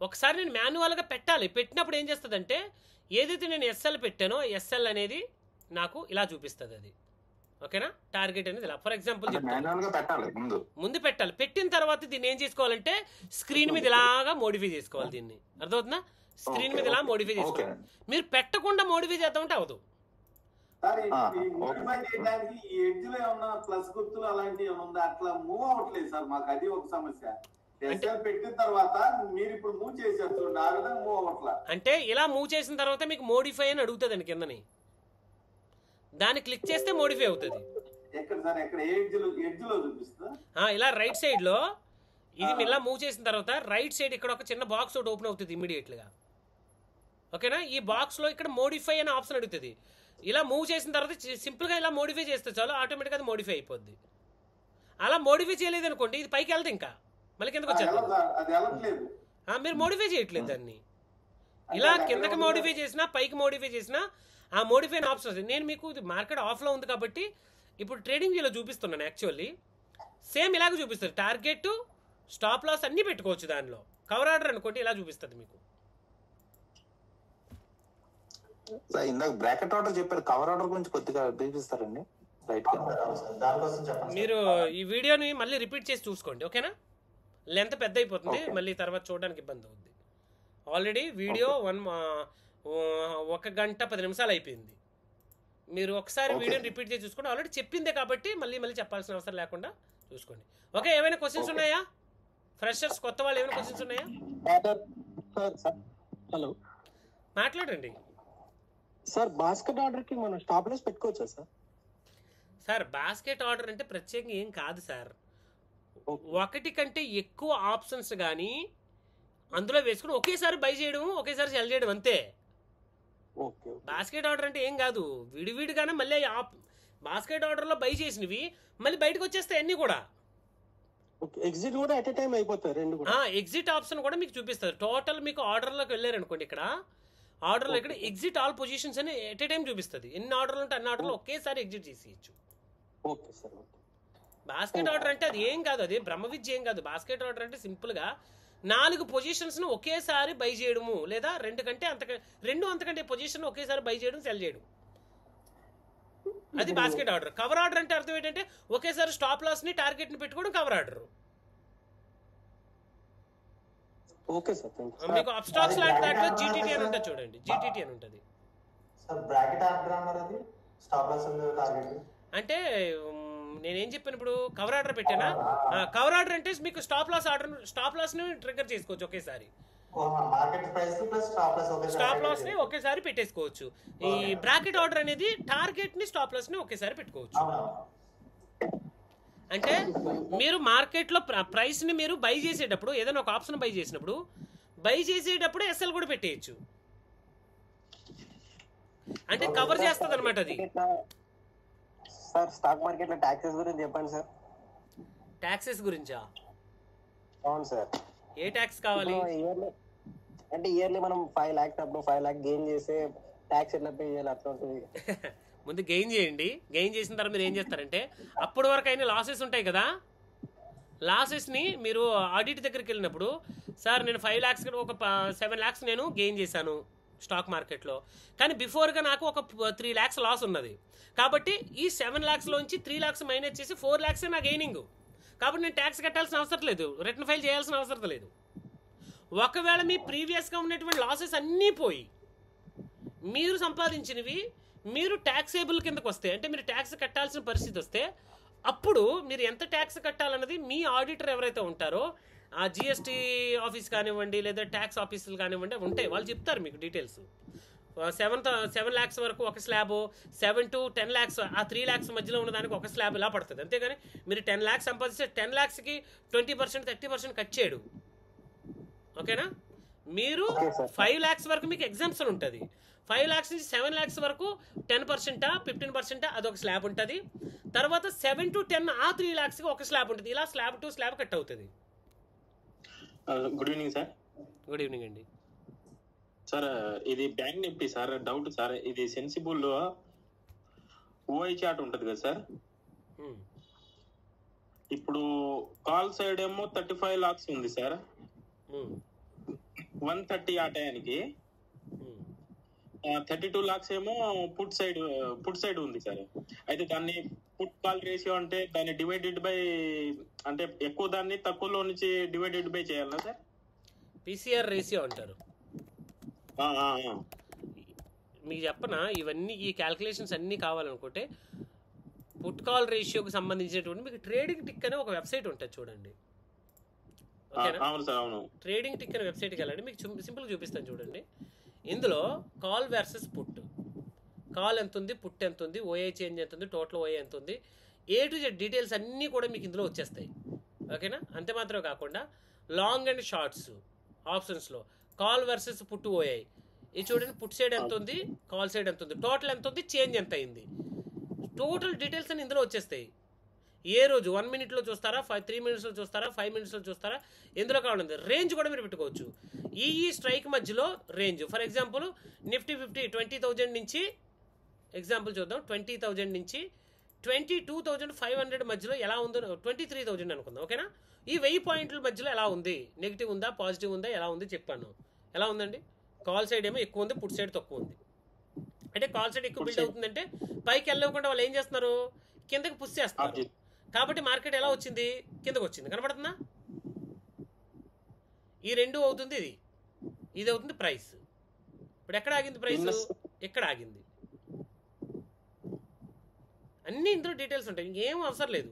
ఒకసారి నేను మాన్యువల్గా పెట్టాలి, పెట్టినప్పుడు ఏం చేస్తుందంటే ఏదైతే నేను ఎస్ఎల్ పెట్టానో ఎస్ఎల్ అనేది నాకు ఇలా చూపిస్తుంది అది, ఓకేనా. టార్గెట్ అనేది ఇలా ఫర్ ఎగ్జాంపుల్ ముందు పెట్టాలి. పెట్టిన తర్వాత దీన్ని ఏం చేసుకోవాలంటే స్క్రీన్ మీద ఇలాగా మోడిఫై చేసుకోవాలి, దీన్ని అర్థమవుతుందా? స్క్రీన్ మీద ఇలా మోడిఫై చేసుకోవాలి. మీరు పెట్టకుండా మోడిఫై చేద్దామంటే అవదు. ప్లస్ గుర్తులు అలాంటివి ఏమన్నా అట్లా మూవ్ అవ్వట్లేదు సార్, మాకు అది ఒక సమస్య. పెట్టిన తర్వాత మీరు ఇప్పుడు మూవ్ చేశారు చూడండి, ఆ విధంగా మూవ్ అవ్వట్లా. అంటే ఇలా మూవ్ చేసిన తర్వాత మీకు మోడిఫై అని అడుగుతుంది అండి కిందని, దాన్ని క్లిక్ చేస్తే మోడిఫై అవుతుంది. ఎక్కడ సార్, ఎక్కడ ఎడ్జ్ లో చూపిస్తుందా? ఇలా రైట్ సైడ్ లో ఇది ఇలా మూవ్ చేసిన తర్వాత రైట్ సైడ్ ఇక్కడ ఒక చిన్న బాక్స్ ఒకటి ఓపెన్ అవుతుంది ఇమీడియట్గా, ఓకేనా. ఈ బాక్స్ లో ఇక్కడ మోడిఫై అనే ఆప్షన్ అడుగుతుంది. ఇలా మూవ్ చేసిన తర్వాత సింపుల్గా ఇలా మోడిఫై చేస్తే చాలు, ఆటోమేటిక్గా అది మోడిఫై అయిపోద్ది. అలా మోడిఫై చేయలేదు అనుకోండి, ఇది పైకి వెళ్తే ఇంకా మళ్ళీ కిందకు వచ్చేది. మీరు మోడిఫై చేయట్లేదు దాన్ని, ఇలా కిందకి మోడిఫై చేసినా పైకి మోడిఫై చేసినా ఆ మోడిఫై అనే ఆప్షన్ వస్తుంది. నేను మీకు మార్కెట్ ఆఫ్లో ఉంది కాబట్టి ఇప్పుడు ట్రేడింగ్ వ్యూలో చూపిస్తున్నాను. యాక్చువల్లీ సేమ్ ఇలాగ చూపిస్తుంది, టార్గెట్ స్టాప్ లాస్ అన్నీ పెట్టుకోవచ్చు దానిలో. కవర్ ఆర్డర్ అనుకోండి ఇలా చూపిస్తుంది మీకు. ఇందాక బ్రాకెట్ ఆర్డర్ చెప్పారు, కవర్ ఆర్డర్ గురించి కొద్దిగా చూపిస్తారండి. మీరు ఈ వీడియోని మళ్ళీ రిపీట్ చేసి చూసుకోండి, ఓకేనా. లెంత్ పెద్ద అయిపోతుంది, మళ్ళీ తర్వాత చూడడానికి ఇబ్బంది అవుతుంది. ఆల్రెడీ వీడియో 1 గంట 10 నిమిషాలు అయిపోయింది. మీరు ఒకసారి వీడియోని రిపీట్ చేసి చూసుకోండి. ఆల్రెడీ చెప్పిందే కాబట్టి మళ్ళీ చెప్పాల్సిన అవసరం లేకుండా చూసుకోండి, ఓకే. ఏమైనా క్వశ్చన్స్ ఉన్నాయా ఫ్రెషర్స్, కొత్త వాళ్ళు ఏమైనా క్వశ్చన్స్ ఉన్నాయా? హలో, మాట్లాడండి సార్. బాస్కెట్ ఆర్డర్ కి మనం స్టాప్ లాస్ పెట్టుకోవచ్చా సార్? సార్ బాస్కెట్ ఆర్డర్ అంటే ప్రత్యేకంగా ఏం కాదు సార్, ఒకటి కంటే ఎక్కువ ఆప్షన్స్ కానీ అందులో వేసుకుని ఒకేసారి బై చేయడం, ఒకేసారి సెల్ చేయడం, అంతే. బాస్కెట్ ఆర్డర్ అంటే ఏం కాదు, విడివిడిగానే మళ్ళీ బాస్కెట్ ఆర్డర్లో బై చేసినవి మళ్ళీ బయటకు వచ్చేస్తాయి అన్నీ కూడా. ఎగ్జిట్ కూడా ఎట్ ఎ టైం అయిపోతాయి రెండు కూడా. ఎగ్జిట్ ఆప్షన్ కూడా మీకు చూపిస్తారు. టోటల్ మీకు ఆర్డర్లోకి వెళ్ళారనుకోండి, ఇక్కడ ఆర్డర్లో ఇక్కడ ఎగ్జిట్ ఆల్ పొజిషన్స్ అని ఎట్ ఏ టైం చూపిస్తుంది. ఎన్ని ఆర్డర్లు ఉంటే అన్ని ఆర్డర్లు ఒకేసారి ఎగ్జిట్ చేసేయచ్చు. Okay sir. బాస్కెట్ ఆర్డర్ అంటే అది ఏం కాదు, అది బ్రహ్మ విద్య ఏం కాదు. బాస్కెట్ ఆర్డర్ అంటే సింపుల్గా 4 పొజిషన్స్ను ఒకేసారి బై చేయడము, లేదా 2 అంతకంటే పొజిషన్ ఒకేసారి బై చేయడం, సెల్ చేయడం, అది బాస్కెట్ ఆర్డర్. కవర్ ఆర్డర్ అంటే అర్థం ఏంటంటే ఒకేసారి స్టాప్ లాస్ ని టార్గెట్ ని పెట్టుకోవడం కవర్ ఆర్డర్. ఓకే సార్, మీకు అప్ స్టాక్స్ లాంటి దాంట్లో జీటీటీ అని ఉంటుంది చూడండి, జీటీటీ అని ఉంటుంది. అంటే నేనేం చెప్పాను ఇప్పుడు, కవర్ ఆర్డర్ పెట్టానా, కవర్ ఆర్డర్ అంటే మీకు స్టాప్ లాస్ ని ట్రిగ్గర్ చేసుకోవచ్చు ఒకేసారి, స్టాప్ లాస్ ని ఒకేసారి పెట్టేసుకోవచ్చు. ఈ బ్రాకెట్ ఆర్డర్ అనేది టార్గెట్ ని స్టాప్ లాస్ ని ఒకేసారి పెట్టుకోవచ్చు. అంటే మీరు మార్కెట్లో ప్రైస్ ని మీరు బై చేసేటప్పుడు, ఏదైనా ఒక ఆప్షన్ బై చేసినప్పుడు, బై చేసేటప్పుడు ఎస్ఎల్ కూడా పెట్టేయచ్చు, అంటే కవర్ చేస్తుంది అనమాట అది. సార్ స్టాక్ మార్కెట్ లో టాక్సెస్ గురించి చెప్పండి సార్. టాక్సెస్ గురించా? అవును సార్. ఏ ట్యాక్స్ కావాలి? ఇయర్లీ మనం 5 lakhs అప్పుడు 5 lakhs గెయిన్ చేస్తే ట్యాక్స్ ఎట్లా పే చేయాలి అట్లా ఉంటుంది. ముందు గెయిన్ చేయండి. గెయిన్ చేసిన తర్వాత మీరు ఏం చేస్తారంటే, అప్పటి వరకు అయినా లాసెస్ ఉంటాయి కదా, లాసెస్ని మీరు ఆడిట్ దగ్గరికి వెళ్ళినప్పుడు, సార్ నేను 5 lakhs ఒక 7 lakhs నేను గెయిన్ చేశాను స్టాక్ మార్కెట్లో, కానీ బిఫోర్గా నాకు ఒక 3 lakhs లాస్ ఉన్నది, కాబట్టి ఈ 7 lakhsలోంచి 3 lakhs మైనస్ చేసి 4 lakhs నా గెయినింగ్, కాబట్టి నేను ట్యాక్స్ కట్టాల్సిన అవసరం లేదు, రిటర్న్ ఫైల్ చేయాల్సిన అవసరం లేదు. ఒకవేళ మీ ప్రీవియస్గా ఉన్నటువంటి లాసెస్ అన్నీ పోయి మీరు సంపాదించినవి మీరు ట్యాక్సేబుల్ కిందకు వస్తే, అంటే మీరు ట్యాక్స్ కట్టాల్సిన పరిస్థితి వస్తే, అప్పుడు మీరు ఎంత ట్యాక్స్ కట్టాలన్నది మీ ఆడిటర్ ఎవరైతే ఉంటారో, ఆ జిఎస్టీ ఆఫీస్ కానివ్వండి లేదా ట్యాక్స్ ఆఫీసులు కానివ్వండి ఉంటాయి, వాళ్ళు చెప్తారు మీకు డీటెయిల్స్. 7 lakhs వరకు ఒక స్లాబ్, 7 to 10 lakhs, ఆ 3 lakhs మధ్యలో ఉన్నదానికి ఒక స్లాబ్ ఇలా పడుతుంది. అంతేగాని మీరు 10 lakhs సంపాదిస్తే 10 lakhsకి 20% 30% కట్ చేయడు. ఓకేనా? మీరు 5 lakhs వరకు మీకు ఎగ్జామ్షన్ ఉంటుంది, 5 lakhs నుంచి 7 lakhs వరకు 10% 15% అదొక స్లాబ్ ఉంటుంది, తర్వాత 7 to 10 ఆ 3 lakhsకి ఒక స్లాబ్ ఉంటుంది, ఇలా స్లాబ్ టు స్లాబ్ కట్ అవుతుంది. Good evening sir. Good evening అండి. సార్ ఇది bank Nifty sir, doubt sir, ఇది సెన్సిబుల్ ఓఐ చార్ట్ ఉంటుంది కదా సార్, ఇప్పుడు కాల్ సైడ్ ఏమో 35 lakhs ఉంది సార్, 130 ఆ టయానికి, 32 lakhs ఏమో పుట్ సైడ్ ఉంది సార్. అయితే దాన్ని పుట్ కాల్ రేషియో అంటే దాన్ని డివైడెడ్ బై, అంటే ఎక్కువ దాన్ని తక్కువలో నుంచి డివైడెడ్ బై చేయాలా సార్? పీసీఆర్ రేషియో అంటారు. మీకు చెప్పనా, ఇవన్నీ ఈ క్యాల్కులేషన్స్ అన్నీ కావాలనుకుంటే పుట్ కాల్ రేషియోకి సంబంధించినటువంటి మీకు ట్రేడింగ్ టిక్ అనే ఒక వెబ్సైట్ ఉంటుంది చూడండి. ట్రేడింగ్ టిక్ అనే వెబ్సైట్కి వెళ్ళండి, మీకు సింపుల్గా చూపిస్తాను చూడండి. ఇందులో కాల్ వర్సెస్ పుట్, కాల్ ఎంత ఉంది, పుట్ ఎంత ఉంది, ఓఏ చేంజ్ ఎంత ఉంది, టోటల్ ఓఏ ఎంత ఉంది, ఏ టు జెడ్ డీటెయిల్స్ అన్నీ కూడా మీకు ఇందులో వచ్చేస్తాయి. ఓకేనా? అంతే మాత్రమే కాకుండా లాంగ్ అండ్ షార్ట్స్ ఆప్షన్స్లో కాల్ వర్సెస్ పుట్ ఓఐ, ఇది చూడండి, పుట్ సైడ్ ఎంత ఉంది, కాల్ సైడ్ ఎంత ఉంది, టోటల్ ఎంత ఉంది, చేంజ్ ఎంత అయింది, టోటల్ డీటెయిల్స్ అని ఇందులో వచ్చేస్తాయి. ఏ రోజు 1 minute చూస్తారా, 3 minutes చూస్తారా, 5 minutes చూస్తారా, ఎందులో కావాలంటే రేంజ్ కూడా మీరు పెట్టుకోవచ్చు. ఈ స్ట్రైక్ మధ్యలో రేంజ్, ఫర్ ఎగ్జాంపుల్ నిఫ్టీ 50 20,000 నుంచి ఎగ్జాంపుల్ చూద్దాం, 20,000 నుంచి 22,500 మధ్యలో ఎలా ఉందో, 23,000 అనుకుందాం. ఓకేనా? ఈ 1000 పాయింట్ల మధ్యలో ఎలా ఉంది, నెగిటివ్ ఉందా పాజిటివ్ ఉందా ఎలా ఉంది చెప్పాను. ఎలా ఉందండి? కాల్ సైడ్ ఏమో ఎక్కువ ఉంది, పుట్ సైడ్ తక్కువ ఉంది. అంటే కాల్ సైడ్ ఎక్కువ బిల్డ్ అవుతుందంటే పైకి వెళ్ళకుండా వాళ్ళు ఏం చేస్తున్నారు, కిందకి పుష్ చేస్తున్నారు, కాబట్టి మార్కెట్ ఎలా వచ్చింది, కిందకు వచ్చింది. కనపడుతుందా? ఈ రెండు అవుతుంది, ఇది అవుతుంది ప్రైస్. ఇప్పుడు ఎక్కడ ఆగింది ప్రైస్? ఎక్కడ ఆగింది, అన్నీ ఇందులో డీటెయిల్స్ ఉంటాయి, ఇంకేం అవసరం లేదు.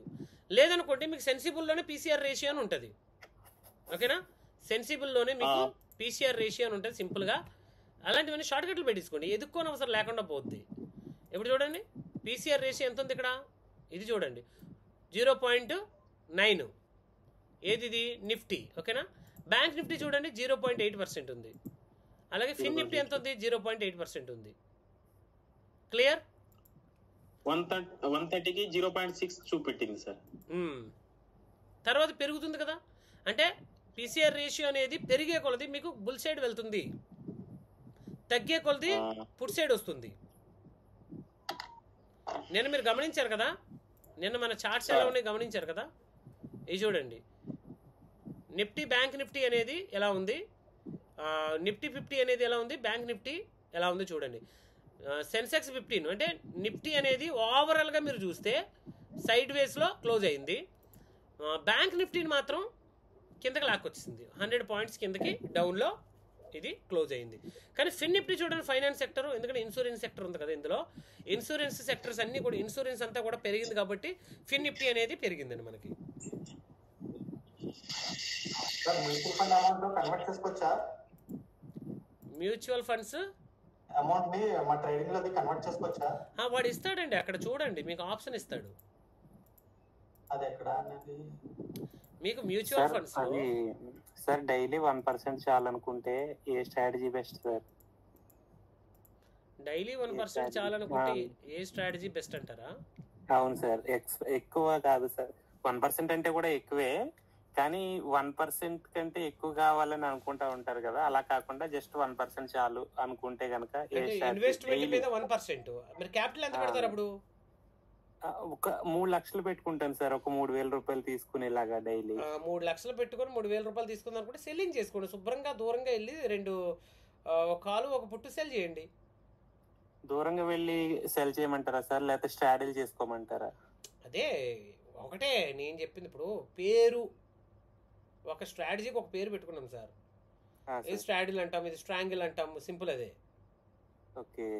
లేదనుకోండి మీకు సెన్సిబుల్లోనే పీసీఆర్ రేషియో అని ఉంటుంది. ఓకేనా? సెన్సిబుల్లోనే మీకు పీసీఆర్ రేషియో అని ఉంటుంది సింపుల్గా. అలాంటివన్నీ షార్ట్ కట్లు పెట్టించుకోండి, ఎదుక్కోని అవసరం లేకుండా పోద్ది. ఇప్పుడు చూడండి పీసీఆర్ రేషియో ఎంత ఉంది ఇక్కడ, ఇది చూడండి 0.9, ఏది ఇది నిఫ్టీ. ఓకేనా? బ్యాంక్ నిఫ్టీ చూడండి 0.8% ఉంది, అలాగే ఫిన్ నిఫ్టీ ఎంత ఉంది, 0.8% ఉంది. క్లియర్? 130కి 0.6 చూపెట్టింది సార్. తర్వాత పెరుగుతుంది కదా, అంటే పీసీఆర్ రేషియో అనేది పెరిగే కొలది మీకు బుల్ సైడ్ వెళ్తుంది, తగ్గే కొలది పుట్ సైడ్ వస్తుంది. నేను మీరు గమనించారు కదా, నిన్న మన చార్ట్స్ ఎలా ఉన్నాయి గమనించారు కదా, ఇది చూడండి నిఫ్టీ బ్యాంక్ నిఫ్టీ అనేది ఎలా ఉంది, నిఫ్టీ 50 అనేది ఎలా ఉంది, బ్యాంక్ నిఫ్టీ ఎలా ఉంది చూడండి. సెన్సెక్స్ 15 అంటే నిఫ్టీ అనేది ఓవరాల్గా మీరు చూస్తే సైడ్ వేస్లో క్లోజ్ అయింది. బ్యాంక్ నిఫ్టీని మాత్రం కిందకి లాక్కొచ్చింది, 100 పాయింట్స్ కిందకి డౌన్లో ఇది క్లోజ్ అయింది. కానీ ఫిన్ నిఫ్టీ చూడండి, ఫైనాన్స్ సెక్టర్, ఎందుకంటే ఇన్సూరెన్స్ సెక్టర్ ఉంది కదా ఇందులో, ఇన్సూరెన్స్ సెక్టర్స్ అన్నీ కూడా, ఇన్సూరెన్స్ అంతా కూడా పెరిగింది కాబట్టి ఫిన్ నిఫ్టీ అనేది పెరిగిందండి మనకి. మ్యూచువల్ ఫండ్ అమౌంట్ కన్వర్ట్ చేసుకోవచ్చా? మ్యూచువల్ ఫండ్స్ అమౌంట్ ని మా ట్రేడింగ్ లో కన్వర్ట్ చేసుకోవచ్చా? వాడు ఇస్తాడండి, అక్కడ చూడండి మీకు ఆప్షన్ ఇస్తాడు. అది ఎక్కడ అనేది మీకు మ్యూచువల్ ఫండ్స్ సార్ డైలీ 1% చాలనుకుంటే ఏ స్ట్రాటజీ బెస్ట్ సార్? డైలీ 1% చాలనుకుంటే ఏ స్ట్రాటజీ బెస్ట్ అంటారా? అవును సార్, ఎక్కువ కాదు సార్, 1% అంటే కూడా ఎక్కువే, కానీ 1% కంటే ఎక్కువ కావాలని అనుకుంటా ఉంటారు కదా, అలా కాకుండా జస్ట్ 1% చాలు అనుకుంటే కనుక ఇన్వెస్ట్మెంట్ మీద 1%. మీరు క్యాపిటల్ ఎంత పెడతారు అప్పుడు? ఒక 3 లక్షలు పెట్టుకుంటాను సార్, ఒక 3,000 రూపాయలు తీసుకునేలాగా డైలీ. 3 లక్షలు పెట్టుకొని 3,000 రూపాయలు తీసుకుందాం అనుకుంటే సెల్లింగ్ చేసుకోండి, శుభ్రంగా దూరంగా వెళ్ళి 2 కాలు 1 పుట్టు సెల్ చేయండి. దూరంగా వెళ్ళి సెల్ చేయమంటారా సార్, లేకపోతే స్ట్రాటజీ చేసుకోమంటారా? అదే ఒకటే నేను చెప్పింది. ఇప్పుడు పేరు, ఒక స్ట్రాటజీకి ఒక పేరు పెట్టుకున్నాం సార్, ఇది స్ట్రాటజీలు అంటాం, ఇది స్ట్రాంగిల్ అంటాం, సింపుల్ అదే.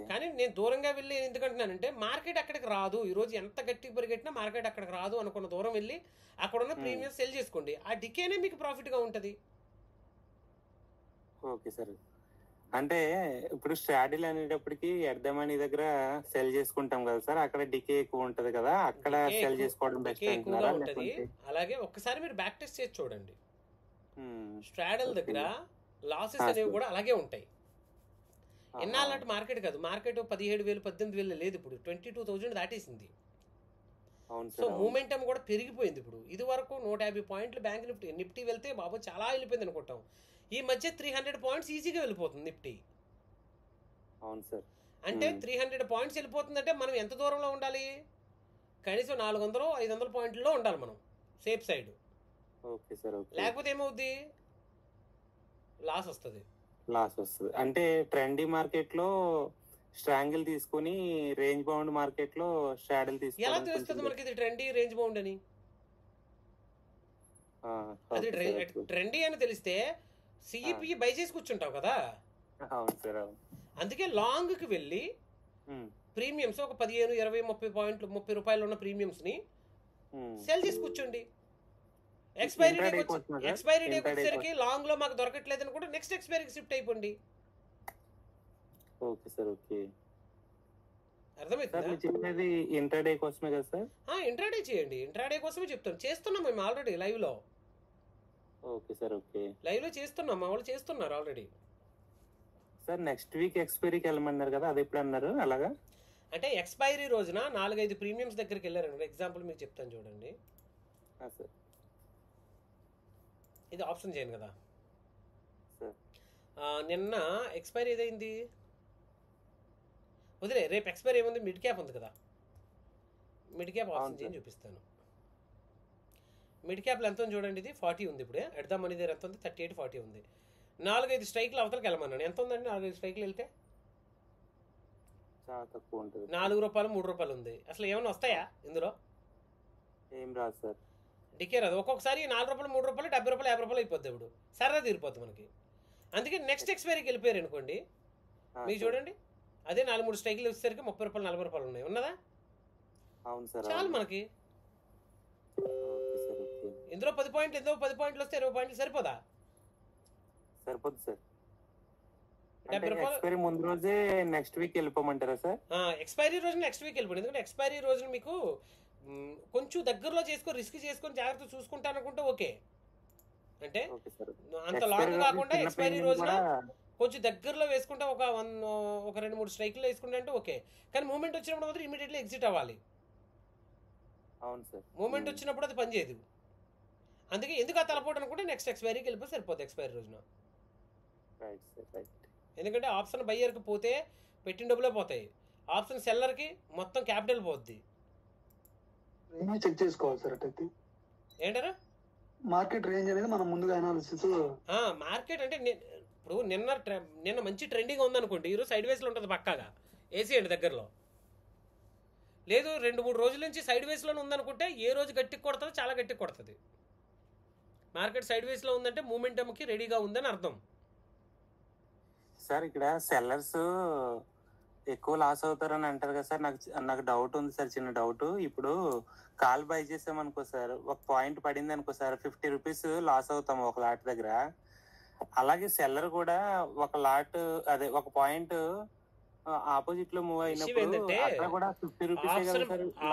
కానీ నేను దూరంగా వెళ్ళి ఎందుకంటున్నానంటే మార్కెట్ అక్కడికి రాదు, ఈరోజు ఎంత గట్టిగా పరిగెట్టినా మార్కెట్ అక్కడికి రాదు అనుకున్న దూరం వెళ్ళి అక్కడ ఉన్న ప్రీమియం సెల్ చేసుకోండి, ఆ డికేనే మీకు ప్రాఫిట్గా ఉంటుంది. ఓకే సార్, అంటే ఇప్పుడు స్ట్రాటజీలు అనేటప్పటికి ఎర్దమనీ దగ్గర సెల్ చేసుకుంటాం కదా సార్, అక్కడ డికే ఎక్కువ ఉంటది కదా, అక్కడ సెల్ చేసుకోవడం బెస్ట్ అంటారా? అలాగే ఒక్కసారి మీరు బ్యాక్ టెస్ట్ చేసి చూడండి, స్ట్రాటజీల దగ్గర లాసెస్ అనేవి కూడా అలాగే ఉంటాయి. ఎన్నాళ్ళంటే మార్కెట్ కాదు, మార్కెట్ 17,000 18,000 లేదు, ఇప్పుడు 22,000 దాటేసింది. సో మూమెంటం కూడా పెరిగిపోయింది. ఇప్పుడు ఇది వరకు 150 పాయింట్లు బ్యాంక్ నిఫ్టీ వెళ్తే బాబు చాలా వెళ్ళిపోయింది అనుకుంటాం, ఈ మధ్య 300 పాయింట్స్ ఈజీగా వెళ్ళిపోతుంది నిఫ్టీ. అవును సార్, అంటే 300 పాయింట్స్ వెళ్ళిపోతుందంటే మనం ఎంత దూరంలో ఉండాలి? కనీసం 400-500 పాయింట్లలో ఉండాలి మనం, సేఫ్ సైడ్. ఓకే సార్, లేకపోతే ఏమవుద్ది, లాస్ వస్తుంది. అంటే ట్రెండీ మార్కెట్ లో స్ట్రాంగిల్ తీసుకుని రేంజ్ బౌండ్ మార్కెట్ లో స్ట్రాడల్ తీసుకుని ఎలా తెలుస్తుంది మనకి ఇది ట్రెండీ రేంజ్ బౌండ్ అని? అది ట్రెండీ అని తెలిస్తే సిఈపి బై చేసి కూర్చుంటావు కదా. అవును సార్, అందుకే లాంగ్ కి వెళ్ళి ప్రీమియమ్స్ ఒక 15, 20, 30 పాయింట్లు 30 రూపాయలు ఉన్న ప్రీమియమ్స్ ని సెల్ చేసి కూర్చోండి. ఎక్స్పైరీ డేకి వచ్చేసరికి లాంగ్ లో మాకు దొరకట్లేదని కూడా నెక్స్ట్ ఎక్స్పైరీకి షిఫ్ట్ అయిపోండి. ఓకే సార్, ఓకే, అర్థమైందా? చెప్పేది ఇంట్రాడే కోసమే కదా సార్? ఇంట్రాడే చేయండి, ఇంట్రాడే కోసమే చెప్తాం, చేస్తున్నాం మేము ఆల్రెడీ లైవ్ లో. ఓకే సార్, ఓకే, లైవ్ లో చేస్తున్నాం, మా వాళ్ళు చేస్తున్నారు ఆల్రెడీ. సార్ నెక్స్ట్ వీక్ ఎక్స్పైరీకి వెళ్ళమన్నారు కదా, అది ఎప్పుడు అన్నారు? అలాగా అంటే ఎక్స్పైరీ రోజున 4-5 ప్రీమియమ్స్ దగ్గరికి వెళ్ళారండి. ఎగ్జాంపుల్ మీకు చెప్తాను చూడండి. సార్ ఇది ఆప్షన్ చేయను కదా, నిన్న ఎక్స్పైరీ ఏదైంది వదిలే, రేపు ఎక్స్పైరీ ఏముంది, మిడ్ క్యాప్ ఉంది కదా, మిడ్ క్యాప్ ఆప్షన్ చేయని చూపిస్తాను. మిడ్ క్యాప్లో ఎంత ఉంది చూడండి, ఇది 40 ఉంది. ఇప్పుడే ఎడదాం అనేది ఎంత ఉంది, 38, 40 ఉంది. 4-5 స్ట్రైక్లు అవతలకి వెళ్ళమన్నాను. ఎంత ఉందండి 4-5 స్ట్రైక్లు వెళ్తే? చాలా తక్కువ ఉంటుంది, 4 రూపాయలు 3 రూపాయలు ఉంది. అసలు ఏమైనా వస్తాయా ఇందులో? ఏం రాదు సార్, డికే రాదు. ఒక్కొక్కసారి 4 రూపాయలు 3 రూపాయలు 70 రూపాయలు 50 రూపాయలు అయిపోద్ది, ఇప్పుడు సరదా తీరిపోద్ది మనకి. అందుకే నెక్స్ట్ ఎక్స్పైరీకి వెళ్ళిపోయారు అనుకోండి, మీకు చూడండి అదే 4-3 స్ట్రైక్లు వచ్చేసరికి 30 రూపాయలు 40 రూపాయలు ఉన్నాయి, ఉన్నదా? అవును సార్, చాలు మనకి. ఇందులో 10 పాయింట్లు, ఇందులో 10 పాయింట్లు వస్తే 20 పాయింట్లు సరిపోదా? సరిపోద్ది సార్. ఎక్స్పైరీ ముందు రోజే నెక్స్ట్ వీక్ వెళ్ళిపోమంటారా సార్? ఎక్స్పైరీ రోజు నెక్స్ట్ వీక్ వెళ్ళిపోండి, ఎందుకంటే ఎక్స్పైరీ రోజున మీకు కొంచెం దగ్గరలో చేసుకొని రిస్క్ చేసుకొని జాగ్రత్త చూసుకుంటా అనుకుంటే ఓకే. అంటే అంత లాంగ్ కాకుండా ఎక్స్పైరీ రోజున కొంచెం దగ్గరలో వేసుకుంటే ఒక 2-3 స్ట్రైక్లో వేసుకుంటే అంటే ఓకే. కానీ మూమెంట్ వచ్చినప్పుడు మాత్రం ఇమీడియట్లీ ఎగ్జిట్ అవ్వాలి. అవును సార్, మూమెంట్ వచ్చినప్పుడు అది పనిచేయదు. అందుకే ఎందుకు ఆ తలపోటు అనుకుంటే నెక్స్ట్ ఎక్స్పైరీకి వెళ్ళిపోతే సరిపోతుంది ఎక్స్పైరీ రోజున. ఎందుకంటే ఆప్షన్ బయ్యర్కి పోతే పెట్టిన డబ్బులే పోతాయి, ఆప్షన్ సెల్లర్కి మొత్తం క్యాపిటల్ పోద్ది. చెక్ చేసుకోవాలి సార్, అట్టయితే ఏంటారా మార్కెట్ రేంజ్ అనేది మనం ముందుగా అనాలిసిస్. మార్కెట్ అంటే ఇప్పుడు నిన్న మంచి ట్రెండింగ్ ఉందనుకోండి, ఈరోజు సైడ్ వేస్లో ఉంటుంది పక్కాగా. ఏసీ అండి దగ్గరలో లేదు, 2-3 రోజుల నుంచి సైడ్ వేస్లోనే ఉందనుకుంటే ఏ రోజు గట్టికి కొడుతుంది, చాలా గట్టికి కొడుతుంది. మార్కెట్ సైడ్ వేస్లో ఉందంటే మూమెంటమ్కి రెడీగా ఉందని అర్థం. సార్ ఇక్కడ సెల్లర్స్ ఎక్కువ లాస్ అవుతారని అంటారు కదా సార్. నాకు డౌట్ ఉంది సార్, చిన్న డౌట్. ఇప్పుడు కాల్ బై చేసామనుకో సార్, ఒక పాయింట్ పడింది అనుకో సార్, 50 రూపీస్ లాస్ అవుతాము ఒక లాట్ దగ్గర. అలాగే సెల్లర్ కూడా ఒక లాట్ అదే ఒక పాయింట్ ఆపోజిట్ లో మూవ్ అయినప్పుడు అక్కడ కూడా 50 రూపీస్.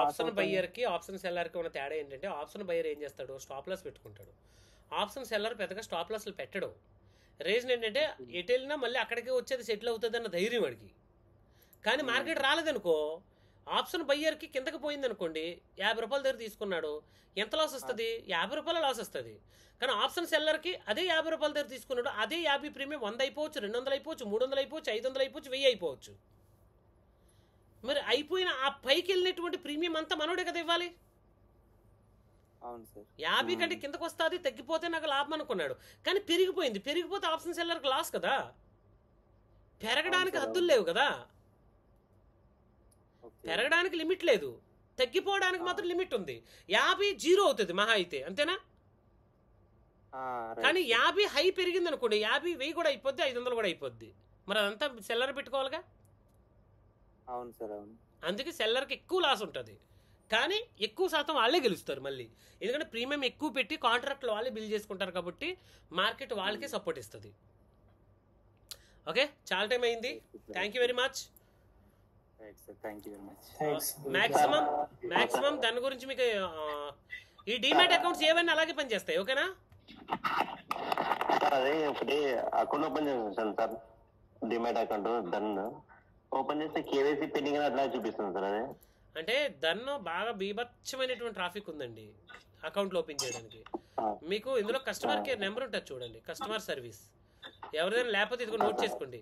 ఆప్షన్ బయ్యర్ కి ఆప్షన్ సెల్లర్ కి ఉన్న తేడా ఏంటంటే, ఆప్షన్ బయ్యర్ ఏం చేస్తాడు, స్టాప్ లాస్ పెట్టుకుంటాడు. ఆప్షన్ సెల్లర్ పెద్దగా స్టాప్ లాస్లు పెట్టడు. రీజన్ ఏంటంటే ఎటు వెళ్ళినా మళ్ళీ అక్కడికి వచ్చేది సెటిల్ అవుతుంది అన్న ధైర్యం వాడికి. కానీ మార్కెట్ రాలేదనుకో, ఆప్షన్ బయ్యర్కి కిందకి పోయింది అనుకోండి, 50 రూపాయల దగ్గర తీసుకున్నాడు, ఎంత లాస్ వస్తుంది? 50 రూపాయల లాస్ వస్తుంది. కానీ ఆప్షన్ సెల్లర్కి అదే 50 రూపాయల దగ్గర తీసుకున్నాడు, అదే 50 ప్రీమియం 100 అయిపోవచ్చు, 200 అయిపోవచ్చు, 300 అయిపోవచ్చు, 500 అయిపోవచ్చు, 1000 అయిపోవచ్చు. మరి అయిపోయిన ఆ పైకి వెళ్ళినటువంటి ప్రీమియం అంతా మనోడే కదా ఇవ్వాలి. 50 కంటే కిందకు వస్తుంది, తగ్గిపోతే నాకు లాభం అనుకున్నాడు, కానీ పెరిగిపోతే ఆప్షన్ సెల్లర్కి లాస్ కదా. పెరగడానికి హద్దులు లేవు కదా, పెరగడానికి లిమిట్ లేదు, తగ్గిపోవడానికి మాత్రం లిమిట్ ఉంది. 50 జీరో అవుతుంది మహా అయితే, అంతేనా? కానీ 50 హై పెరిగింది అనుకోండి, 50 1000 కూడా అయిపోద్ది, 500 కూడా అయిపోద్ది. మరి అదంతా సెల్లర్ పెట్టుకోవాలిగా. అవును సార్, అవును. అందుకే సెల్లర్కి ఎక్కువ లాస్ ఉంటుంది, కానీ ఎక్కువ శాతం వాళ్ళే గెలుస్తారు మళ్ళీ. ఎందుకంటే ప్రీమియం ఎక్కువ పెట్టి కాంట్రాక్ట్లు వాళ్ళే బిల్ చేసుకుంటారు కాబట్టి మార్కెట్ వాళ్ళకే సపోర్ట్ ఇస్తుంది. ఓకే, చాలా టైం అయింది. Thank you very much. Maximum దాని గురించి మీకు ఈ డీమ్యాట్ అకౌంట్స్ ఏవైనా అలాగే పనిచేస్తాయి. ఓకేనా సార్? అదే ఒకటి అకౌంట్ ఓపెన్ చేస్తాను సార్, డీమ్యాట్ అకౌంట్. దాన్ని ఓపెన్ చేస్తే కేవైసీ పెండింగ్ అట్లా చూపిస్తుంది సార్. అదే అంటే దాన్ని బాగా బీభత్సమైనటువంటి ట్రాఫిక్ ఉందండి అకౌంట్లు ఓపెన్ చేయడానికి. మీకు ఇందులో కస్టమర్ కేర్ నెంబర్ ఉంటుంది చూడండి, కస్టమర్ సర్వీస్. ఎవరిదైనా లేకపోతే ఇదిగో నోట్ చేసుకోండి,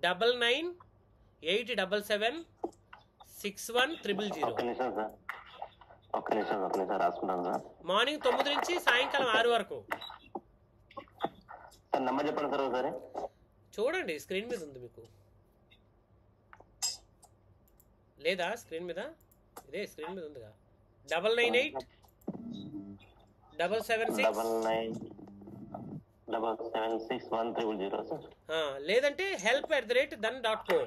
9987761000. మార్నింగ్ 9 నుంచి సాయంకాలం 6 వరకు. నెంబర్ చెప్పండి సార్ ఒకసారి. చూడండి స్క్రీన్ మీద ఉంది మీకు, లేదా స్క్రీన్ మీద? ఇదే స్క్రీన్ మీద ఉందిగా, 998776100 సార్. లేదంటే help@then.co.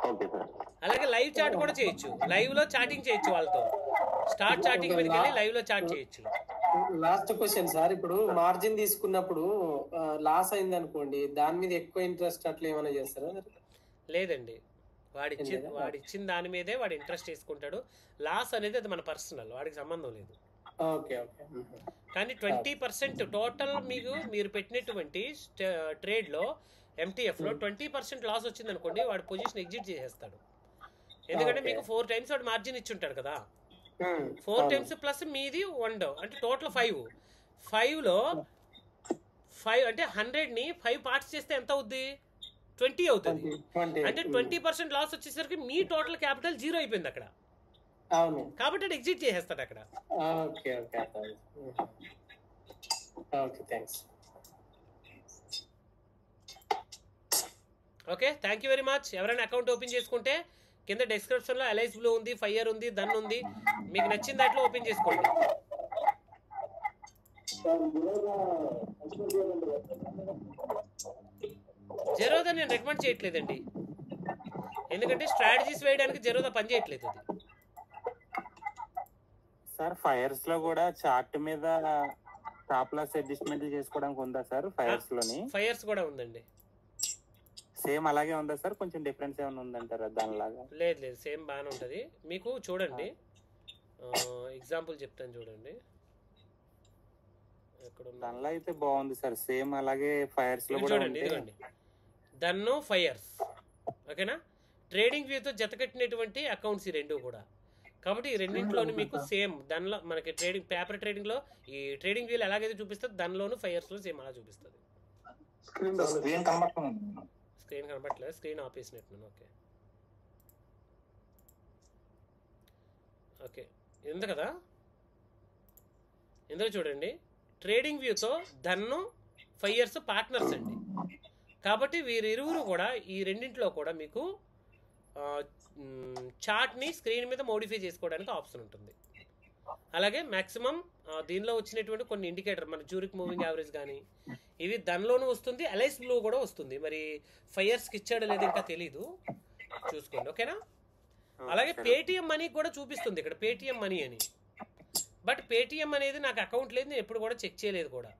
Okay sir. అలాగే లైవ్ చాట్ కూడా చేయొచ్చు, లైవ్ లో చాటింగ్ చేయొచ్చు వాళ్ళతో. స్టార్ట్ చాటింగ్ మీదకి వెళ్ళి లైవ్ లో చాట్ చేయొచ్చు. లాస్ట్ క్వశ్చన్ సార్, ఇప్పుడు మార్జిన్ తీసుకున్నప్పుడు లాస్ అయింది అనుకోండి, దాని మీద ఎక్కువ ఇంట్రెస్ట్ అట్లా ఏమైనా చేస్తారా? లేదండి, వాడిచ్చిన దాని మీదే వాడు ఇంట్రెస్ట్ తీసుకుంటాడు. లాస్ అనేది అది మన పర్సనల్, వాడికి సంబంధం లేదు. కానీ 20% టోటల్ మీరు పెట్టినటువంటి ట్రేడ్లో MTFలో 20% లాస్ వచ్చింది అనుకోండి, వాడి పొజిషన్ ఎగ్జిట్ చేసేస్తాడు. ఎందుకంటే మీకు 4 times వాడు మార్జిన్ ఇచ్చి ఉంటాడు కదా, 4 times ప్లస్ మీది 1 అంటే టోటల్ 5లో 5 అంటే 100ని 5 పార్ట్స్ చేస్తే ఎంత అవుద్ది? 20 అవుతుంది. అంటే 20% లాస్ వచ్చేసరికి మీ టోటల్ క్యాపిటల్ 0 అయిపోయింది అక్కడ. కాబట్టి అది ఎగ్జిట్ చేసేస్తాడు అక్కడ. Okay, thank you very much. ఎవరైనా అకౌంట్ ఓపెన్ చేసుకుంటే కింద డిస్క్రిప్షన్లో ఎల్ఐస్ బ్లూ ఉంది, ఫైర్ ఉంది, దన్ ఉంది, మీకు నచ్చిన దాంట్లో ఓపెన్ చేసుకోండి. జెరోదా నేను రికమెండ్ చేయట్లేదండి, ఎందుకంటే స్ట్రాటజీస్ వేయడానికి జెరోదా పని చేయట్లేదు అది. సార్ ఫైర్స్ లో కూడా చార్ట్ మీద స్టాప్ లాస్ అడ్జస్ట్మెంట్ చేసుకోవడానికి ఉందా సార్? ఫైర్స్ లోని ఫైర్స్ కూడా ఉందండి. సేమ్ అలాగే ఉందా సార్? కొంచెం డిఫరెన్స్ ఏమైనా ఉందంటారా దానిలాగా? లేదు, సేమ్ బాగానే ఉంటుంది. మీకు చూడండి ఎగ్జాంపుల్ చెప్తాను చూడండి. దానిలో అయితే బాగుంది సార్, సేమ్ అలాగే ఫైర్స్ లో కూడా చూడండి. ఇదిగోండి దన్ను ఫైర్స్, ఓకేనా? ట్రేడింగ్ వ్యూతో జతకట్టినటువంటి అకౌంట్స్ ఈ రెండు కూడా. కాబట్టి ఈ రెండింటిలోని మీకు సేమ్ దానిలో మనకి ట్రేడింగ్ పేపర్ ట్రేడింగ్లో ఈ ట్రేడింగ్ వ్యూలు ఎలాగైతే చూపిస్తుంది, దానిలోను ఫైర్స్లో సేమ్ అలా చూపిస్తుంది. స్క్రీన్ కనబడట్లేదు, స్క్రీన్ ఆపేసినట్టున్నాను. ఓకే, ఇది ఉంది కదా. ఇందులో చూడండి, ట్రేడింగ్ వ్యూతో ధన్ను 5 years పార్ట్నర్స్ అండి. కాబట్టి వీరిరువురు కూడా ఈ రెండింటిలో కూడా మీకు చార్ట్ని స్క్రీన్ మీద మోడిఫై చేసుకోవడానికి ఆప్షన్ ఉంటుంది. అలాగే మ్యాక్సిమం దీనిలో వచ్చినటువంటి కొన్ని ఇండికేటర్, మన జ్యూరిక్ మూవింగ్ యావరేజ్ కానీ ఇవి దానిలోనూ వస్తుంది, అలైస్ బ్లూ కూడా వస్తుంది. మరి 5 yearsకి ఇచ్చాడో లేదు ఇంకా తెలీదు, చూసుకోండి. ఓకేనా? అలాగే పేటిఎం మనీ కూడా చూపిస్తుంది ఇక్కడ, పేటిఎం మనీ అని. బట్ పేటిఎం అనేది నాకు అకౌంట్ లేదు, నేను ఎప్పుడు కూడా చెక్ చేయలేదు కూడా.